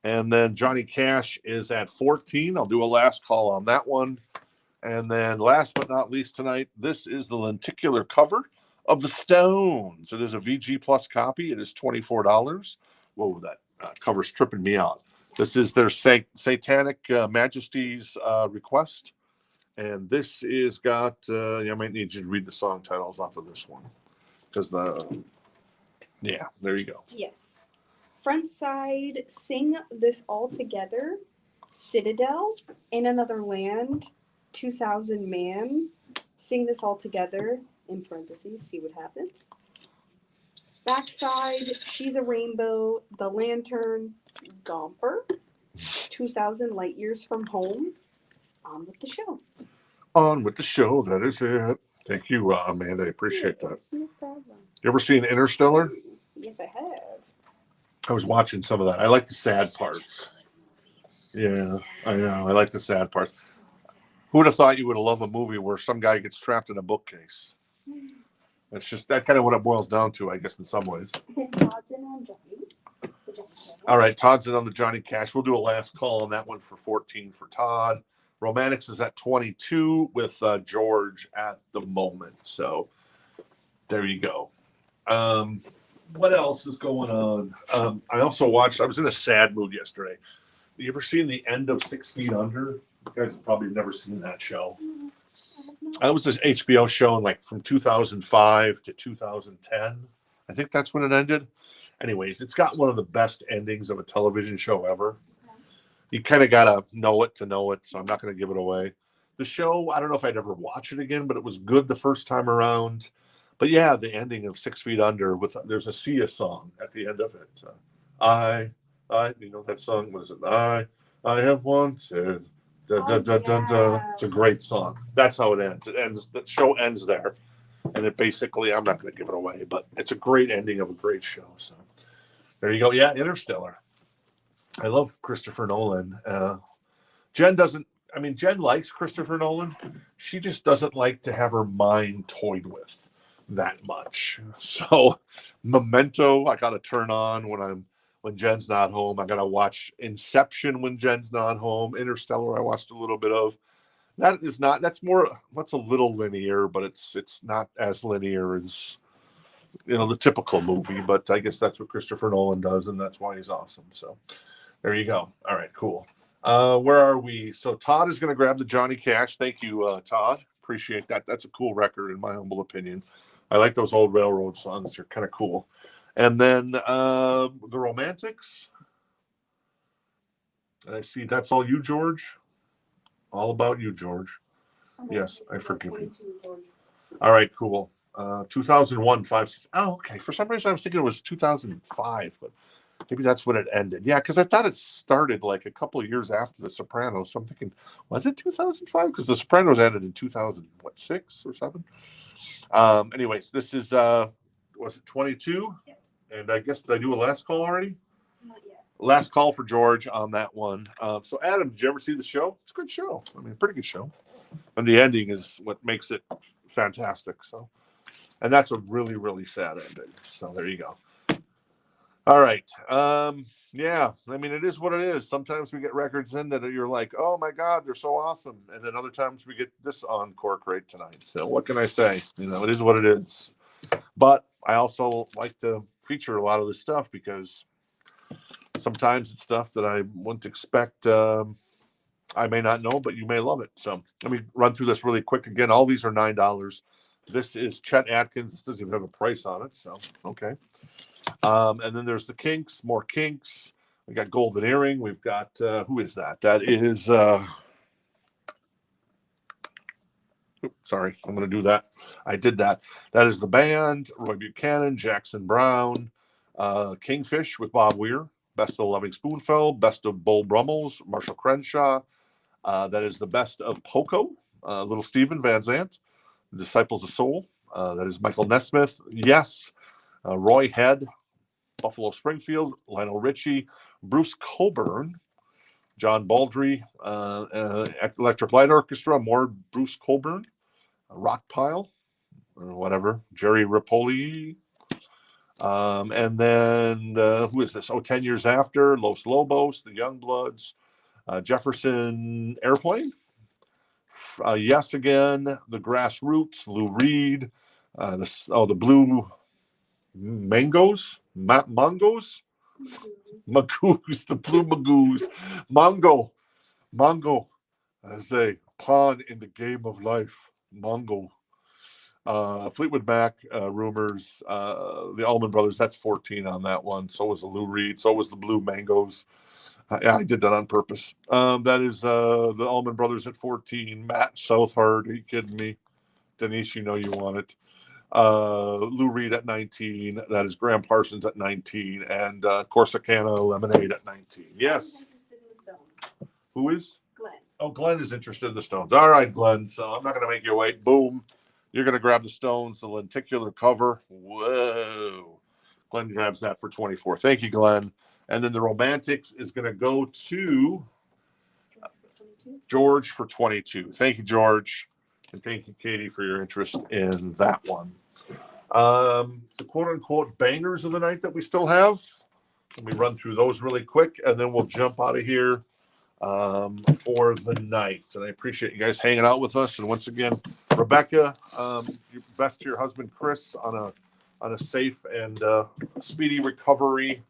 And then Johnny Cash is at 14. I'll do a last call on that one. And then last but not least tonight, this is the lenticular cover of the Stones. It is a VG+ copy. It is $24. Whoa, that cover's tripping me out. This is their Satanic Majesty's request. And this is got, I might need you to read the song titles off of this one. Because yeah, there you go. Yes. Front side, Sing This All Together, Citadel, In Another Land, 2000 Man, Sing This All Together, in parentheses, see what happens. Backside, She's a Rainbow, The Lantern, Gomper, 2000 Light Years from Home. On with the show. On with the show. That is it. Thank you, Amanda. I appreciate that. No problem. You ever seen Interstellar? Yes, I have. I was watching some of that. I like the sad parts. Yeah, I know. I like the sad parts. Who would have thought you would have loved a movie where some guy gets trapped in a bookcase? That's just that kind of what it boils down to, I guess, in some ways. Todd's in on Johnny. All right, Todd's in on the Johnny Cash. We'll do a last call on that one for 14 for Todd. Romantics is at 22 with George at the moment. So there you go. What else is going on? I also watched, I was in a sad mood yesterday. You ever seen the end of 6 Feet Under? You guys have probably never seen that show. That was this HBO show in like from 2005 to 2010. I think that's when it ended. Anyways, it's got one of the best endings of a television show ever. You kind of got to know it, so I'm not going to give it away. The show, I don't know if I'd ever watch it again, but it was good the first time around. But yeah, the ending of 6 Feet Under, there's a Sia song at the end of it. I, you know that song, what is it? I have wanted. Da, da, da, da, da. It's a great song. That's how it ends. The show ends there. And it basically, I'm not going to give it away, but it's a great ending of a great show. So there you go. Yeah, Interstellar. I love Christopher Nolan. Jen likes Christopher Nolan. She just doesn't like to have her mind toyed with. that much. So Memento, I gotta turn on when Jen's not home. I gotta watch Inception when Jen's not home. Interstellar, I watched a little bit of. That's a little linear, but it's not as linear as the typical movie. But I guess that's what Christopher Nolan does, and that's why he's awesome. So there you go. All right, cool. Where are we? So Todd is going to grab the Johnny Cash. Thank you, Todd. Appreciate that. That's a cool record, in my humble opinion. I like those old railroad songs. They're kind of cool. And then the Romantics. And I see that's all you, George. All about you, George. Yes, I forgive you. All right, cool. 2001, 5, 6. Oh, okay. For some reason, I was thinking it was 2005, but maybe that's when it ended. Yeah, because I thought it started like a couple of years after The Sopranos. So I'm thinking, was it 2005? Because The Sopranos ended in 2006 or 7? Anyways, this is, was it 22? Yep. And I guess, did I do a last call already? Not yet. Last call for George on that one. So Adam, did you ever see the show? It's a good show. I mean, pretty good show. And the ending is what makes it fantastic. So, and that's a really, really sad ending. So there you go. All right. Yeah, I mean, it is what it is. Sometimes we get records in that you're like, oh my God, they're so awesome. And then other times we get this on Cork Rate tonight. So what can I say? It is what it is. But I also like to feature a lot of this stuff because sometimes it's stuff that I wouldn't expect. I may not know, but you may love it. So let me run through this really quick. Again, all these are $9. This is Chet Atkins. This doesn't even have a price on it. So, okay. And then there's the Kinks, more Kinks. We got Golden Earring. We've got, who is that? That is, sorry, I'm going to do that. I did that. That is the band, Roy Buchanan, Jackson Brown, Kingfish with Bob Weir, Best of Loving Spoonful, Best of Bull Brummels, Marshall Crenshaw. That is the Best of Poco, Little Steven Van Zandt, Disciples of Soul. That is Michael Nesmith. Yes. Roy Head, Buffalo Springfield, Lionel Richie, Bruce Coburn, John Baldry, Electric Light Orchestra, more Bruce Coburn, Rock Pile, or whatever, Jerry Ripoli. And then who is this? 10 Years After, Los Lobos, The Youngbloods, Jefferson Airplane. Yes Again, The Grassroots, Lou Reed, the Blue Mangoes, Mongos, Magoos, the Blue Magoos, Mongo, as a pawn in the game of life, Mongo. Fleetwood Mac, Rumors, the Allman Brothers, that's 14 on that one. So was the Lou Reed, so was the Blue Mangoes. Yeah, I did that on purpose. That is the Allman Brothers at 14. Matt Southard, are you kidding me? Denise, you know you want it. Lou Reed at 19. That is Graham Parsons at 19. And Corsicana Lemonade at 19. Yes. Who is? Glenn. Oh, Glenn is interested in the Stones. All right, Glenn. So I'm not going to make you wait. Boom. You're going to grab the Stones, the lenticular cover. Whoa. Glenn grabs that for 24. Thank you, Glenn. And then the Romantics is going to go to George for 22. Thank you, George. And thank you, Katie, for your interest in that one. The quote-unquote bangers of the night that we still have. Let me run through those really quick, and then we'll jump out of here for the night. And I appreciate you guys hanging out with us. And once again, Rebecca, your best to your husband, Chris, on a safe and speedy recovery.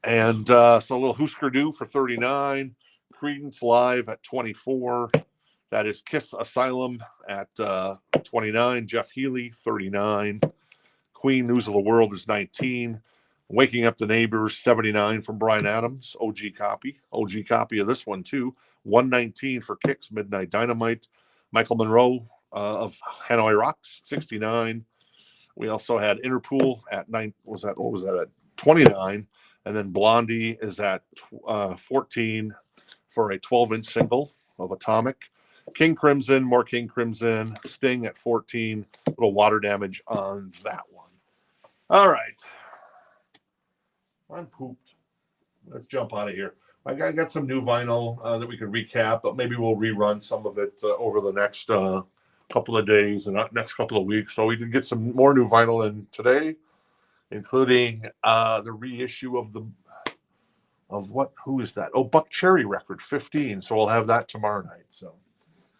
And so a little Husker Du for 39. Creedence Live at 24. That is Kiss Asylum at 29. Jeff Healey, 39. Queen News of the World is 19. Waking Up the Neighbors, 79 from Bryan Adams. OG copy of this one too. 119 for Kicks, Midnight Dynamite. Michael Monroe of Hanoi Rocks, 69. We also had Interpol at 9. What was that at 29? And then Blondie is at 14 for a 12-inch single of Atomic. King Crimson, more King Crimson. Sting at 14. Little water damage on that one. All right. I'm pooped. Let's jump out of here. I got some new vinyl that we could recap, but maybe we'll rerun some of it over the next couple of days and next couple of weeks. So we did get some more new vinyl in today, including the reissue of who is that? Oh, Buck Cherry record 15. So we'll have that tomorrow night. So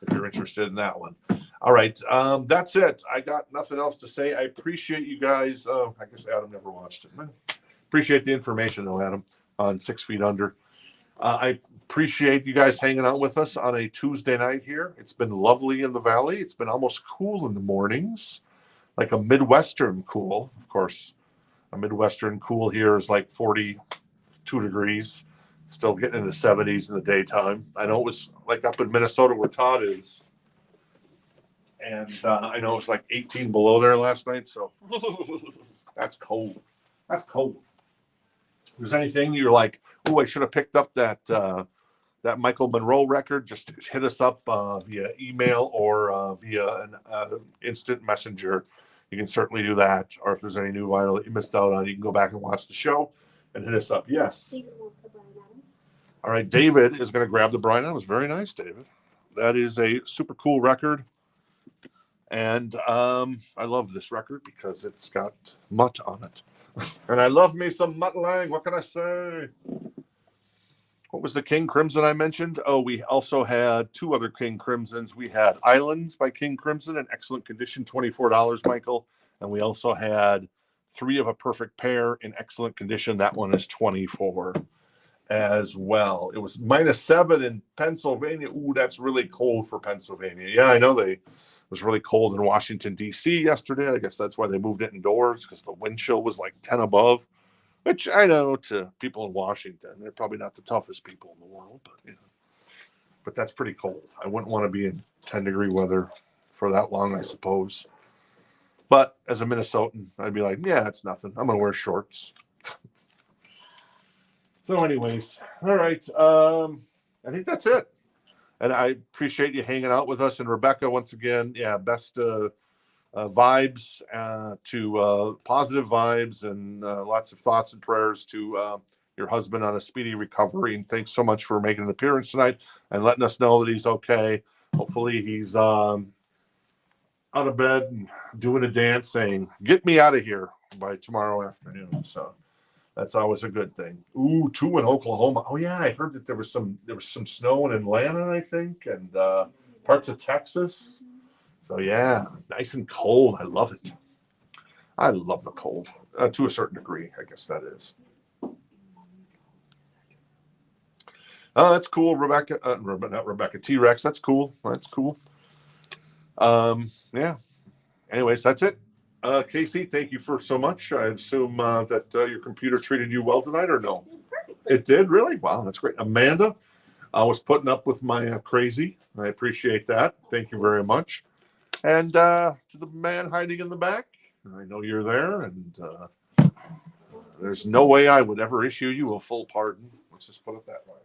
if you're interested in that one. All right. That's it. I got nothing else to say. I appreciate you guys. I guess Adam never watched it. Appreciate the information though, Adam, on 6 Feet Under. I appreciate you guys hanging out with us on a Tuesday night here. It's been lovely in the valley. It's been almost cool in the mornings, like a Midwestern cool. Of course, a Midwestern cool here is like 42 degrees, still getting in the 70s in the daytime. I know it was like up in Minnesota where Todd is. And I know it was like 18 below there last night. So that's cold. That's cold. If there's anything you're like, oh, I should have picked up that Michael Monroe record, just hit us up via email or via an instant messenger. You can certainly do that. Or if there's any new vinyl that you missed out on, you can go back and watch the show and hit us up. Yes. David wants the Bryan Adams. All right. David is going to grab the Bryan Adams. Very nice, David. That is a super cool record. And I love this record because it's got mutt on it. And I love me some Mutt Lang. What can I say? What was the King Crimson I mentioned? Oh, we also had two other King Crimsons. We had Islands by King Crimson in excellent condition, $24, Michael. And we also had Three of a Perfect Pair in excellent condition. That one is $24 as well. It was -7 in Pennsylvania. Ooh, that's really cold for Pennsylvania. Yeah, I know it was really cold in Washington, D.C. yesterday. I guess that's why they moved it indoors, because the wind chill was like 10 above. Which I know to people in Washington, they're probably not the toughest people in the world, but you know, but that's pretty cold. I wouldn't want to be in 10-degree weather for that long, I suppose. But as a Minnesotan, I'd be like, yeah, it's nothing. I'm gonna wear shorts. So, anyways, all right. I think that's it. And I appreciate you hanging out with us. And Rebecca, once again, yeah, best vibes to positive vibes and lots of thoughts and prayers to your husband on a speedy recovery. And thanks so much for making an appearance tonight and letting us know that he's okay. Hopefully he's out of bed and doing a dance saying, "Get me out of here" by tomorrow afternoon. So that's always a good thing. Ooh, 2 in Oklahoma. Oh yeah, I heard that there was some snow in Atlanta, I think, and parts of Texas. So yeah, nice and cold. I love it. I love the cold to a certain degree. I guess that is. Oh, that's cool, Rebecca. Not Rebecca. T-Rex. That's cool. That's cool. Yeah. Anyways, that's it. Casey, thank you for so much. I assume that your computer treated you well tonight, or no? It did, really? Wow, that's great. Amanda, I was putting up with my crazy. I appreciate that. Thank you very much. And to the man hiding in the back, I know you're there, and there's no way I would ever issue you a full pardon. Let's just put it that way.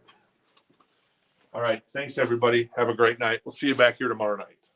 All right. Thanks, everybody. Have a great night. We'll see you back here tomorrow night.